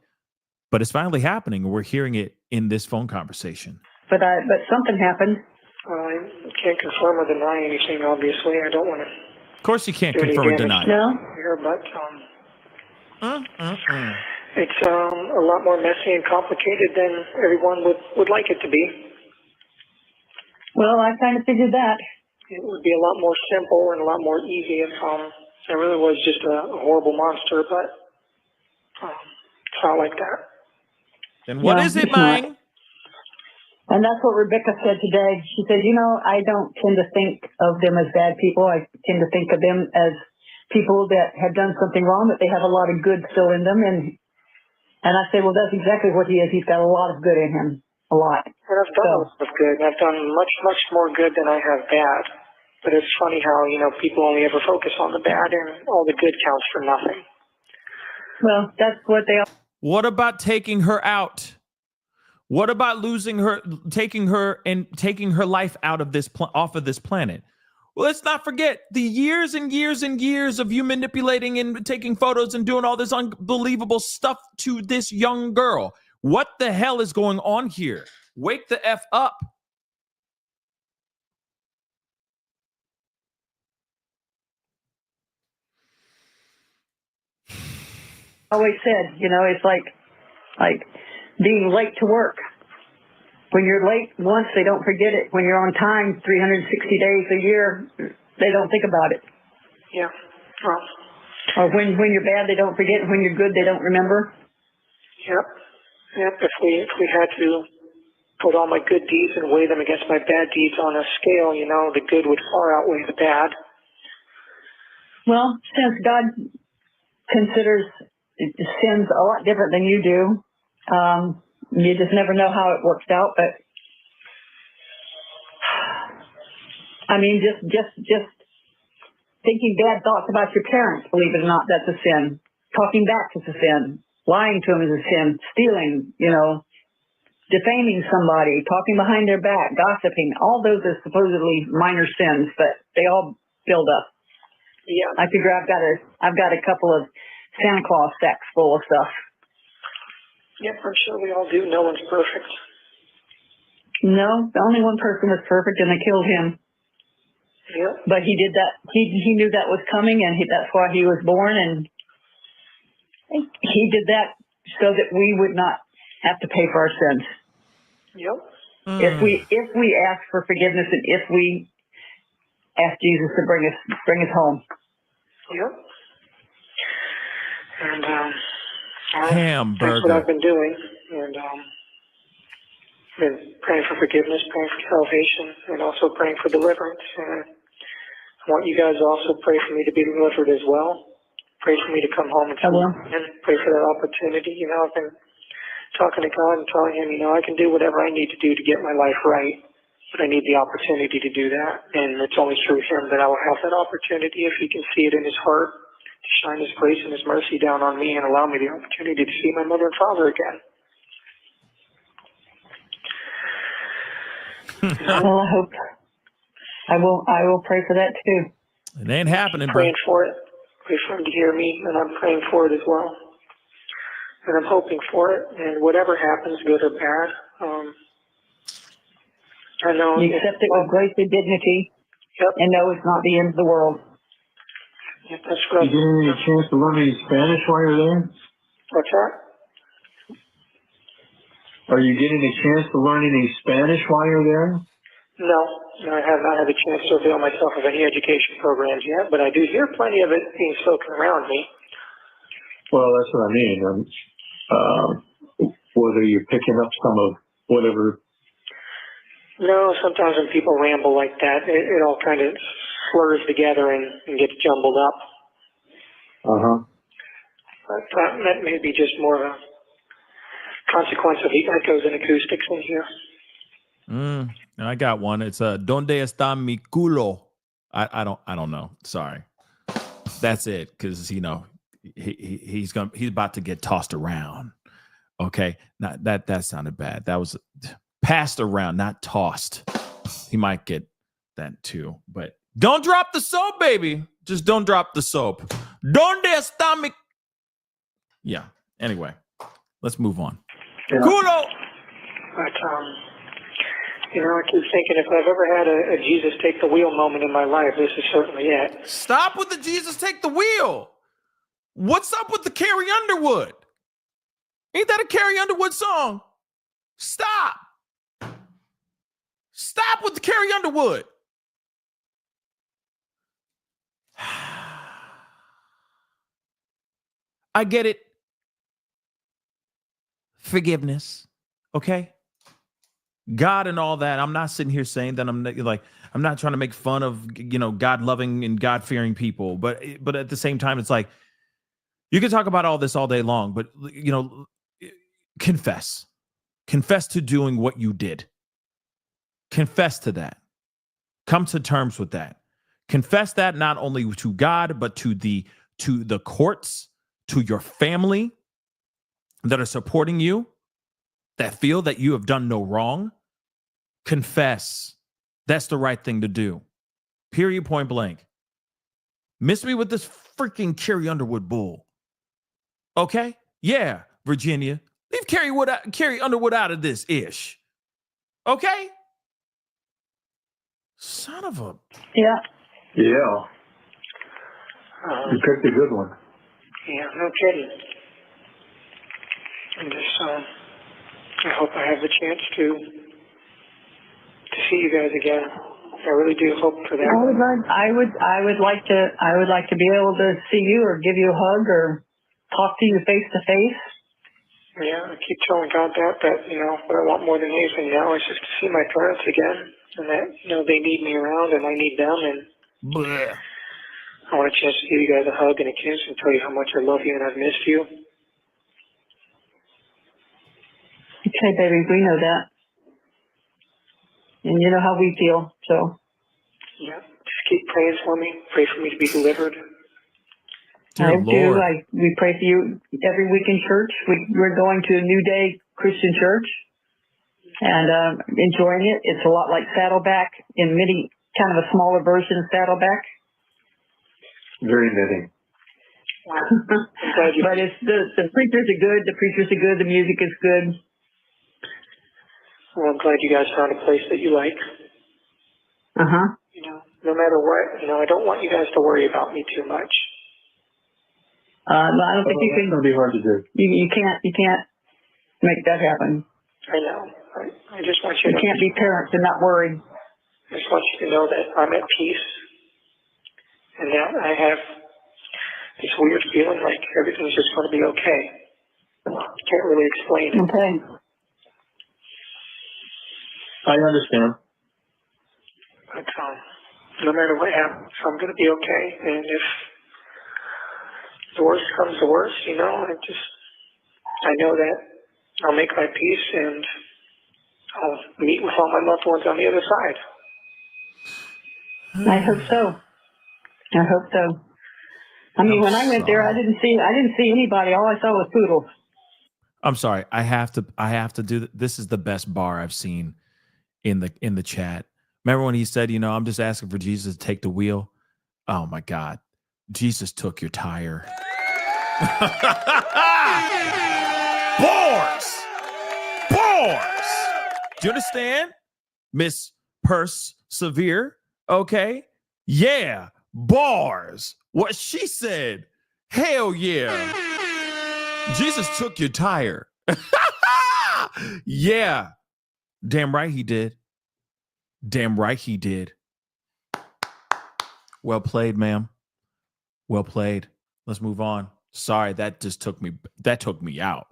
But it's finally happening, and we're hearing it in this phone conversation. But something happened. I can't confirm or deny anything, obviously. I don't want to. Of course you can't confirm or deny. No. Here, but It's a lot more messy and complicated than everyone would like it to be. Well, I kind of figured that. It would be a lot more simple and a lot more easy if I really was just a horrible monster, but it's not like that. Then what is it, Mine? And that's what Rebecca said today. She said, I don't tend to think of them as bad people. I tend to think of them as people that have done something wrong, but they have a lot of good still in them. And I say, well, that's exactly what he is. He's got a lot of good in him. A lot. And I've done a lot of good, and I've done much, much more good than I have bad. But it's funny how, people only ever focus on the bad, and all the good counts for nothing. Well, that's what they are. What about taking her out? What about losing her, taking her life out of off of this planet? Well, let's not forget the years and years and years of you manipulating and taking photos and doing all this unbelievable stuff to this young girl. What the hell is going on here? Wake the F up. Always said, it's like being late to work. When you're late once, they don't forget it. When you're on time 360 days a year, they don't think about it. Yeah. Well. Or when you're bad, they don't forget. And when you're good, they don't remember. Yep. If we had to put all my good deeds and weigh them against my bad deeds on a scale, the good would far outweigh the bad. Well, since God considers sins a lot different than you do, you just never know how it works out. But I mean, just thinking bad thoughts about your parents, believe it or not, that's a sin. Talking back is a sin. Lying to them is a sin. Stealing, defaming somebody, talking behind their back, gossiping, all those are supposedly minor sins, but they all build up. Yeah. I figure I've got a couple of Santa Claus sacks full of stuff. Yep, I'm sure we all do. No one's perfect. No, the only one person was perfect, and they killed him. Yep. But he did that. He knew that was coming, and that's why he was born, and he did that so that we would not have to pay for our sins. Yep. If we ask for forgiveness, and if we ask Jesus to bring us home. Yep. And Hamburger. that's what I've been doing, and been praying for forgiveness, praying for salvation, and also praying for deliverance. And I want you guys to also pray for me to be delivered as well. Pray for me to come home and pray for that opportunity. I've been talking to God and telling him, I can do whatever I need to do to get my life right, but I need the opportunity to do that. And it's only through him that I will have that opportunity if he can see it in his heart, to shine his grace and his mercy down on me and allow me the opportunity to see my mother and father again. Well, I hope I will pray for that too. It ain't happening, I'm praying for it. Pray for him to hear me, and I'm praying for it as well. And I'm hoping for it, and whatever happens, good or bad, I know. You accept it with grace and dignity, and know it's not the end of the world. Yep, that's right. You getting any chance to learn any Spanish while you're there? What's that? Are you getting a chance to learn any Spanish while you're there? No, I have not had a chance to avail myself of any education programs yet, but I do hear plenty of it being spoken around me. Well, that's what I mean. Whether you're picking up some of whatever. No, sometimes when people ramble like that, it all kind of slurs together and gets jumbled up. Uh-huh. But that may be just more of a consequence of the echoes and acoustics in here. I got one. It's "Donde está mi culo?" I don't know. Sorry. That's it, because he's about to get tossed around. Okay, not that sounded bad. That was passed around, not tossed. He might get that too, but don't drop the soap, baby. Just don't drop the soap. Donde está mi? Yeah. Anyway, let's move on. Yeah. Culo. But I keep thinking if I've ever had a Jesus take the wheel moment in my life, this is certainly it. Stop with the Jesus take the wheel. What's up with the Carrie Underwood? Ain't that a Carrie Underwood song? Stop. Stop with the Carrie Underwood. I get it. Forgiveness. Okay. God and all that. I'm not sitting here saying that I'm not trying to make fun of, God loving and God fearing people. But at the same time, it's like, you can talk about all this all day long, but confess to doing what you did. Confess to that. Come to terms with that. Confess that not only to God, but to the courts, to your family that are supporting you, that feel that you have done no wrong. Confess. That's the right thing to do. Period, point blank. Miss me with this freaking Carrie Underwood bull. Okay? Yeah, Virginia. Leave Carrie Underwood out of this ish. Okay? Son of a... Yeah. Yeah. You picked a good one. Yeah, no kidding. And just, I hope I have the chance to see you guys again. I really do hope for that. I would like to be able to see you or give you a hug or talk to you face to face. Yeah, I keep telling God that, what I want more than anything now is just to see my parents again, and that, they need me around and I need them, and Bleh. I want a chance to give you guys a hug and a kiss and tell you how much I love you and I've missed you. Okay, baby, we know that. And you know how we feel, so. Yeah, just keep praying for me. Pray for me to be delivered. Dear I Lord. do. We pray for you every week in church. We're going to a New Day Christian church and enjoying it. It's a lot like Saddleback in kind of a smaller version of Saddleback. Very knitting. Wow. I'm glad you... But it's the preachers are good. The preachers are good. The music is good. Well, I'm glad you guys found a place that you like. Uh-huh. No matter what, I don't want you guys to worry about me too much. I don't think you It's can. going to be hard to do. You can't make that happen. I know. I just want you You to... can't be parents and not worry. I just want you to know that I'm at peace and that I have this weird feeling like everything's just going to be okay. Can't really explain it. Okay. I understand. But no matter what happens, I'm going to be okay. And if the worst comes to worst, I know that I'll make my peace and I'll meet with all my loved ones on the other side. I hope so. I mean, when I went there, I didn't see anybody. All I saw was poodles. I'm sorry. I have to do this. Is the best bar I've seen in the chat. Remember when he said, I'm just asking for Jesus to take the wheel? Oh my God. Jesus took your tire. Bars. Do you understand? Miss Persevere. Okay. Yeah. Bars. What she said. Hell yeah. Jesus took your tire. Yeah. Damn right he did. Well played, ma'am. Well played. Let's move on. Sorry, that took me out.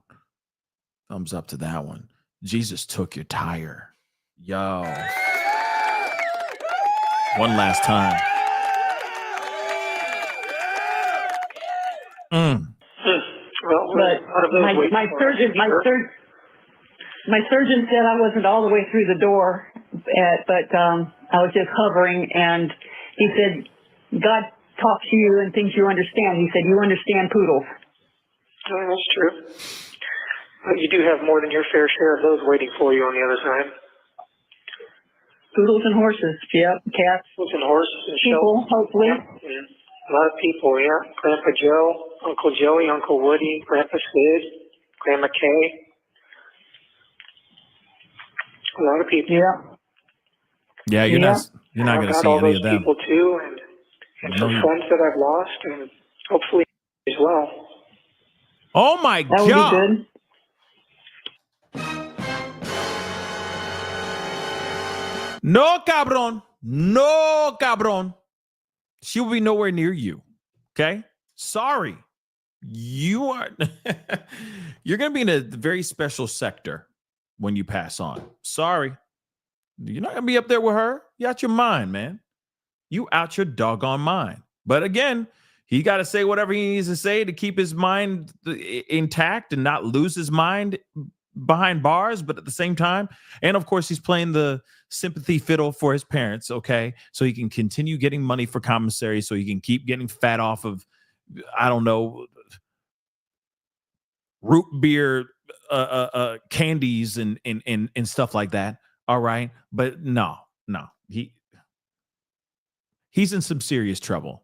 Thumbs up to that one. Jesus took your tire. Yo. One last time. Well, but my surgeon said I wasn't all the way through the door, but I was just hovering, and he said, God talks to you and things you understand. He said, you understand poodles. Oh, that's true. But you do have more than your fair share of those waiting for you on the other side. Poodles and horses, yep, cats. Poodles and horses and people, hopefully. Yep. Yeah. A lot of people, yeah. Grandpa Joe, Uncle Joey, Uncle Woody, Grandpa Sid, Grandma Kay. A lot of people. Yeah. Yeah, you're not going to see any of them. I've got all those people too, and some friends that I've lost, and hopefully he's well. Oh my That would be God. good. No, cabron. No, cabron. She will be nowhere near you. Okay? Sorry. You are you're going to be in a very special sector when you pass on. Sorry. You're not going to be up there with her. You out your mind, man. You out your doggone mind. But again, he got to say whatever he needs to say to keep his mind intact and not lose his mind behind bars, but at the same time, and of course, he's playing the sympathy fiddle for his parents, okay? So he can continue getting money for commissary, so he can keep getting fat off of, I don't know, root beer candies and stuff like that. All right. But no, he's in some serious trouble.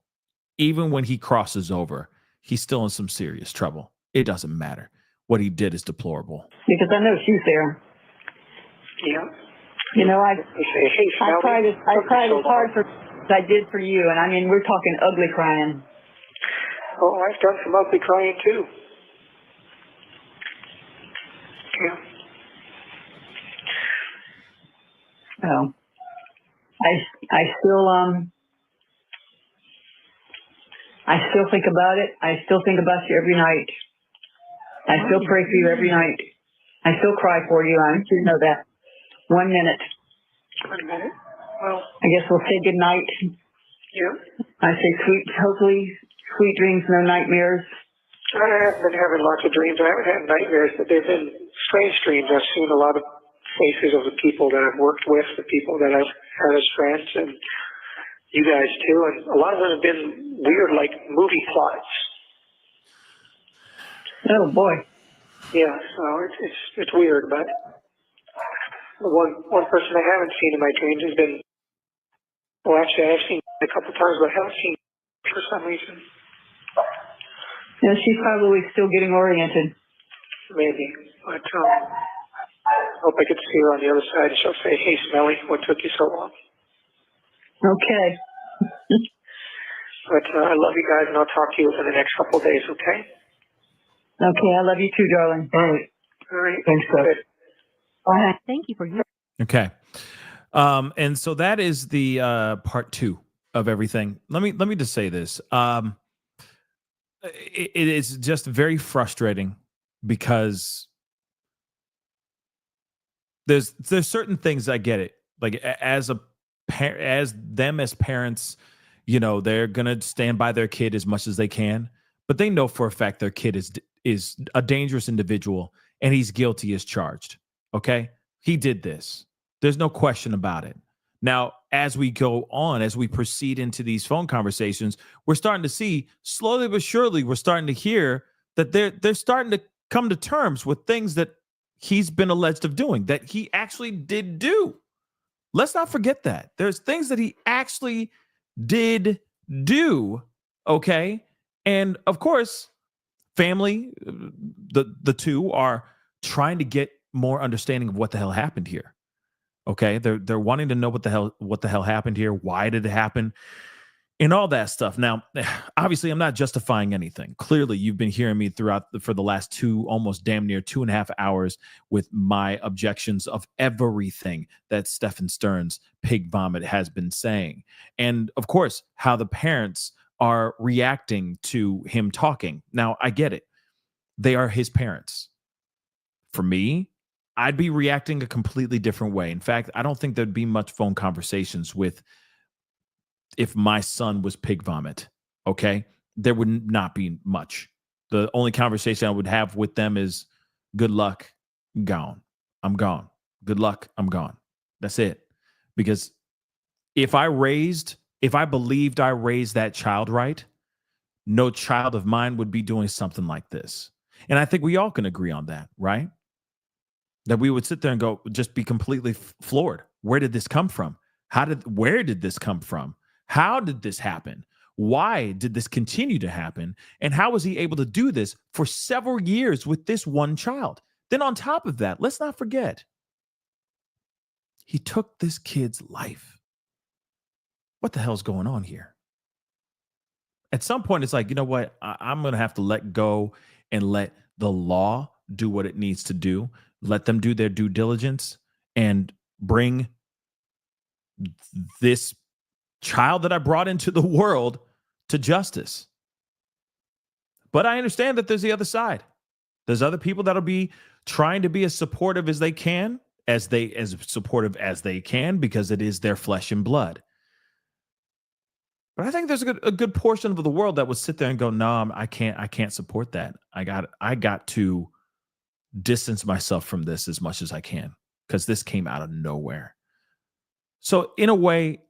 Even when he crosses over, he's still in some serious trouble. It doesn't matter. What he did is deplorable. Because I know she's there. Yeah. You know, I They say, hey, cried as hard as I did for you, and I mean, we're talking ugly crying. Oh, I've done some ugly crying too. Yeah. Oh, I still think about it. I still think about you every night. I still pray for you every night. I still cry for you. I want you to know that. 1 minute. 1 minute. Well, I guess we'll say good night. yeah. I say hopefully sweet dreams, no nightmares. I haven't been having lots of dreams. I haven't had nightmares, but they've been strange dreams. I've seen a lot of faces of the people that I've worked with, the people that I've had as friends, and you guys too. And a lot of them have been weird, like movie plots. Oh boy. Yeah, so it's weird, but the one person I haven't seen in my dreams has been, well, actually I have seen a couple times, but I haven't seen for some reason. Yeah, she's probably still getting oriented. Maybe, but I hope I get to see her on the other side and she'll say, hey, Smelly, what took you so long? Okay. But I love you guys, and I'll talk to you within the next couple of days, okay? Okay, I love you too, darling. All right. All right. Thanks, Steph. Bye. Thank you for your Okay. And so that is the part 2 of everything. Let me just say this. It is just very frustrating because there's certain things I get it. Like as parents, you know, they're gonna stand by their kid as much as they can, but they know for a fact their kid is a dangerous individual and he's guilty as charged. Okay, he did this. There's no question about it. Now, as we go on, as we proceed into these phone conversations, we're starting to see slowly but surely, we're starting to hear that they're starting to come to terms with things that he's been alleged of doing, that he actually did do. Let's not forget that. There's things that he actually did do, okay? And of course, family, the two are trying to get more understanding of what the hell happened here. Okay, they're wanting to know what the hell happened here, why did it happen, and all that stuff. Now, obviously, I'm not justifying anything. Clearly, you've been hearing me for the last almost damn near 2.5 hours with my objections of everything that Stephan Sterns, Pig Vomit, has been saying, and of course, how the parents are reacting to him talking. Now, I get it; they are his parents. For me, I'd be reacting a completely different way. In fact, I don't think there'd be much phone conversations if my son was Pig Vomit. Okay, there would not be much. The only conversation I would have with them is, good luck, gone. I'm gone. Good luck, I'm gone. That's it. Because if I believed I raised that child right, no child of mine would be doing something like this. And I think we all can agree on that, right? That we would sit there and just be completely floored. Where did this come from? Where did this come from? How did this happen? Why did this continue to happen? And how was he able to do this for several years with this one child? Then on top of that, let's not forget, he took this kid's life. What the hell's going on here? at some point, it's like, you know what? I'm going to have to let go and let the law do what it needs to do. Let them do their due diligence and bring this child that I brought into the world to justice. But I understand that there's the other side. There's other people that'll be trying to be as supportive as they can, as supportive as they can, because it is their flesh and blood. But I think there's a good portion of the world that would sit there and go, no, I can't support that. I got to distance myself from this as much as I can, because this came out of nowhere. So in a way,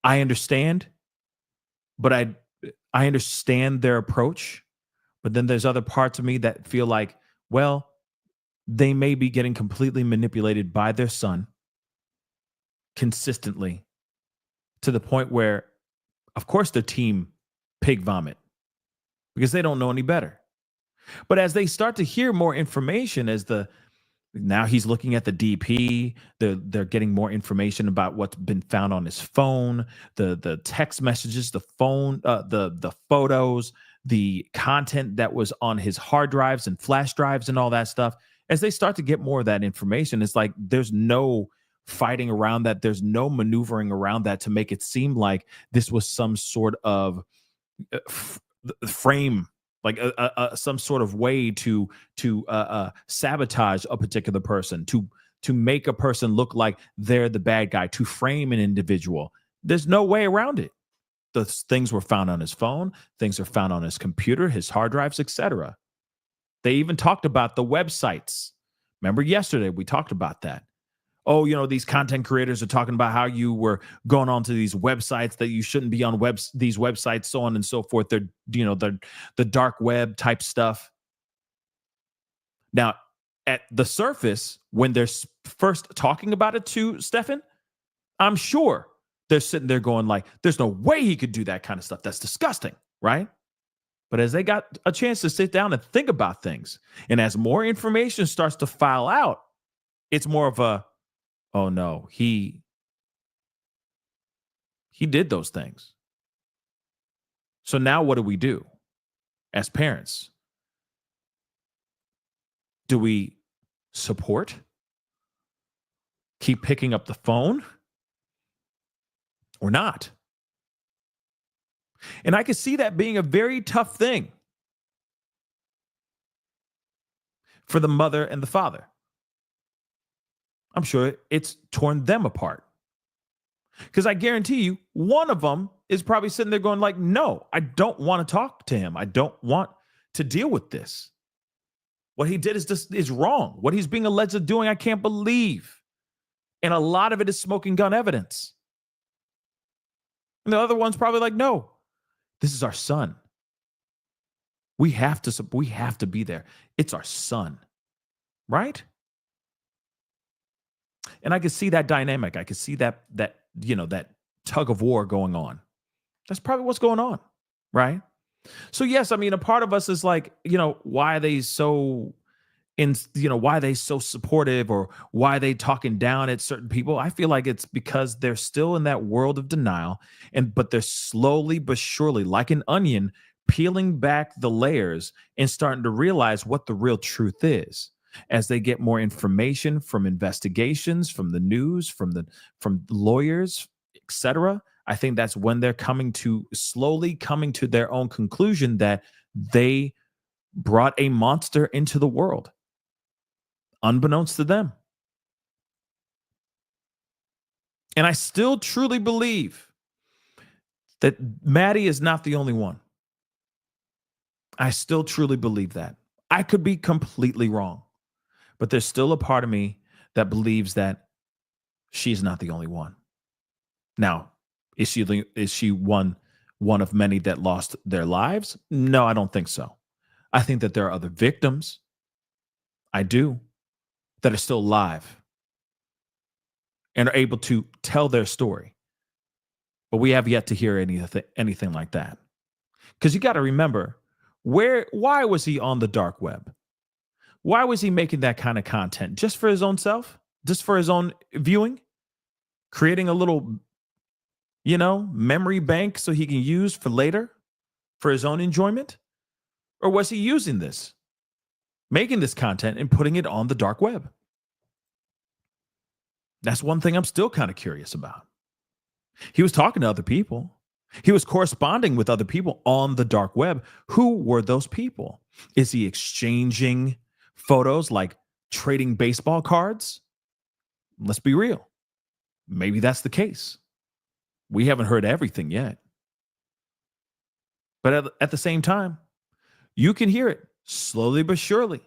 I understand, but I understand their approach. But then there's other parts of me that feel like, well, they may be getting completely manipulated by their son consistently, to the point where, of course, their team pig vomit because they don't know any better. But as they start to hear more information, now he's looking at the DP, they're getting more information about what's been found on his phone, the text messages, the phone, the photos, the content that was on his hard drives and flash drives and all that stuff. As they start to get more of that information, it's like there's no fighting around that. There's no maneuvering around that to make it seem like this was some sort of frame, like some sort of way to sabotage a particular person, to make a person look like they're the bad guy, to frame an individual. There's no way around it. The things were found on his phone, things are found on his computer, his hard drives, etc. They even talked about the websites. Remember yesterday we talked about that. Oh, these content creators are talking about how you were going onto these websites that you shouldn't be on these websites, so on and so forth. They're, the dark web type stuff. Now, at the surface, when they're first talking about it to Stephan, I'm sure they're sitting there going like, there's no way he could do that kind of stuff. That's disgusting, right? But as they got a chance to sit down and think about things, and as more information starts to file out, it's more of a, oh no, he did those things. So now what do we do as parents? Do we support? Keep picking up the phone? Or not? And I can see that being a very tough thing for the mother and the father. I'm sure it's torn them apart. Because I guarantee you, one of them is probably sitting there going like, no, I don't want to talk to him. I don't want to deal with this. What he did is wrong. What he's being alleged of doing, I can't believe. And a lot of it is smoking gun evidence. And the other one's probably like, no, this is our son. We have to be there. It's our son. Right? And I could see that dynamic. I could see that tug of war going on. That's probably what's going on, right? So yes, I mean, a part of us is like, why are they so supportive, or why are they talking down at certain people? I feel like it's because they're still in that world of denial, but they're slowly but surely, like an onion, peeling back the layers and starting to realize what the real truth is. As they get more information from investigations, from the news, from lawyers, etc., I think that's when they're slowly coming to their own conclusion that they brought a monster into the world, unbeknownst to them. And I still truly believe that Maddie is not the only one. I still truly believe that. I could be completely wrong. But there's still a part of me that believes that she's not the only one. Now, is she one of many that lost their lives? No, I don't think so. I think that there are other victims. I do. That are still alive and are able to tell their story. But we have yet to hear anything like that. Because you got to remember, why was he on the dark web? Why was he making that kind of content? Just for his own self? Just for his own viewing? Creating a little, memory bank so he can use for later? for his own enjoyment? Or was he using this, making this content and putting it on the dark web? That's one thing I'm still kind of curious about. He was talking to other people. He was corresponding with other people on the dark web. Who were those people? Is he exchanging photos, like trading baseball cards? Let's be real. Maybe that's the case. We haven't heard everything yet. But at the same time, you can hear it slowly but surely.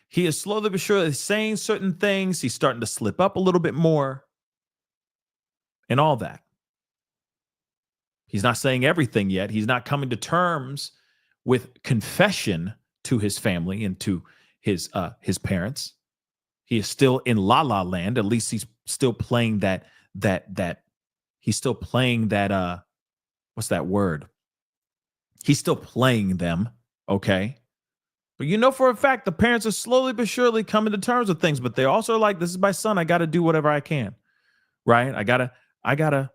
He is slowly but surely saying certain things. He's starting to slip up a little bit more and all that. He's not saying everything yet. He's not coming to terms with confession to his family and to his parents. He is still in La La Land. At least he's still playing that he's still playing that what's that word? He's still playing them, okay? But you know for a fact the parents are slowly but surely coming to terms with things, but they also are like, this is my son. I got to do whatever I can, right? I gotta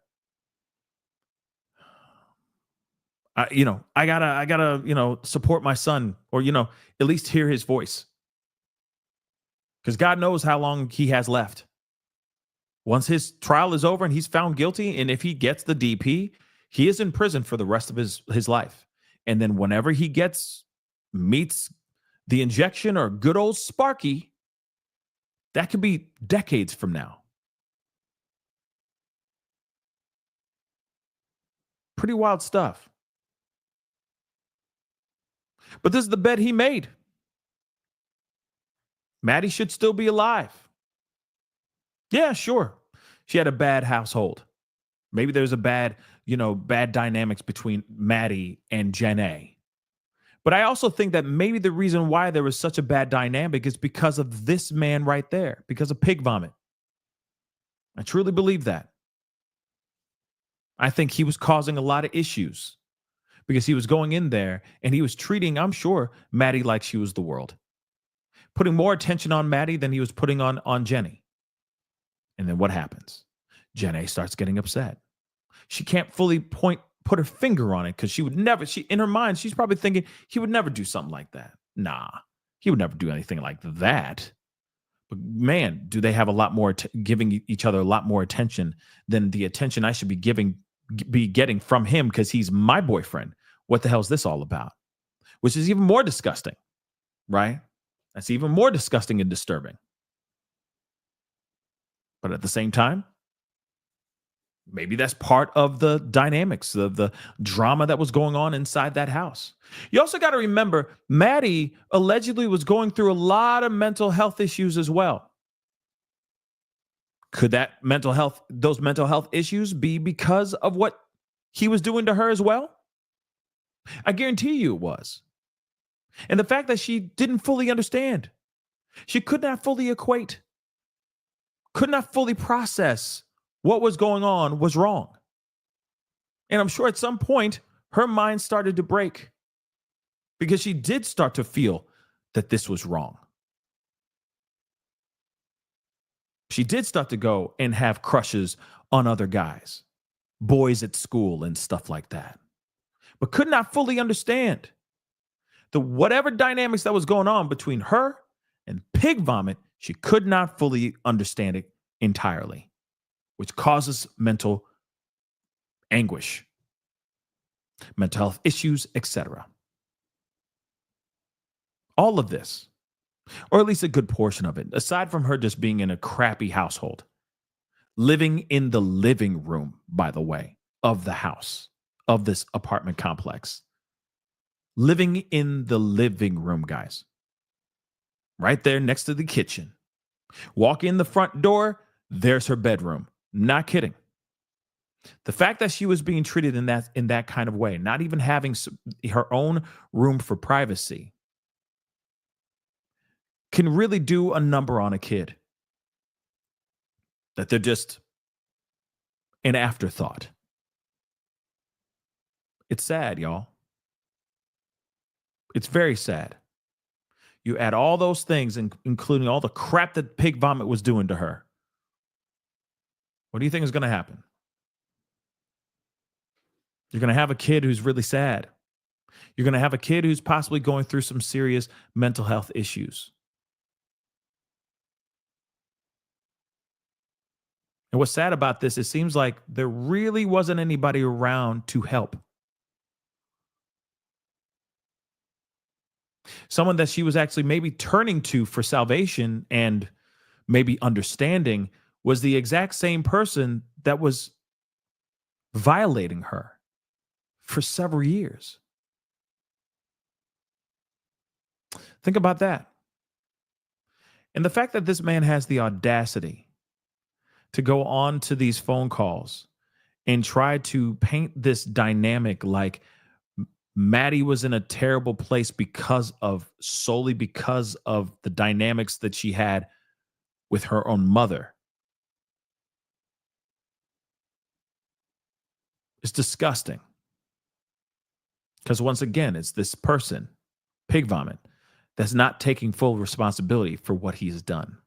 support my son, or, at least hear his voice. Because God knows how long he has left. Once his trial is over and he's found guilty, and if he gets the DP, he is in prison for the rest of his life. And then whenever he meets the injection or good old Sparky, that could be decades from now. Pretty wild stuff. But this is the bet he made. Maddie should still be alive. Yeah, sure. She had a bad household. Maybe there's a bad dynamics between Maddie and Jenna. But I also think that maybe the reason why there was such a bad dynamic is because of this man right there, because of pig vomit. I truly believe that. I think he was causing a lot of issues because he was going in there and he was treating, I'm sure, Maddie like she was the world. Putting more attention on Maddie than he was putting on Jenny. And then what happens? Jenna starts getting upset. She can't fully put her finger on it because in her mind, she's probably thinking he would never do something like that. Nah, he would never do anything like that. But man, do they have a lot more, giving each other a lot more attention than the attention I should be getting from him because he's my boyfriend. What the hell is this all about? Which is even more disgusting, right? That's even more disgusting and disturbing. But at the same time, maybe that's part of the dynamics of the drama that was going on inside that house. You also got to remember, Maddie allegedly was going through a lot of mental health issues as well. Could those mental health issues be because of what he was doing to her as well? I guarantee you it was. And the fact that she didn't fully understand, she could not fully equate, could not fully process what was going on was wrong. And I'm sure at some point her mind started to break because she did start to feel that this was wrong. She did start to go and have crushes on other guys, boys at school and stuff like that, but could not fully understand the whatever dynamics that was going on between her and pig vomit. She could not fully understand it entirely, which causes mental anguish, mental health issues, etc. All of this, or at least a good portion of it, aside from her just being in a crappy household, living in the living room, by the way, of the house, of this apartment complex. Living in the living room, guys. Right there next to the kitchen. Walk in the front door, there's her bedroom. Not kidding. The fact that she was being treated in that kind of way, not even having her own room for privacy, can really do a number on a kid. That they're just an afterthought. It's sad, y'all. It's very sad. You add all those things, including all the crap that pig vomit was doing to her. What do you think is going to happen? You're going to have a kid who's really sad. You're going to have a kid who's possibly going through some serious mental health issues. And what's sad about this, it seems like there really wasn't anybody around to help. Someone that she was actually maybe turning to for salvation and maybe understanding was the exact same person that was violating her for several years. Think about that. And the fact that this man has the audacity to go on to these phone calls and try to paint this dynamic like Maddie was in a terrible place solely because of the dynamics that she had with her own mother. It's disgusting. Because once again, it's this person, Pig Vomit, that's not taking full responsibility for what he's done.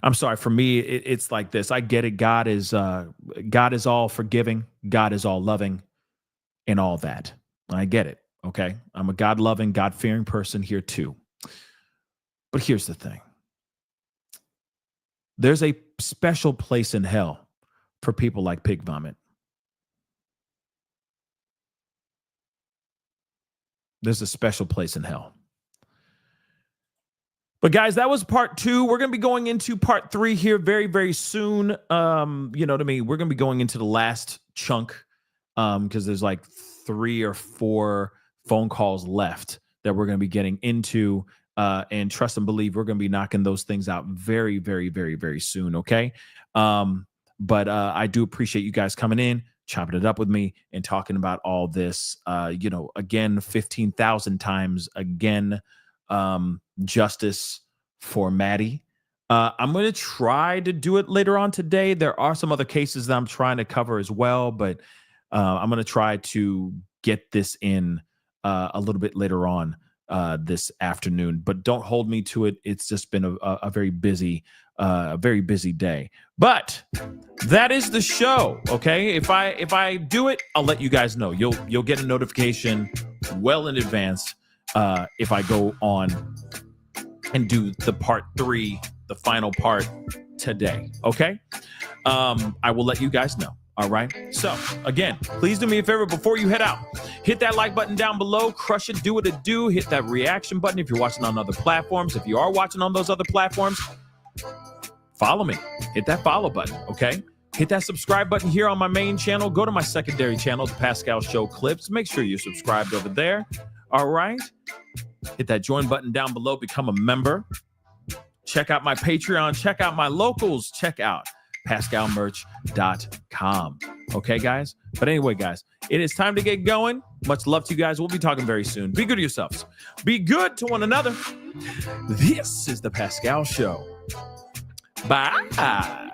I'm sorry, for me, it's like this. I get it. God is all forgiving. God is all loving and all that. I get it. Okay. I'm a God-loving, God-fearing person here too. But here's the thing. There's a special place in hell for people like Pig Vomit. There's a special place in hell. But guys, that was part 2. We're going to be going into part 3 here very, very soon. You know what I mean? We're going to be going into the last chunk because there's like 3 or 4 phone calls left that we're going to be getting into. And trust and believe we're going to be knocking those things out very, very, very, very soon. Okay. But I do appreciate you guys coming in, chopping it up with me and talking about all this, again, 15,000 times again, justice for Maddie. I'm going to try to do it later on today. There are some other cases that I'm trying to cover as well, but I'm going to try to get this in a little bit later on this afternoon, but don't hold me to it. It's just been a very busy day, but that is the show. Okay. If I do it, I'll let you guys know. You'll get a notification well in advance if I go on and do the part 3, the final part today. Okay. I will let you guys know. All right. So again, please do me a favor before you head out. Hit that like button down below. Crush it. Do what it do. Hit that reaction button if you're watching on other platforms. If you are watching on those other platforms, follow me. Hit that follow button. Okay. Hit that subscribe button here on my main channel. Go to my secondary channel, The Pascal Show Clips. Make sure you're subscribed over there. All right. Hit that join button down below. Become a member. Check out my Patreon. Check out my locals. Check out pascalmerch.com. Okay, guys? But anyway, guys, it is time to get going. Much love to you guys. We'll be talking very soon. Be good to yourselves. Be good to one another. This is The Pascal Show. Bye.